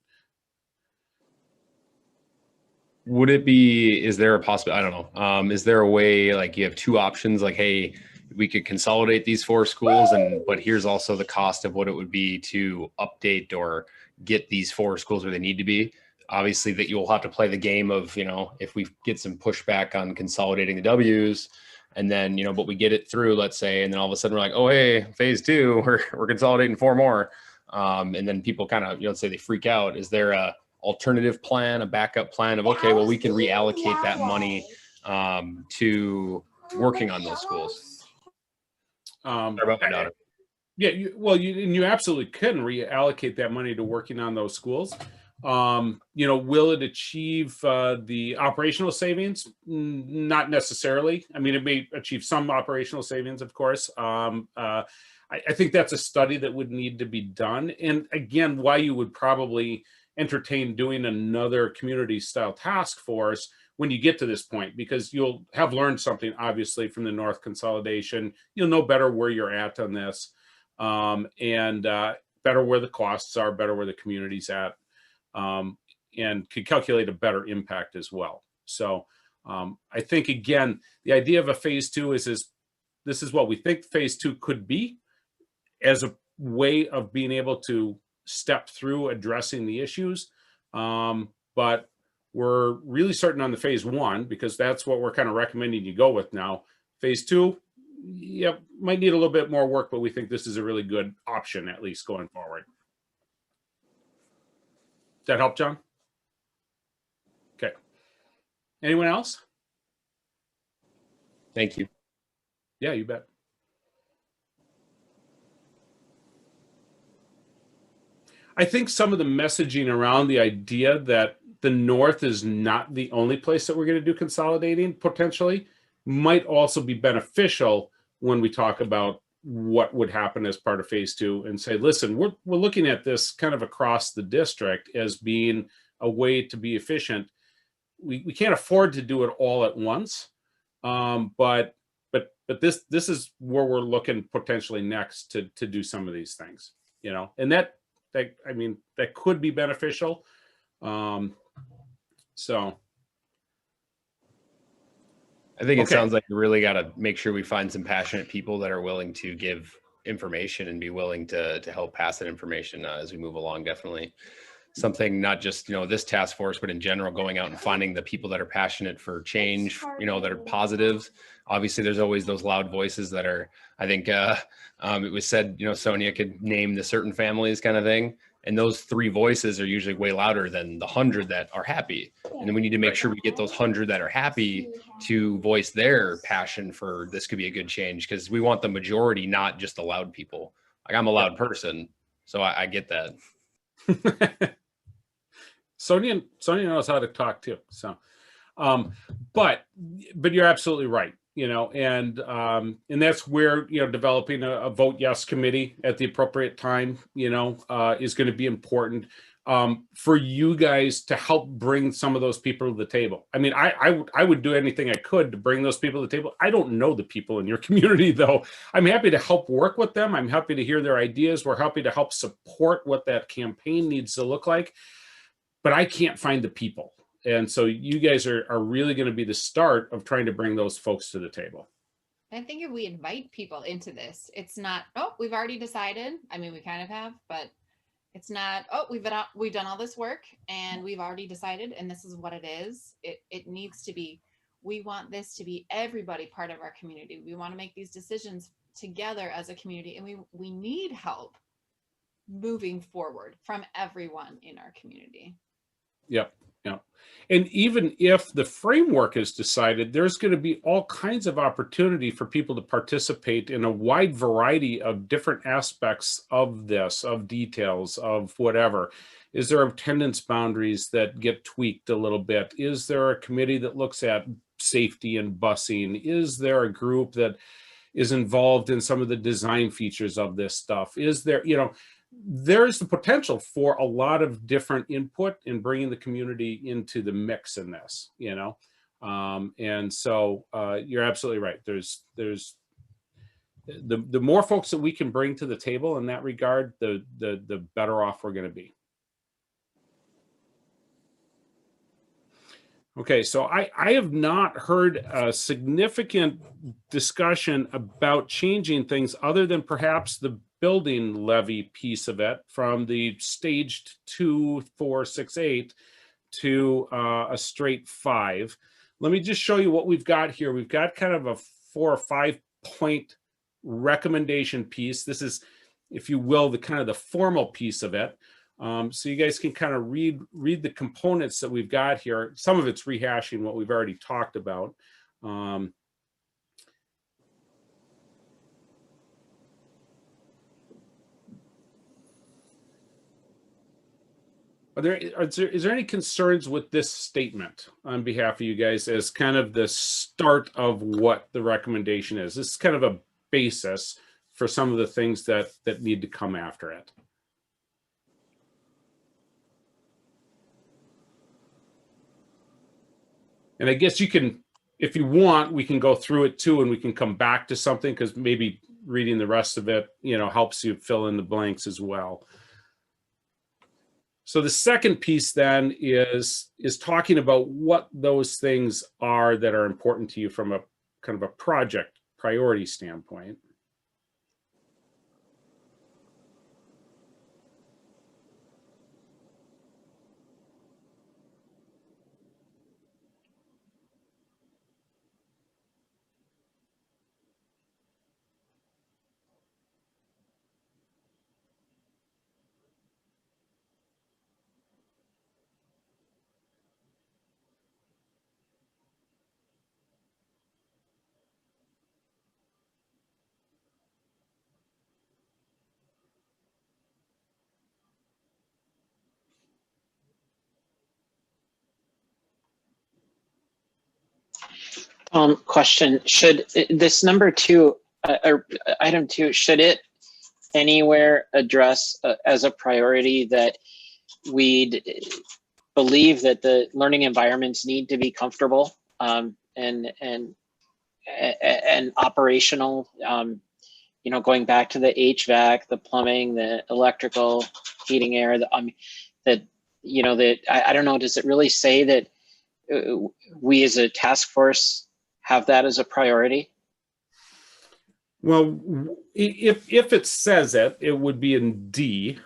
Would it be, is there a possibility, I don't know, is there a way, like you have two options, like, hey, we could consolidate these 4 schools, but here's also the cost of what it would be to update or get these 4 schools where they need to be? Obviously that you'll have to play the game of, if we get some pushback on consolidating the W's, and then, but we get it through, let's say, and then all of a sudden we're like, oh, hey, phase 2, we're consolidating 4 more. And then people kind of, let's say they freak out. Is there a alternative plan, a backup plan of, okay, well, we can reallocate that money to working on those schools? Sorry about my daughter. Yeah, you absolutely can reallocate that money to working on those schools. Will it achieve the operational savings? Not necessarily. I mean, it may achieve some operational savings, of course. I think that's a study that would need to be done. And again, why you would probably entertain doing another community style task force when you get to this point, because you'll have learned something, obviously, from the North consolidation. You'll know better where you're at on this, and better where the costs are, better where the community's at, and could calculate a better impact as well. So I think, again, the idea of a phase 2 is this is what we think phase 2 could be, as a way of being able to step through addressing the issues. But we're really starting on the phase 1 because that's what we're kind of recommending you go with now. Phase 2, yep, might need a little bit more work, but we think this is a really good option, at least going forward. Does that help, John? Okay. Anyone else? Thank you. Yeah, you bet. I think some of the messaging around the idea that the North is not the only place that we're going to do consolidating potentially might also be beneficial when we talk about what would happen as part of phase 2, and say, listen, we're looking at this kind of across the district as being a way to be efficient. We can't afford to do it all at once, but this is where we're looking potentially next to do some of these things, and that could be beneficial. So I think it sounds like you really got to make sure we find some passionate people that are willing to give information and be willing to help pass that information as we move along. Definitely something, not just, this task force, but in general, going out and finding the people that are passionate for change, that are positives. Obviously there's always those loud voices that are, I think it was said, Sonia could name the certain families kind of thing. And those 3 voices are usually way louder than the 100 that are happy. And then we need to make sure we get those 100 that are happy to voice their passion for this could be a good change, because we want the majority, not just the loud people. Like, I'm a loud person, so I get that. Sonia knows how to talk too. So, but you're absolutely right. And that's where, developing a vote yes committee at the appropriate time, is going to be important for you guys to help bring some of those people to the table. I mean, I would do anything I could to bring those people to the table. I don't know the people in your community, though. I'm happy to help work with them. I'm happy to hear their ideas. We're happy to help support what that campaign needs to look like. But I can't find the people. And so you guys are really going to be the start of trying to bring those folks to the table. I think if we invite people into this, it's not, oh, we've already decided. I mean, we kind of have, but it's not, oh, we've done all this work and we've already decided and this is what it is. It needs to be, we want this to be everybody part of our community. We want to make these decisions together as a community, and we need help moving forward from everyone in our community. Yep. And even if the framework is decided, there's going to be all kinds of opportunity for people to participate in a wide variety of different aspects of this, of details, of whatever. Is there attendance boundaries that get tweaked a little bit? Is there a committee that looks at safety and busing? Is there a group that is involved in some of the design features of this stuff? Is there, there's the potential for a lot of different input in bringing the community into the mix in this, And so you're absolutely right. There's the more folks that we can bring to the table in that regard, the better off we're going to be. Okay, so I have not heard a significant discussion about changing things other than perhaps the building levy piece of it from the staged 2, 4, 6, 8 to a straight 5. Let me just show you what we've got here. We've got kind of a 4 or 5 point recommendation piece. This is, if you will, the kind of the formal piece of it. So you guys can kind of read the components that we've got here. Some of it's rehashing what we've already talked about. Is there any concerns with this statement on behalf of you guys as kind of the start of what the recommendation is? This is kind of a basis for some of the things that need to come after it. And I guess you can, if you want, we can go through it too, and we can come back to something, because maybe reading the rest of it, helps you fill in the blanks as well. So the second piece then is talking about what those things are that are important to you from a kind of a project priority standpoint. Question, should this number 2, or item 2, should it anywhere address as a priority that we'd believe that the learning environments need to be comfortable and operational, going back to the HVAC, the plumbing, the electrical, heating, air, I don't know, does it really say that we as a task force have that as a priority? Well, if it says it, it would be in D,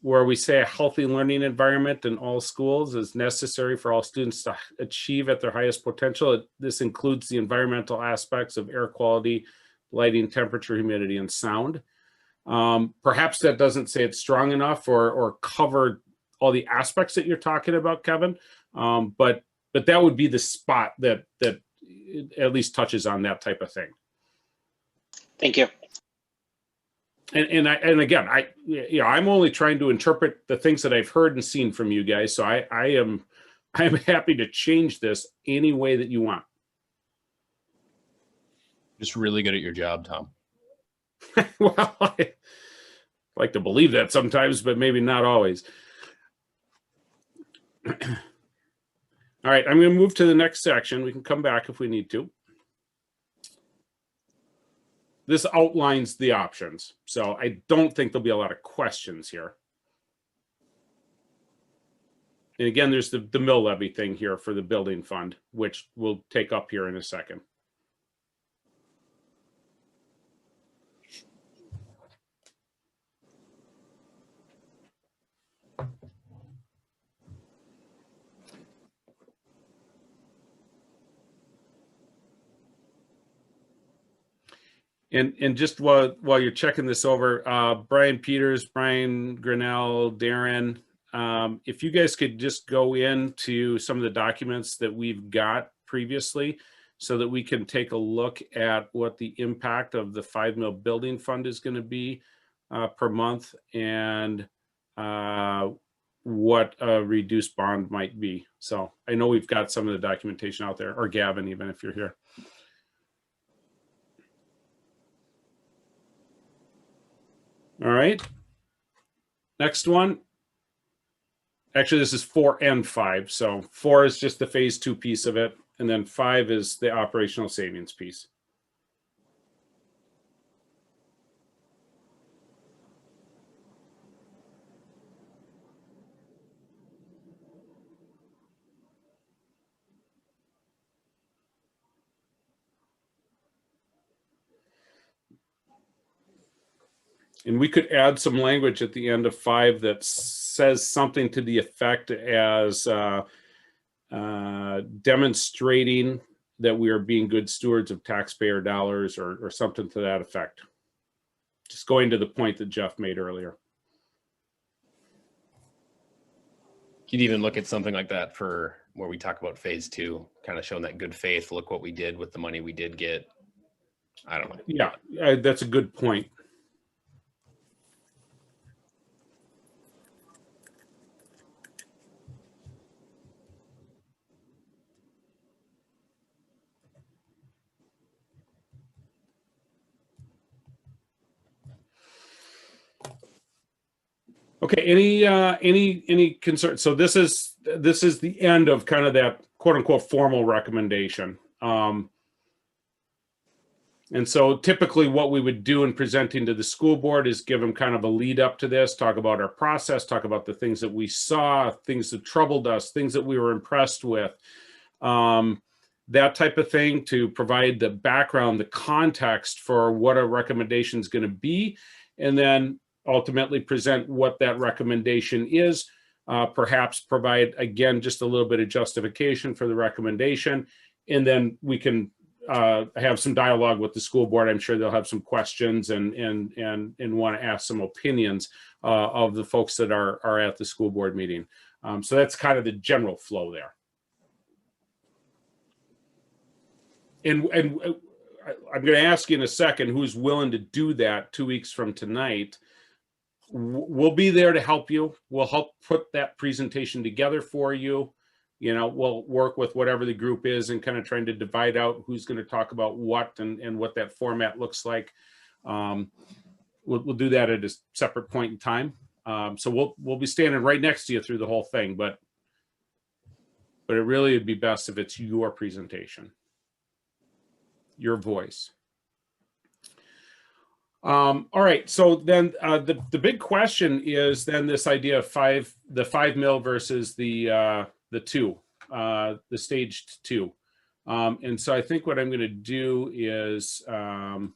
where we say a healthy learning environment in all schools is necessary for all students to achieve at their highest potential. This includes the environmental aspects of air quality, lighting, temperature, humidity, and sound. Perhaps that doesn't say it's strong enough or cover all the aspects that you're talking about, Kevin. But that would be the spot that at least touches on that type of thing. Thank you. And again, I'm only trying to interpret the things that I've heard and seen from you guys. So I'm happy to change this any way that you want. Just really good at your job, Tom. Well, I like to believe that sometimes, but maybe not always. All right, I'm going to move to the next section. We can come back if we need to. This outlines the options, so I don't think there'll be a lot of questions here. And again, there's the mill levy thing here for the building fund, which we'll take up here in a second. And just while you're checking this over, Brian Peters, Brian Grinnell, Darren, if you guys could just go into some of the documents that we've got previously so that we can take a look at what the impact of the 5 mil building fund is going to be per month, and what a reduced bond might be. So I know we've got some of the documentation out there, or Gavin, even if you're here. All right. Next one. Actually, this is 4 and 5. So 4 is just the phase 2 piece of it. and then 5 is the operational savings piece. And we could add some language at the end of 5 that says something to the effect as demonstrating that we are being good stewards of taxpayer dollars, or something to that effect. Just going to the point that Jeff made earlier. You'd even look at something like that for where we talk about phase 2, kind of showing that good faith. Look what we did with the money we did get. I don't know. Yeah, that's a good point. Okay, any concern? So this is the end of kind of that quote unquote formal recommendation. And so typically what we would do in presenting to the school board is give them kind of a lead up to this, talk about our process, talk about the things that we saw, things that troubled us, things that we were impressed with, that type of thing, to provide the background, the context for what a recommendation is going to be, and then ultimately present what that recommendation is, perhaps provide, again, just a little bit of justification for the recommendation, and then we can have some dialogue with the school board. I'm sure they'll have some questions and want to ask some opinions of the folks that are at the school board meeting. So that's kind of the general flow there. And I'm going to ask you in a second who's willing to do that 2 weeks from tonight. We'll be there to help you. We'll help put that presentation together for you. You know, we'll work with whatever the group is and kind of trying to divide out who's going to talk about what and what that format looks like. We'll do that at a separate point in time. So we'll be standing right next to you through the whole thing, but it really would be best if it's your presentation, your voice. All right, so then the big question is then this idea of the 5 mil versus the 2, the staged 2. And so I think what I'm going to do is I'd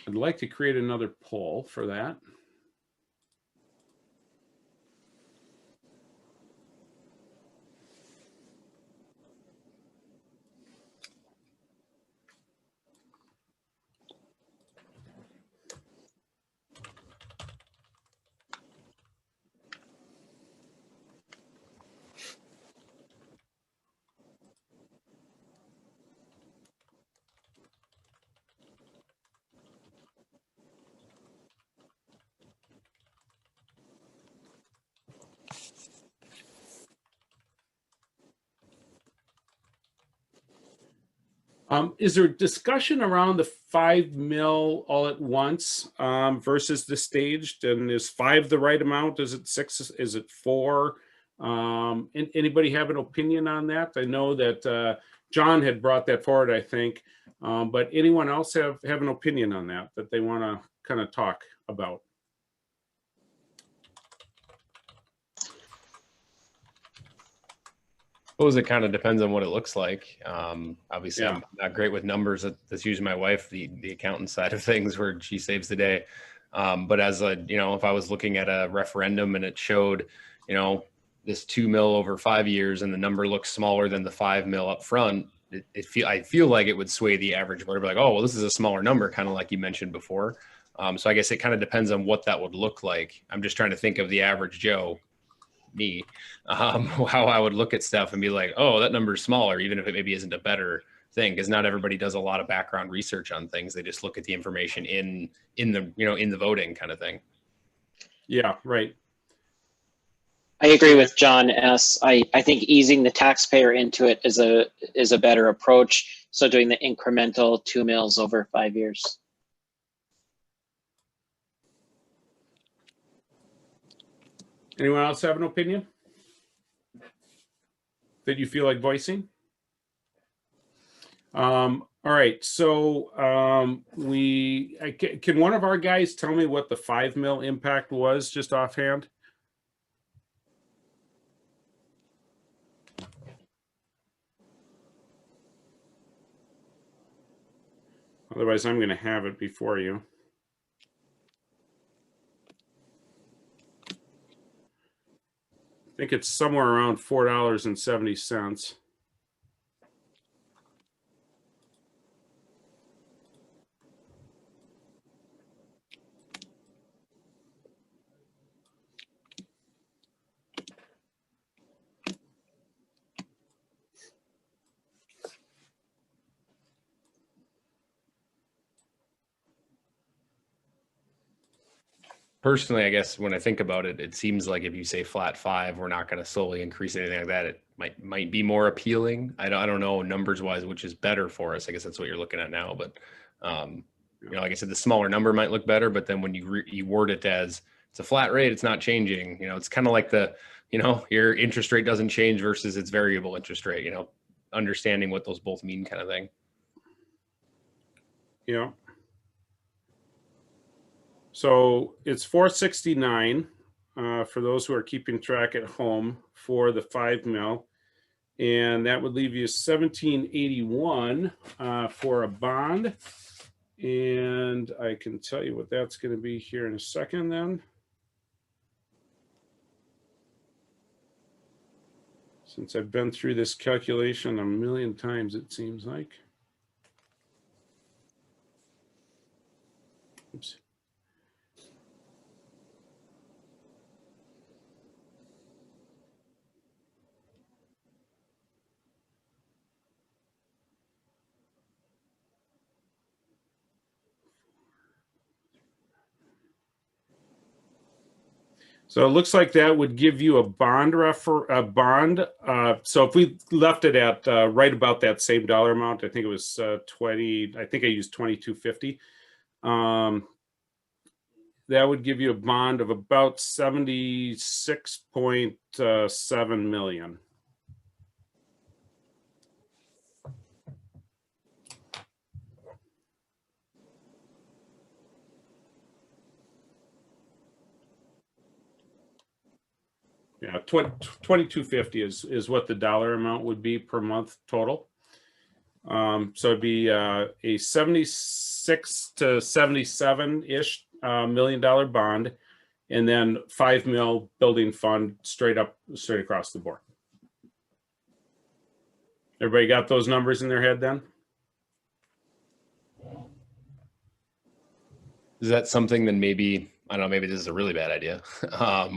like to create another poll for that. Is there discussion around the 5 mil all at once versus the staged? And is 5 the right amount? Is it 6? Is it 4? Anybody have an opinion on that? I know that John had brought that forward, I think. But anyone else have an opinion on that they want to kind of talk about? I suppose it kind of depends on what it looks like. Obviously, Yeah. I'm not great with numbers. That's usually my wife, the accountant side of things, where she saves the day. But as if I was looking at a referendum and it showed, this 2 mil over 5 years and the number looks smaller than the 5 mil up front, I feel like it would sway the average voter. Like, oh, well, this is a smaller number, kind of like you mentioned before. So I guess it kind of depends on what that would look like. I'm just trying to think of the average Joe, me, how I would look at stuff and be like, oh, that number is smaller, even if it maybe isn't a better thing, because not everybody does a lot of background research on things. They just look at the information in the voting kind of thing. Yeah, right. I agree with John S. I think easing the taxpayer into it is a better approach. So doing the incremental 2 mils over 5 years. Anyone else have an opinion that you feel like voicing? All right, so can one of our guys tell me what the 5 mil impact was just offhand? Otherwise, I'm going to have it before you. I think it's somewhere around $4.70. Personally, I guess when I think about it, it seems like if you say flat 5, we're not going to slowly increase anything like that. It might be more appealing. I don't know numbers wise, which is better for us. I guess that's what you're looking at now. But you know, like I said, the smaller number might look better. But then when you word it as it's a flat rate, it's not changing. You know, it's kind of like your interest rate doesn't change versus its variable interest rate. You know, understanding what those both mean, kind of thing. Yeah. So it's $4.69 for those who are keeping track at home for the 5 mil, and that would leave you $17.81 for a bond. And I can tell you what that's going to be here in a second. Then, since I've been through this calculation a million times, it seems like. Oops. So it looks like that would give you a bond. So if we left it at right about that same dollar amount, I think it was 20. I think I used 2250. That would give you a bond of about 76.7 million. Yeah, 2250 is what the dollar amount would be per month total. So it'd be a 76 to 77-ish $1 million bond, and then 5 mil building fund straight across the board. Everybody got those numbers in their head then? Is that something then maybe, I don't know, maybe this is a really bad idea.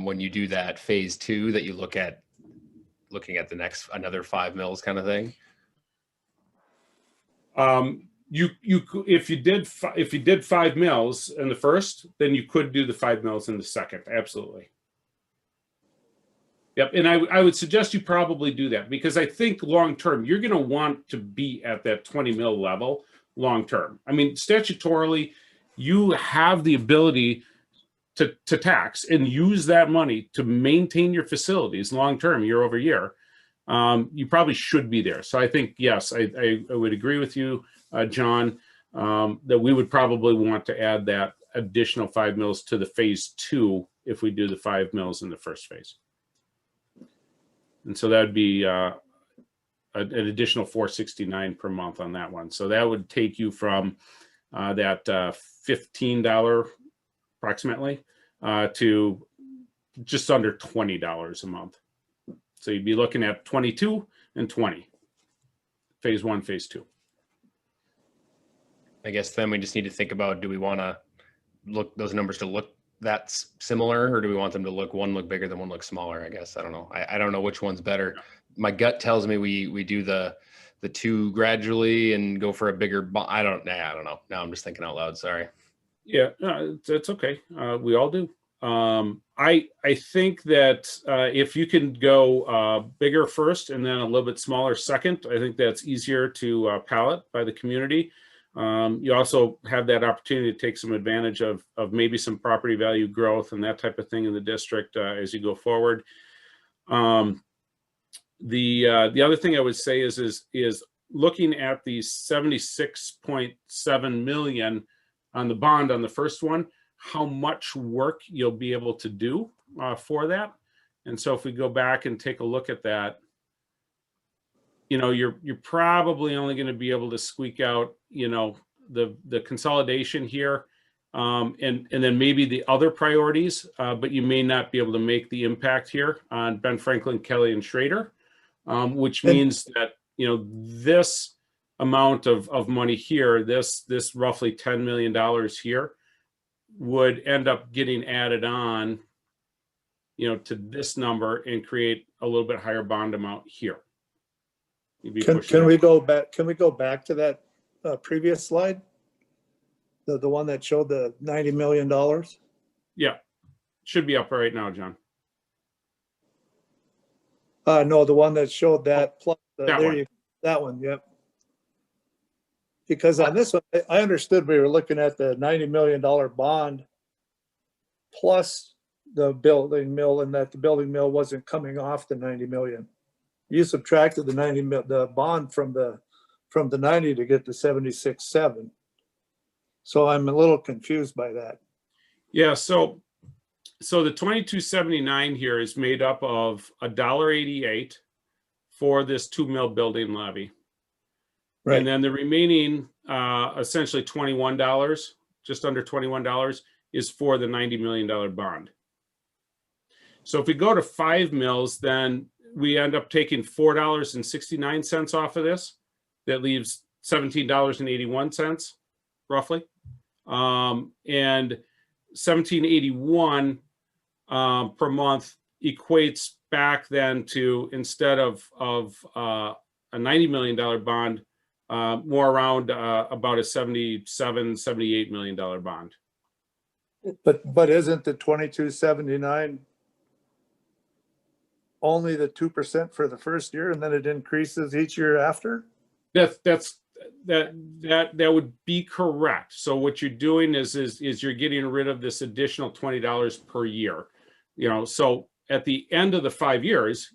When you do that phase 2 that you looking at the next, another 5 mils kind of thing? If you did 5 mils in the first, then you could do the 5 mils in the second. Absolutely. Yep. And I would suggest you probably do that, because I think long term, you're going to want to be at that 20 mil level long term. I mean, statutorily, you have the ability to tax and use that money to maintain your facilities long term, year over year. You probably should be there. So I think, yes, I would agree with you, John, that we would probably want to add that additional 5 mils to the phase 2 if we do the 5 mils in the first phase. And so that would be an additional $469 per month on that one. So that would take you from that $15 approximately to just under $20 a month. So you'd be looking at 22 and 20, phase 1, phase 2. I guess then we just need to think about, do we want to look those numbers to look that similar, or do we want them to look bigger than one look smaller? I guess I don't know. I don't know which one's better. My gut tells me we do the 2 gradually and go for a bigger. I don't know. Now I'm just thinking out loud. Sorry. Yeah, it's okay. We all do. I think that if you can go bigger first and then a little bit smaller second, I think that's easier to palate by the community. You also have that opportunity to take some advantage of maybe some property value growth and that type of thing in the district as you go forward. The other thing I would say is looking at the 76.7 million on the bond on the first one, how much work you'll be able to do for that. And so if we go back and take a look at that, you know, you're probably only going to be able to squeak out, you know, the consolidation here, and then maybe the other priorities, but you may not be able to make the impact here on Ben Franklin, Kelly, and Schrader, which means that, you know, this amount of money here, this roughly $10 million here, would end up getting added on, you know, to this number and create a little bit higher bond amount here. Can we go back? Can we go back to that previous slide? The one that showed the $90 million? Yeah, should be up right now, John. No, the one that showed that plus that one, yep. Because on this one, I understood we were looking at the $90 million bond plus the building mill, and that the building mill wasn't coming off the 90 million. You subtracted the bond from the 90 to get the 76.7. So I'm a little confused by that. Yeah, so the 2279 here is made up of $1.88 for this 2 mil building levy. Right. And then the remaining essentially $21, just under $21, is for the $90 million bond. So if we go to 5 mils, then we end up taking $4.69 off of this. That leaves $17.81 roughly. And $17.81 per month equates back then to, instead of a $90 million bond, more around about a $78 million bond. But isn't the 2279 only the 2% for the first year, and then it increases each year after? That would be correct. So what you're doing is you're getting rid of this additional $20 per year. You know, so at the end of the 5 years,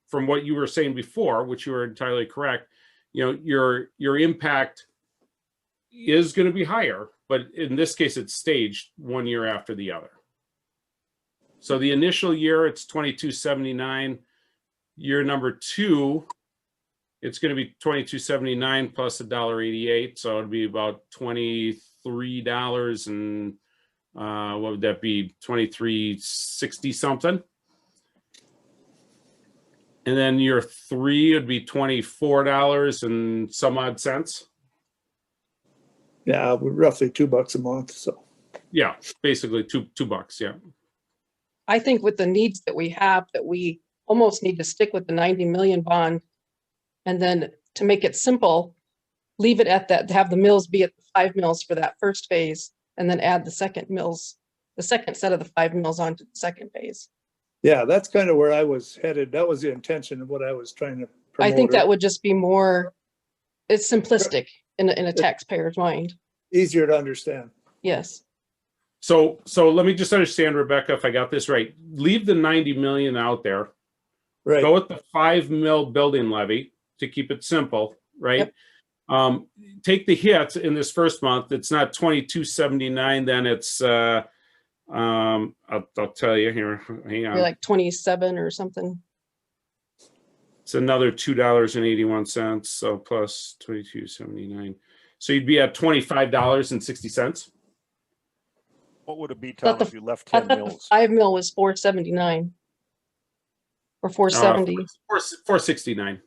from what you were saying before, which you were entirely correct, you know, your impact is going to be higher, but in this case, it's staged 1 year after the other. So the initial year, it's 2279. Year number 2, it's going to be 2279 plus $1.88. So it'd be about $23 and what would that be? 23.60 something. And then year 3 would be $24 and some odd cents. Yeah, roughly $2 a month. So yeah, basically $2. Yeah. I think with the needs that we have, that we almost need to stick with the 90 million bond, and then to make it simple, leave it at that, to have the mills be at the 5 mills for that first phase, and then add the second mills, the second set of the 5 mills onto the second phase. Yeah, that's kind of where I was headed. That was the intention of what I was trying to promote. I think that would just be more, it's simplistic in a taxpayer's mind. Easier to understand. Yes. So let me just understand, Rebecca, if I got this right. Leave the 90 million out there. Right. Go with the 5 mil building levy to keep it simple, right? Yep. Take the hit in this first month. It's not 2279, then it's I'll tell you here. Hang on. Maybe like 27 or something. It's another $2.81. So plus 2279. So you'd be at $25.60. What would it be, Tom, if you left 10 mils? 5 mil was 479 or 470. 469.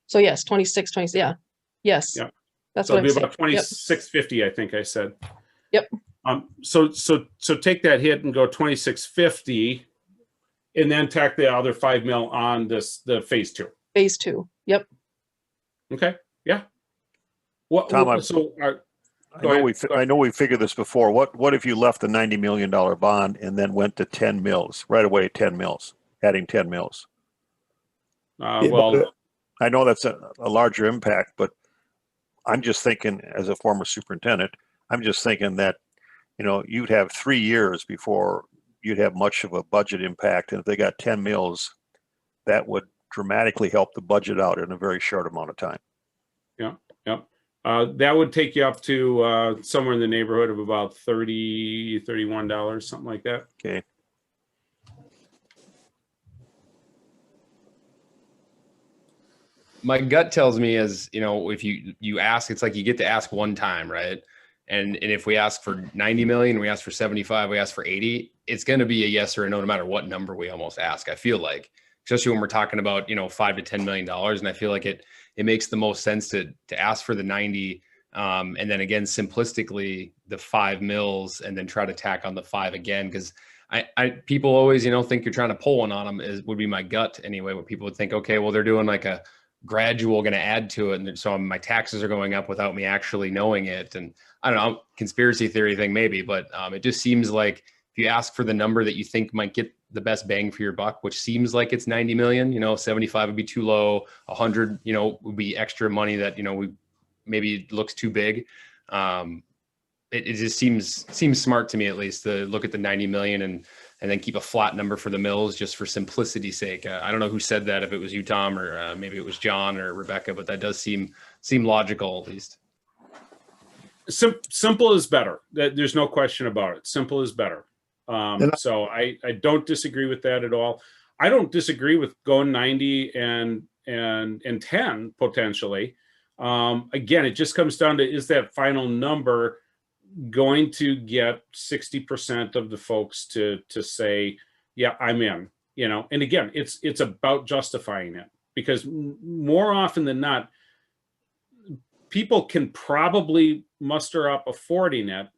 So yes, 26, 20. Yeah. Yes. Yeah. That's so what it'll I'm be about 2650, yep. I think I said. Yep. So take that hit and go 2650, and then tack the other 5 mil on the phase 2. Phase 2. Yep. Okay. Yeah. What? Tom, I know we figured this before. What if you left the $90 million bond and then went to 10 mils right away? 10 mils, adding 10 mils. Well, I know that's a larger impact, but I'm just thinking, as a former superintendent, I'm just thinking that, you know, you'd have 3 years before you'd have much of a budget impact. And if they got 10 mills, that would dramatically help the budget out in a very short amount of time. Yeah, yeah. That would take you up to somewhere in the neighborhood of about $30, $31, something like that. Okay. My gut tells me is, you know, if you ask, it's like you get to ask one time, right? And if we ask for 90 million, we ask for 75, we ask for 80, it's going to be a yes or a no, no matter what number we almost ask. I feel like, especially when we're talking about, you know, $5 to $10 million. And I feel like it makes the most sense to ask for the 90. And then again, simplistically the 5 mills and then try to tack on the 5 again. Cause people always, you know, think you're trying to pull one on them would be my gut anyway, where people would think, okay, well, they're doing like a gradual going to add to it. And so my taxes are going up without me actually knowing it. And I don't know, conspiracy theory thing maybe, but it just seems like if you ask for the number that you think might get the best bang for your buck, which seems like it's 90 million, you know, 75 would be too low, 100, you know, would be extra money that, you know, we maybe looks too big. It just seems smart to me, at least, to look at the 90 million and then keep a flat number for the mills just for simplicity's sake. I don't know who said that, if it was you, Tom, or maybe it was John or Rebecca, but that does seem logical, at least. Simple is better. There's no question about it. Simple is better. So I don't disagree with that at all. I don't disagree with going 90 and 10 potentially. Again, it just comes down to, is that final number going to get 60% of the folks to say, yeah, I'm in, you know? And again, it's about justifying it, because more often than not, people can probably muster up affording it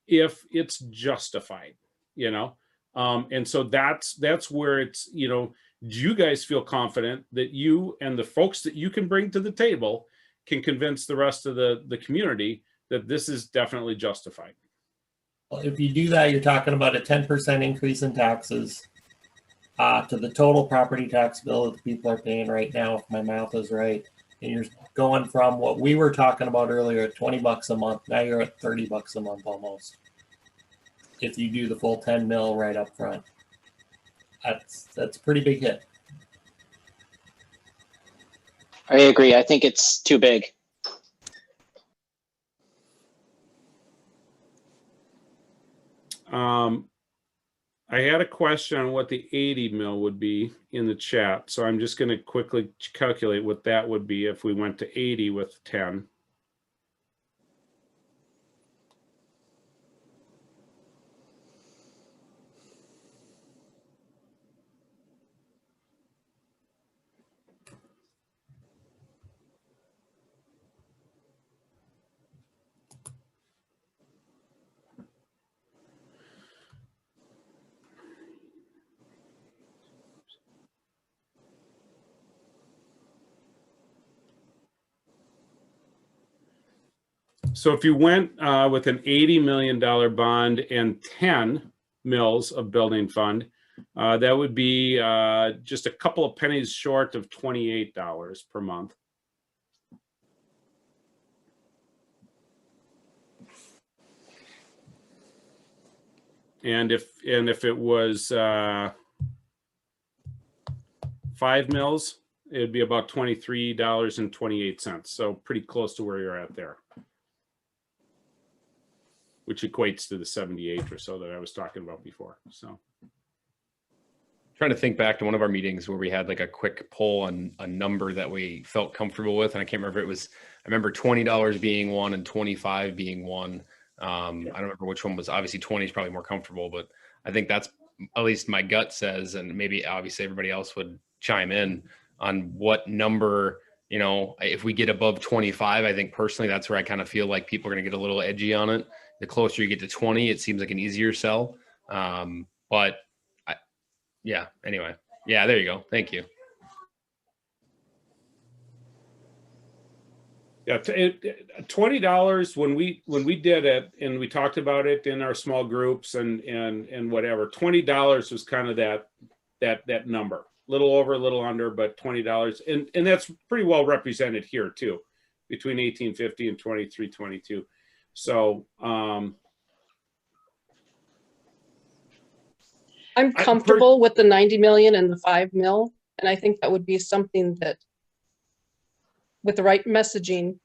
if it's justified, you know? And so that's where it's, you know, do you guys feel confident that you and the folks that you can bring to the table can convince the rest of the community that this is definitely justified? Well, if you do that, you're talking about a 10% increase in taxes to the total property tax bill that the people are paying right now, if my math is right. And you're going from what we were talking about earlier at 20 bucks a month. Now you're at 30 bucks a month almost. If you do the full 10 mil right up front, that's a pretty big hit. I agree. I think it's too big. I had a question on what the 80 mil would be in the chat, so I'm just going to quickly calculate what that would be if we went to 80 with 10. So if you went with an $80 million bond and 10 mills of building fund, that would be just a couple of pennies short of $28 per month. And if it was 5 mills, it would be about $23.28. So pretty close to where you're at there, which equates to the 78 or so that I was talking about before. So Trying to think back to one of our meetings where we had like a quick poll on a number that we felt comfortable with. And I can't remember if it was, I remember $20 being one and 25 being one. I don't remember which one was. Obviously 20 is probably more comfortable, but I think that's at least my gut says, and maybe obviously everybody else would chime in on what number, you know, if we get above 25, I think personally, that's where I kind of feel like people are going to get a little edgy on it. The closer you get to 20, it seems like an easier sell. But yeah, anyway, yeah, there you go. Thank you. Yeah, $20 when we did it and we talked about it in our small groups and whatever, $20 was kind of that number. little over, a little under, but $20. And that's pretty well represented here too, between 1850 and 2322. So I'm comfortable with the 90 million and the 5 mil. And I think that would be something that with the right messaging,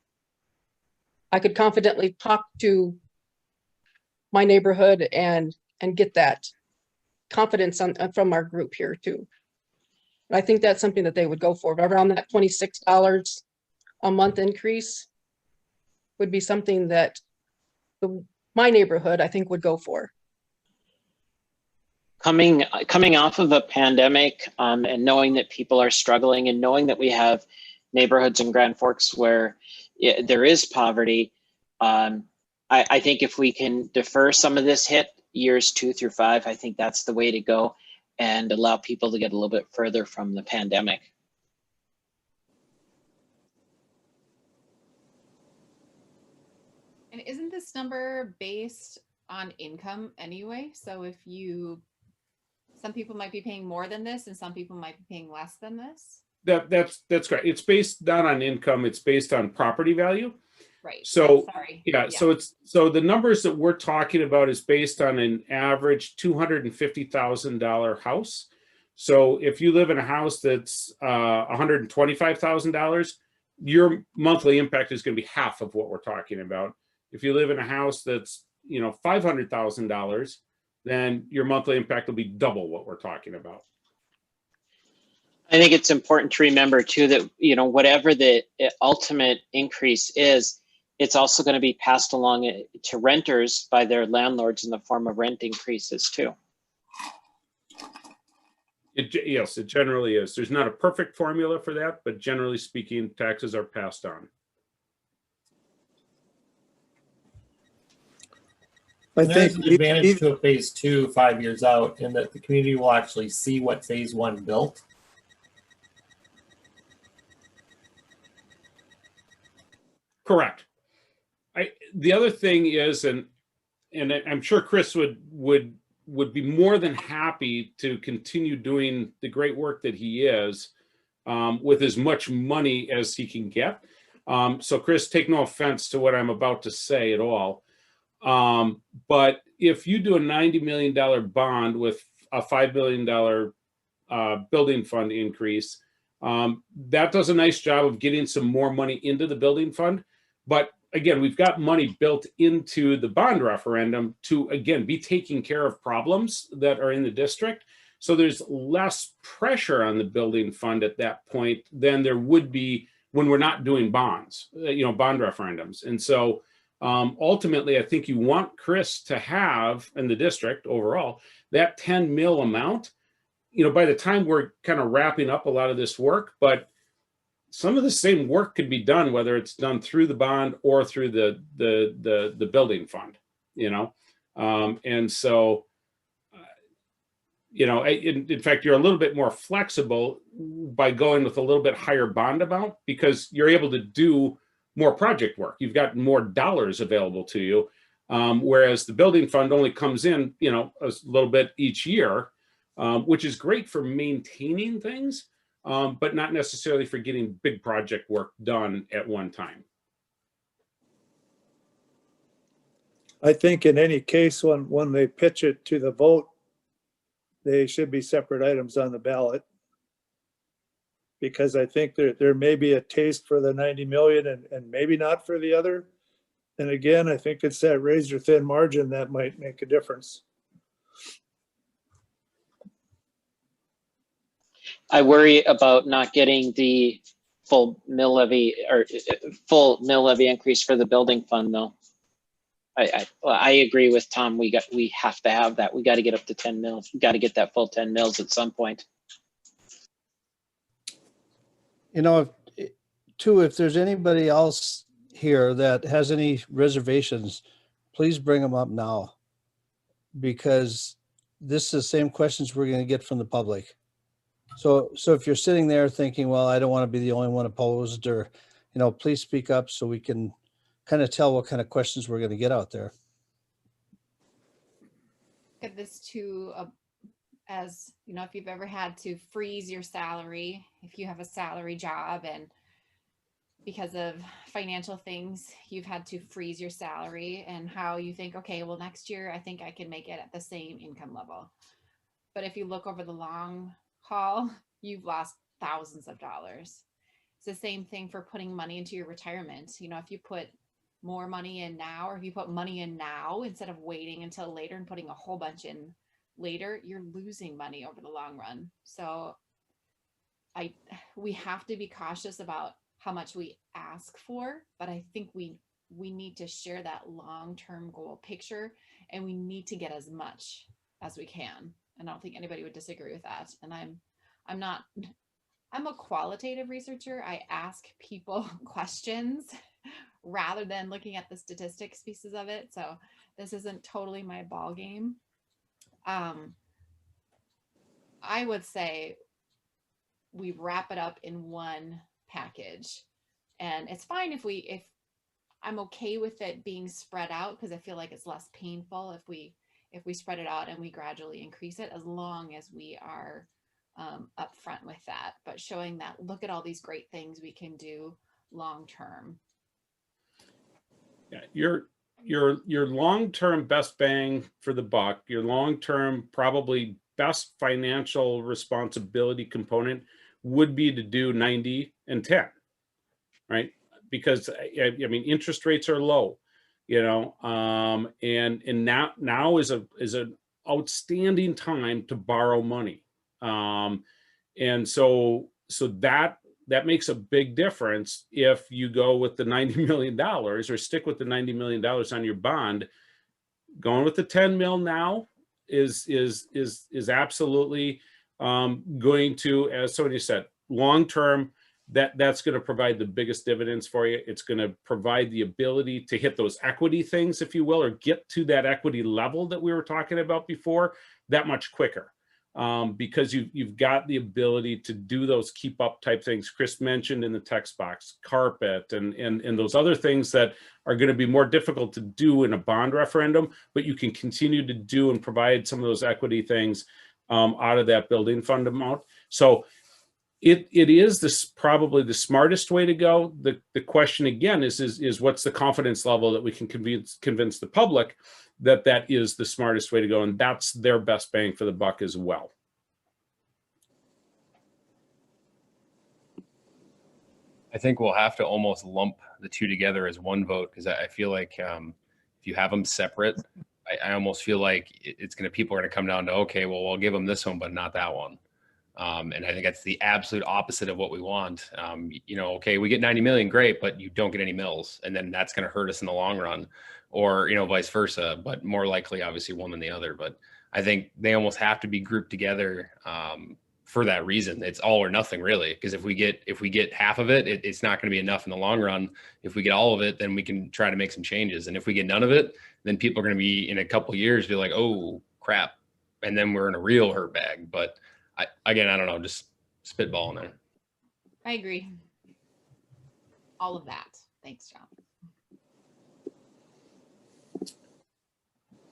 I could confidently talk to my neighborhood and get that confidence from our group here too. And I think that's something that they would go for, around that $26 a month increase would be something that my neighborhood, I think, would go for. Coming off of a pandemic, and knowing that people are struggling, and knowing that we have neighborhoods in Grand Forks where there is poverty, I think if we can defer some of this hit years 2 through 5, I think that's the way to go, and allow people to get a little bit further from the pandemic. And isn't this number based on income anyway? So if some people might be paying more than this and some people might be paying less than this? That's correct. It's based not on income, it's based on property value. Right. So sorry. Yeah. So the numbers that we're talking about is based on an average $250,000 house. So if you live in a house that's $125,000, your monthly impact is going to be half of what we're talking about. If you live in a house that's $500,000, then your monthly impact will be double what we're talking about. I think it's important to remember too that whatever the ultimate increase is, it's also going to be passed along to renters by their landlords in the form of rent increases too. Yes, it generally is. There's not a perfect formula for that, but generally speaking, taxes are passed on. There's an advantage to a phase 2 5 years out, in that the community will actually see what phase 1 built. Correct. The other thing is, and I'm sure Chris would be more than happy to continue doing the great work that he is with as much money as he can get. So Chris, take no offense to what I'm about to say at all. But if you do a $90 million bond with a $5 billion building fund increase, that does a nice job of getting some more money into the building fund. But again, we've got money built into the bond referendum to, again, be taking care of problems that are in the district. So there's less pressure on the building fund at that point than there would be when we're not doing bonds, bond referendums. And so ultimately, I think you want Chris to have, in the district overall, that 10 mil amount, by the time we're kind of wrapping up a lot of this work, but some of the same work could be done, whether it's done through the bond or through the building fund, and so, in fact, you're a little bit more flexible by going with a little bit higher bond amount because you're able to do more project work. You've got more dollars available to you, whereas the building fund only comes in, a little bit each year, which is great for maintaining things. But not necessarily for getting big project work done at one time. I think in any case, when they pitch it to the vote, they should be separate items on the ballot. Because I think there may be a taste for the 90 million and maybe not for the other. And again, I think it's that razor thin margin that might make a difference. I worry about not getting the full mill levy increase for the building fund, though. I agree with Tom. We have to have that. We got to get up to 10 mils. We got to get that full 10 mils at some point. If there's anybody else here that has any reservations, please bring them up now, because this is the same questions we're going to get from the public. So if you're sitting there thinking, well, I don't want to be the only one opposed, or, please speak up so we can kind of tell what kind of questions we're going to get out there. Get this to as you know, if you've ever had to freeze your salary, if you have a salary job and because of financial things, you've had to freeze your salary, and how you think, okay, well, next year, I think I can make it at the same income level. But if you look over the long haul, you've lost thousands of dollars. It's the same thing for putting money into your retirement. You know, if you put more money in now, or if you put money in now instead of waiting until later and putting a whole bunch in later, you're losing money over the long run. So we have to be cautious about how much we ask for, but I think we need to share that long-term goal picture, and we need to get as much as we can. And I don't think anybody would disagree with that. And I'm a qualitative researcher. I ask people questions rather than looking at the statistics pieces of it. So this isn't totally my ball game. I would say we wrap it up in one package, and it's fine if I'm okay with it being spread out, because I feel like it's less painful if we spread it out and we gradually increase it, as long as we are upfront with that, but showing that, look at all these great things we can do long term. Yeah, your long-term best bang for the buck, your long-term probably best financial responsibility component would be to do 90 and 10, right? Because I mean, interest rates are low, you know, and now is an outstanding time to borrow money, and so that makes a big difference if you go with the $90 million or stick with the $90 million on your bond. Going with the 10 mil now is absolutely going to, as somebody said, long term, that's going to provide the biggest dividends for you. It's going to provide the ability to hit those equity things, if you will, or get to that equity level that we were talking about before that much quicker. Because you've got the ability to do those keep up type things Chris mentioned in the text box, carpet, and those other things that are going to be more difficult to do in a bond referendum, but you can continue to do and provide some of those equity things out of that building fund amount. So it is this probably the smartest way to go. The question again is what's the confidence level that we can convince the public that is the smartest way to go, and that's their best bang for the buck as well. I think we'll have to almost lump the two together as one vote, because I feel like if you have them separate, I almost feel like people are going to come down to, okay, well, we'll give them this one, but not that one. And I think that's the absolute opposite of what we want. You know, okay, we get 90 million, great, but you don't get any mills, and then that's going to hurt us in the long run, or, you know, vice versa, but more likely, obviously, one than the other. But I think they almost have to be grouped together for that reason. It's all or nothing, really, because if we get half of it, it's not going to be enough in the long run. If we get all of it, then we can try to make some changes. And if we get none of it, then people are going to be, in a couple of years, be like, oh crap, and then we're in a real hurt bag. But I don't know, just spitballing there. I agree. All of that. Thanks, John.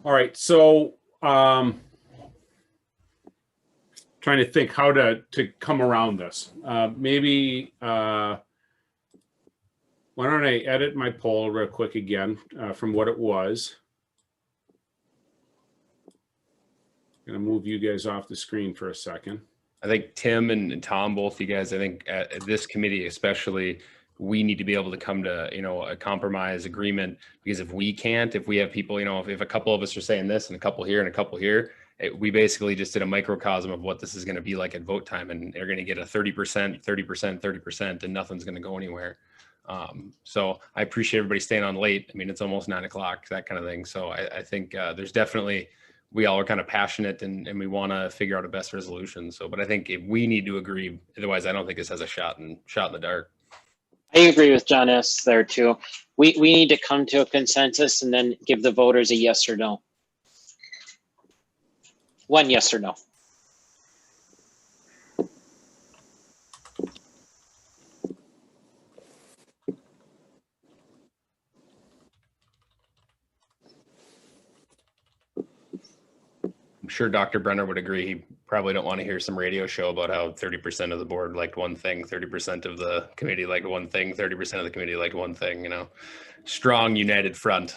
All right, so trying to think how to come around this. Maybe why don't I edit my poll real quick again from what it was. I'm gonna move you guys off the screen for a second. I think Tim and Tom, both you guys, I think at this committee especially, we need to be able to come to, you know, a compromise agreement, because if we can't, if we have people, you know, if a couple of us are saying this and a couple here and a couple here, we basically just did a microcosm of what this is going to be like at vote time, and they're going to get a 30%, 30%, 30%, and nothing's going to go anywhere. So I appreciate everybody staying on late. I mean, it's almost 9 o'clock, that kind of thing. So I think there's definitely, we all are kind of passionate and we want to figure out a best resolution. So, but I think if we need to agree, otherwise I don't think this has a shot in the dark. I agree with John S. there too. We need to come to a consensus and then give the voters a yes or no. One yes or no. I'm sure Dr. Brenner would agree. He probably don't want to hear some radio show about how 30% of the board liked one thing, 30% of the committee liked one thing, 30% of the committee liked one thing, you know, strong united front.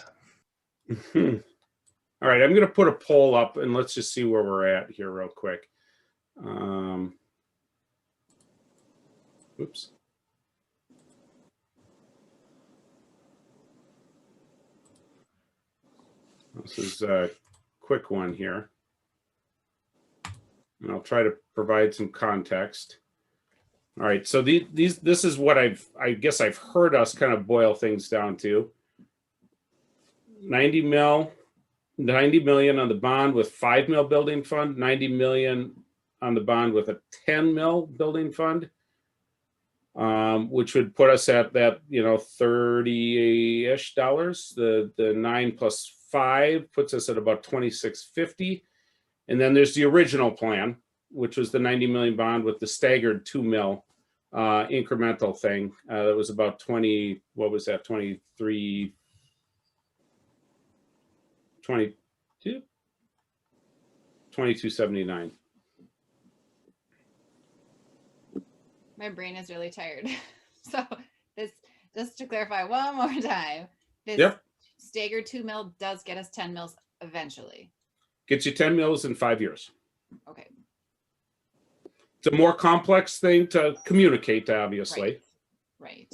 All right, I'm going to put a poll up and let's just see where we're at here real quick. Oops. This is a quick one here. And I'll try to provide some context. All right, so this is what I guess I've heard us kind of boil things down to. 90 million on the bond with 5 mil building fund, 90 million on the bond with a 10 mil building fund, which would put us at that, you know, $30-ish. The 9 plus 5 puts us at about $26.50. And then there's the original plan, which was the 90 million bond with the staggered 2 mil incremental thing. That was about 20, what was that, 22? $22.79. My brain is really tired. So this, just to clarify one more time, this staggered 2 mil does get us 10 mils eventually. Gets you 10 mils in 5 years. Okay. It's a more complex thing to communicate, obviously. Right.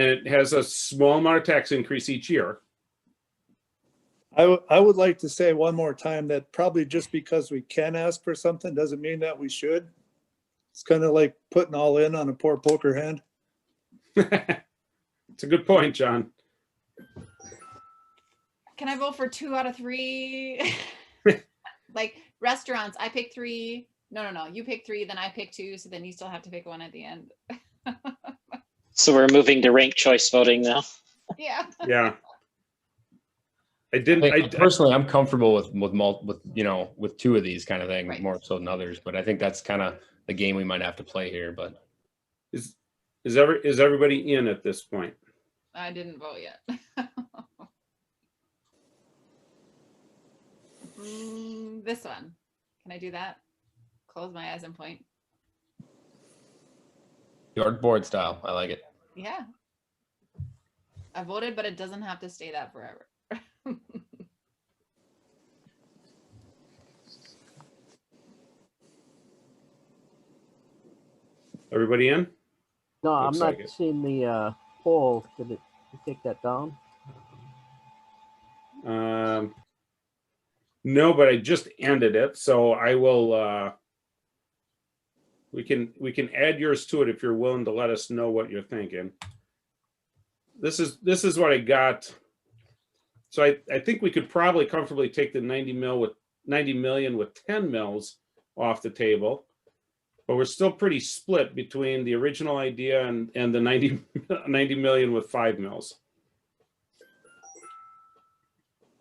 And it has a small amount of tax increase each year. I would like to say one more time that probably just because we can ask for something doesn't mean that we should. It's kind of like putting all in on a poor poker hand. It's a good point, John. Can I vote for 2 out of 3? Like restaurants, I pick 3. No. You pick 3, then I pick 2. So then you still have to pick 1 at the end. So we're moving to ranked choice voting now. Yeah. Yeah. I personally, I'm comfortable with you know, with 2 of these kind of things more so than others, but I think that's kind of the game we might have to play here. But is everybody in at this point? I didn't vote yet. This one. Can I do that? Close my eyes and point. your board style, I like it. Yeah. I voted, but it doesn't have to stay that forever. Everybody in? No, Looks I'm not like it. seeing the poll. Did it take that down? No, but I just ended it, so I will. We can add yours to it if you're willing to let us know what you're thinking. This is what I got. So I think we could probably comfortably take the 90 million with 10 mils off the table, but we're still pretty split between the original idea and the 90 million with 5 mils.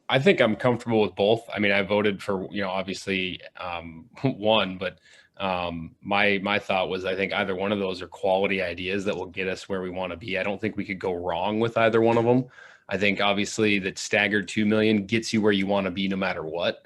I think I'm comfortable with both. I mean, I voted for, you know, obviously 1, but my thought was I think either one of those are quality ideas that will get us where we want to be. I don't think we could go wrong with either one of them. I think obviously that staggered 2 million gets you where you want to be no matter what,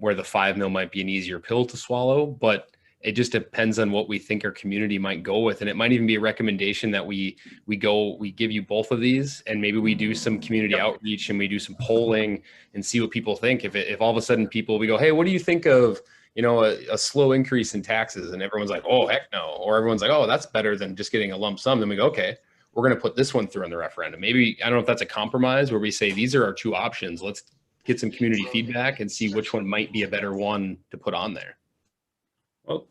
where the 5 mil might be an easier pill to swallow, but it just depends on what we think our community might go with. And it might even be a recommendation that we give you both of these, and maybe we do some community outreach and we do some polling and see what people think. If all of a sudden we go, hey, what do you think of, you know, a slow increase in taxes? And everyone's like, oh, heck no. Or everyone's like, oh, that's better than just getting a lump sum. Then we go, okay, we're going to put this one through in the referendum. Maybe, I don't know if that's a compromise where we say, these are our 2 options. Let's get some community feedback and see which one might be a better one to put on there.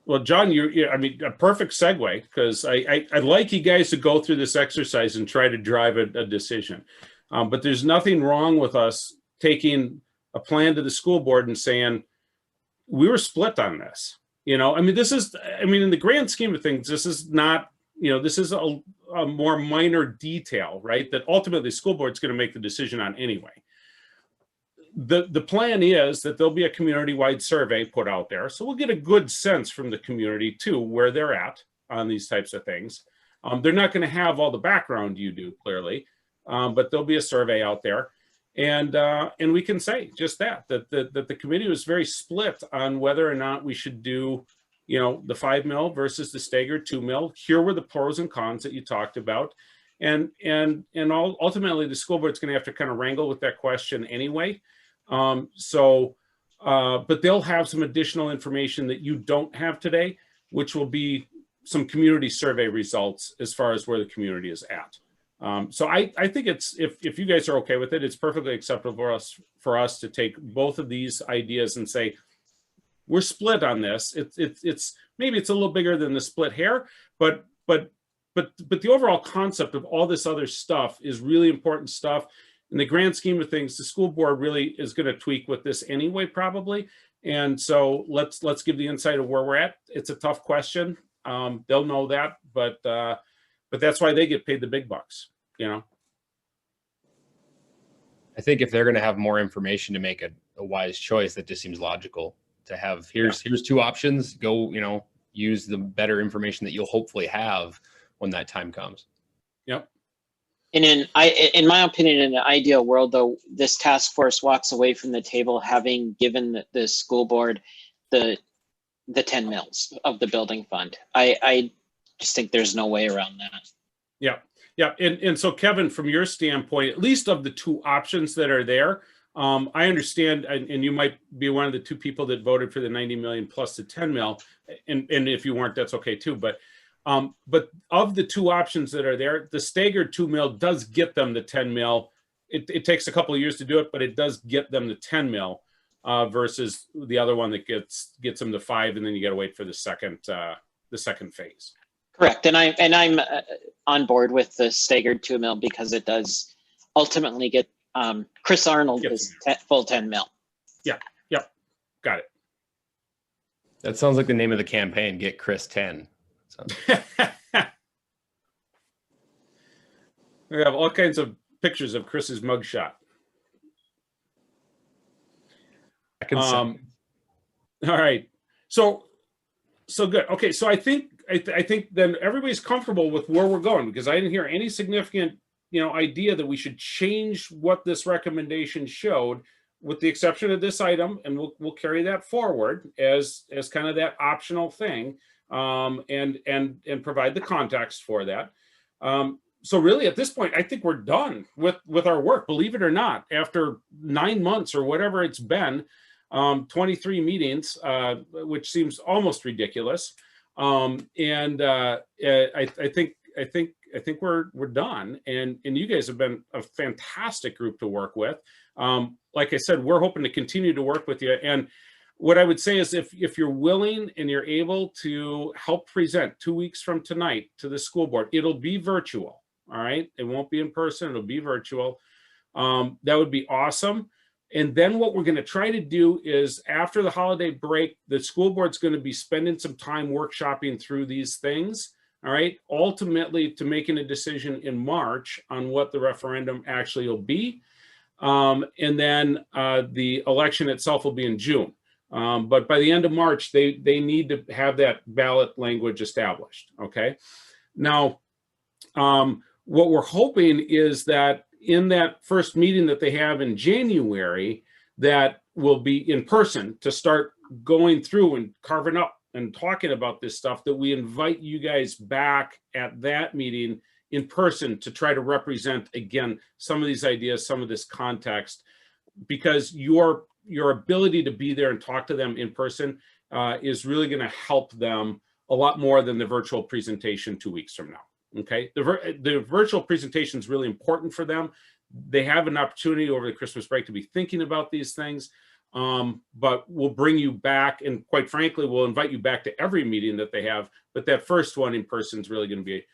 Well, John, I mean, a perfect segue, because I'd like you guys to go through this exercise and try to drive a decision. But there's nothing wrong with us taking a plan to the school board and saying, we were split on this. You know, I mean, in the grand scheme of things, this is not, you know, this is a more minor detail, right? That ultimately the school board's going to make the decision on anyway. The plan is that there'll be a community-wide survey put out there. So we'll get a good sense from the community too, where they're at on these types of things. They're not going to have all the background you do, clearly, but there'll be a survey out there. And we can say just that the committee was very split on whether or not we should do, you know, the 5 mil versus the staggered 2 mil. Here were the pros and cons that you talked about. And ultimately the school board's going to have to kind of wrangle with that question anyway. But they'll have some additional information that you don't have today, which will be some community survey results as far as where the community is at. So I think it's, if you guys are okay with it, it's perfectly acceptable for us to take both of these ideas and say, we're split on this. It's maybe it's a little bigger than the split hair, but the overall concept of all this other stuff is really important stuff. In the grand scheme of things, the school board really is going to tweak with this anyway, probably. And so let's give the insight of where we're at. It's a tough question. They'll know that, but that's why they get paid the big bucks, you know. I think if they're going to have more information to make a wise choice, that just seems logical to have. Here's 2 options. Go, you know, use the better information that you'll hopefully have when that time comes. Yep. And in my opinion, in an ideal world, though, this task force walks away from the table having given the school board the 10 mils of the building fund. I just think there's no way around that. Yeah. Yeah. And so Kevin, from your standpoint, at least of the 2 options that are there, I understand, and you might be one of the 2 people that voted for the 90 million plus the 10 mil. And if you weren't, that's okay too. But of the 2 options that are there, the staggered 2 mil does get them the 10 mil. It takes a couple of years to do it, but it does get them the 10 mil versus the other one that gets them to 5, and then you got to wait for the second phase. Correct, and I'm on board with the staggered 2 mil because it does ultimately get Chris Arnold is full 10 mil. Yeah. Yep. Got it. That sounds like the name of the campaign. Get Chris 10. We have all kinds of pictures of Chris's mugshot. All right. So good. Okay. So I think then everybody's comfortable with where we're going, because I didn't hear any significant, you know, idea that we should change what this recommendation showed, with the exception of this item, and we'll carry that forward as kind of that optional thing. And provide the context for that. So really at this point, I think we're done with our work, believe it or not, after 9 months or whatever it's been, 23 meetings, which seems almost ridiculous. I think we're done. And you guys have been a fantastic group to work with. Like I said, we're hoping to continue to work with you. And what I would say is if you're willing and you're able to help present 2 weeks from tonight to the school board, it'll be virtual. All right. It won't be in person. It'll be virtual. That would be awesome. And then what we're going to try to do is, after the holiday break, the school board's going to be spending some time workshopping through these things. All right. Ultimately, to making a decision in March on what the referendum actually will be. And then the election itself will be in June. But by the end of March, they need to have that ballot language established. Okay. Now, what we're hoping is that in that first meeting that they have in January, that will be in person, to start going through and carving up and talking about this stuff, that we invite you guys back at that meeting in person to try to represent again some of these ideas, some of this context, because your ability to be there and talk to them in person is really going to help them a lot more than the virtual presentation 2 weeks from now. Okay, the virtual presentation is really important for them. They have an opportunity over the Christmas break to be thinking about these things, but we'll bring you back, and quite frankly, we'll invite you back to every meeting that they have. But that first one in person is really going to be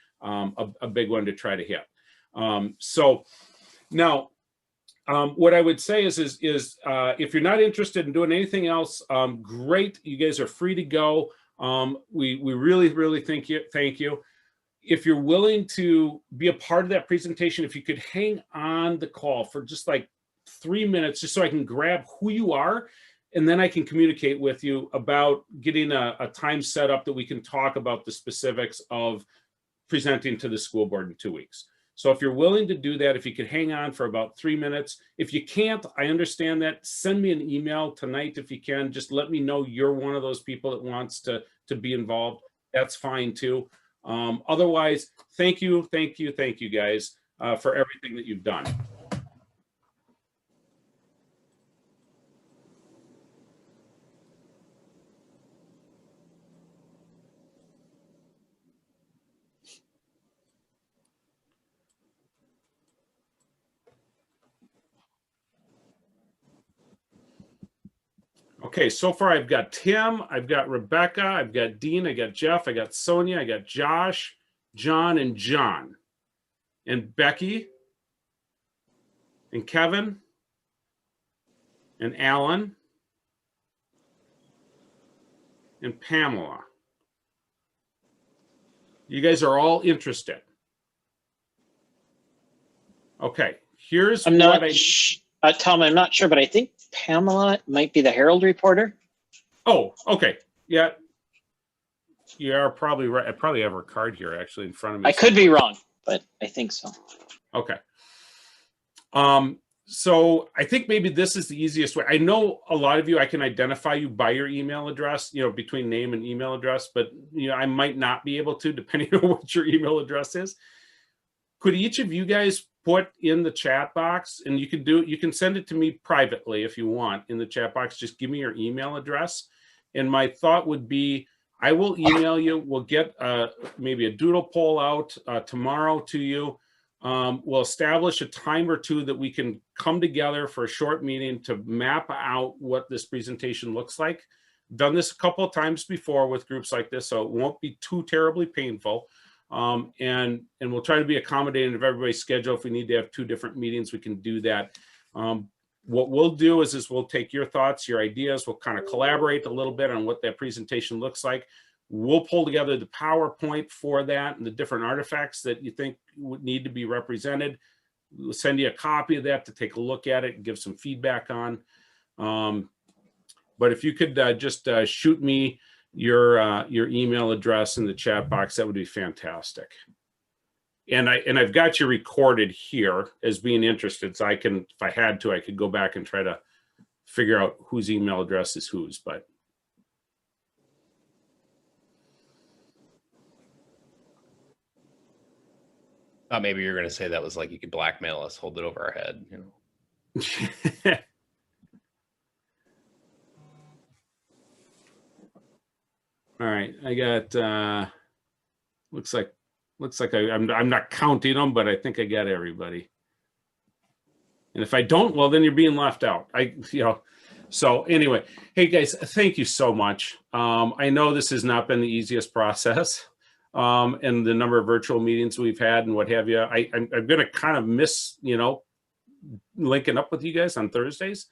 a big one to try to hit. So now, what I would say is if you're not interested in doing anything else, great, you guys are free to go. We really thank you. If you're willing to be a part of that presentation, if you could hang on the call for just like 3 minutes, just so I can grab who you are, and then I can communicate with you about getting a time set up that we can talk about the specifics of presenting to the school board in 2 weeks. So if you're willing to do that, if you could hang on for about 3 minutes, if you can't, I understand that. Send me an email tonight if you can. Just let me know you're one of those people that wants to be involved. That's fine too. Otherwise, thank you guys for everything that you've done. Okay, so far I've got Tim, I've got Rebecca, I've got Dean, I got Jeff, I got Sonia, I got Josh, John, and John, and Becky, and Kevin, and Alan, and Pamela. You guys are all interested. Okay, here's I'm what not, Tom, I'm not sure, but I think Pamela might be the Herald reporter. Oh, okay. Yeah. You are probably right. I probably have her card here actually in front of me. I could be wrong, but I think so. Okay. So I think maybe this is the easiest way. I know a lot of you, I can identify you by your email address, between name and email address, but I might not be able to, depending on what your email address is. Could each of you guys put in the chat box, and you can send it to me privately if you want in the chat box, just give me your email address. And my thought would be, I will email you. We'll get maybe a doodle poll out tomorrow to you. We'll establish a time or two that we can come together for a short meeting to map out what this presentation looks like. Done this a couple of times before with groups like this, so it won't be too terribly painful. And we'll try to be accommodating of everybody's schedule. If we need to have 2 different meetings, we can do that. What we'll do is we'll take your thoughts, your ideas, we'll kind of collaborate a little bit on what that presentation looks like. We'll pull together the PowerPoint for that and the different artifacts that you think would need to be represented. We'll send you a copy of that to take a look at it and give some feedback on. But if you could just shoot me your email address in the chat box, that would be fantastic. And I've got you recorded here as being interested, so I can, if I had to, I could go back and try to figure out whose email address is whose, but. Maybe you're going to say that was like you could blackmail us, hold it over our head, All right, I got looks like I'm not counting them, but I think I got everybody. And if I don't, well, then you're being left out. So anyway, hey guys, thank you so much. I know this has not been the easiest process, and the number of virtual meetings we've had and what have you. I'm going to kind of miss, linking up with you guys on Thursdays,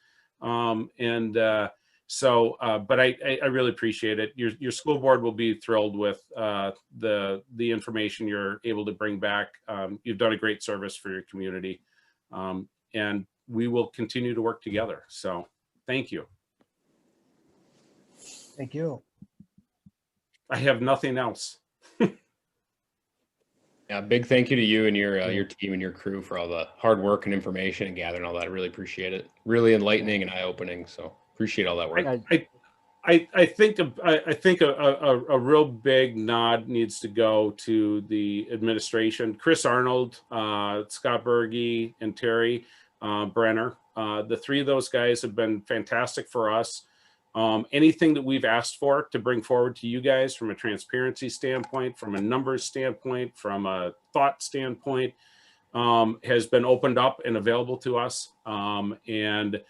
So, but I really appreciate it. Your school board will be thrilled with the information you're able to bring back. You've done a great service for your community, and we will continue to work together. So, thank you. Thank you. I have nothing else. Yeah, big thank you to you and your team and your crew for all the hard work and information and gathering all that. I really appreciate it. Really enlightening and eye-opening. So appreciate all that work. I think a real big nod needs to go to the administration. Chris Arnold, Scott Berge, and Terry Brenner. The 3 of those guys have been fantastic for us. Anything that we've asked for to bring forward to you guys from a transparency standpoint, from a numbers standpoint, from a thought standpoint, has been opened up and available to us. And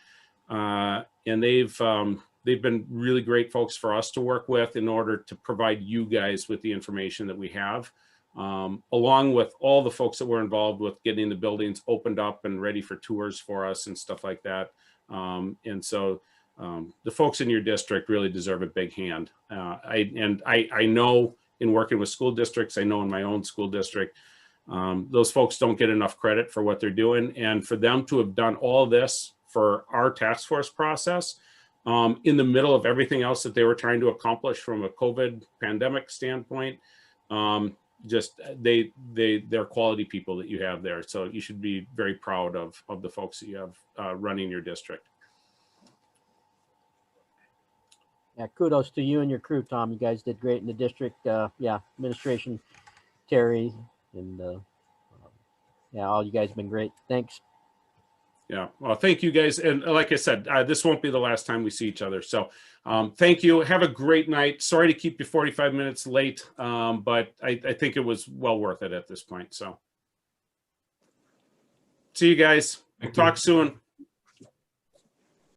they've been really great folks for us to work with in order to provide you guys with the information that we have, along with all the folks that were involved with getting the buildings opened up and ready for tours for us and stuff like that. And so the folks in your district really deserve a big hand. I know in working with school districts, I know in my own school district, those folks don't get enough credit for what they're doing. And for them to have done all this for our task force process, in the middle of everything else that they were trying to accomplish from a COVID pandemic standpoint, they're quality people that you have there. So you should be very proud of the folks that you have running your district. Yeah, kudos to you and your crew, Tom. You guys did great in the district. Yeah, administration, Terry, and yeah, all you guys have been great. Thanks. Yeah, well, thank you guys. And like I said, this won't be the last time we see each other. So thank you. Have a great night. Sorry to keep you 45 minutes late, but I think it was well worth it at this point. So see you guys. Talk soon.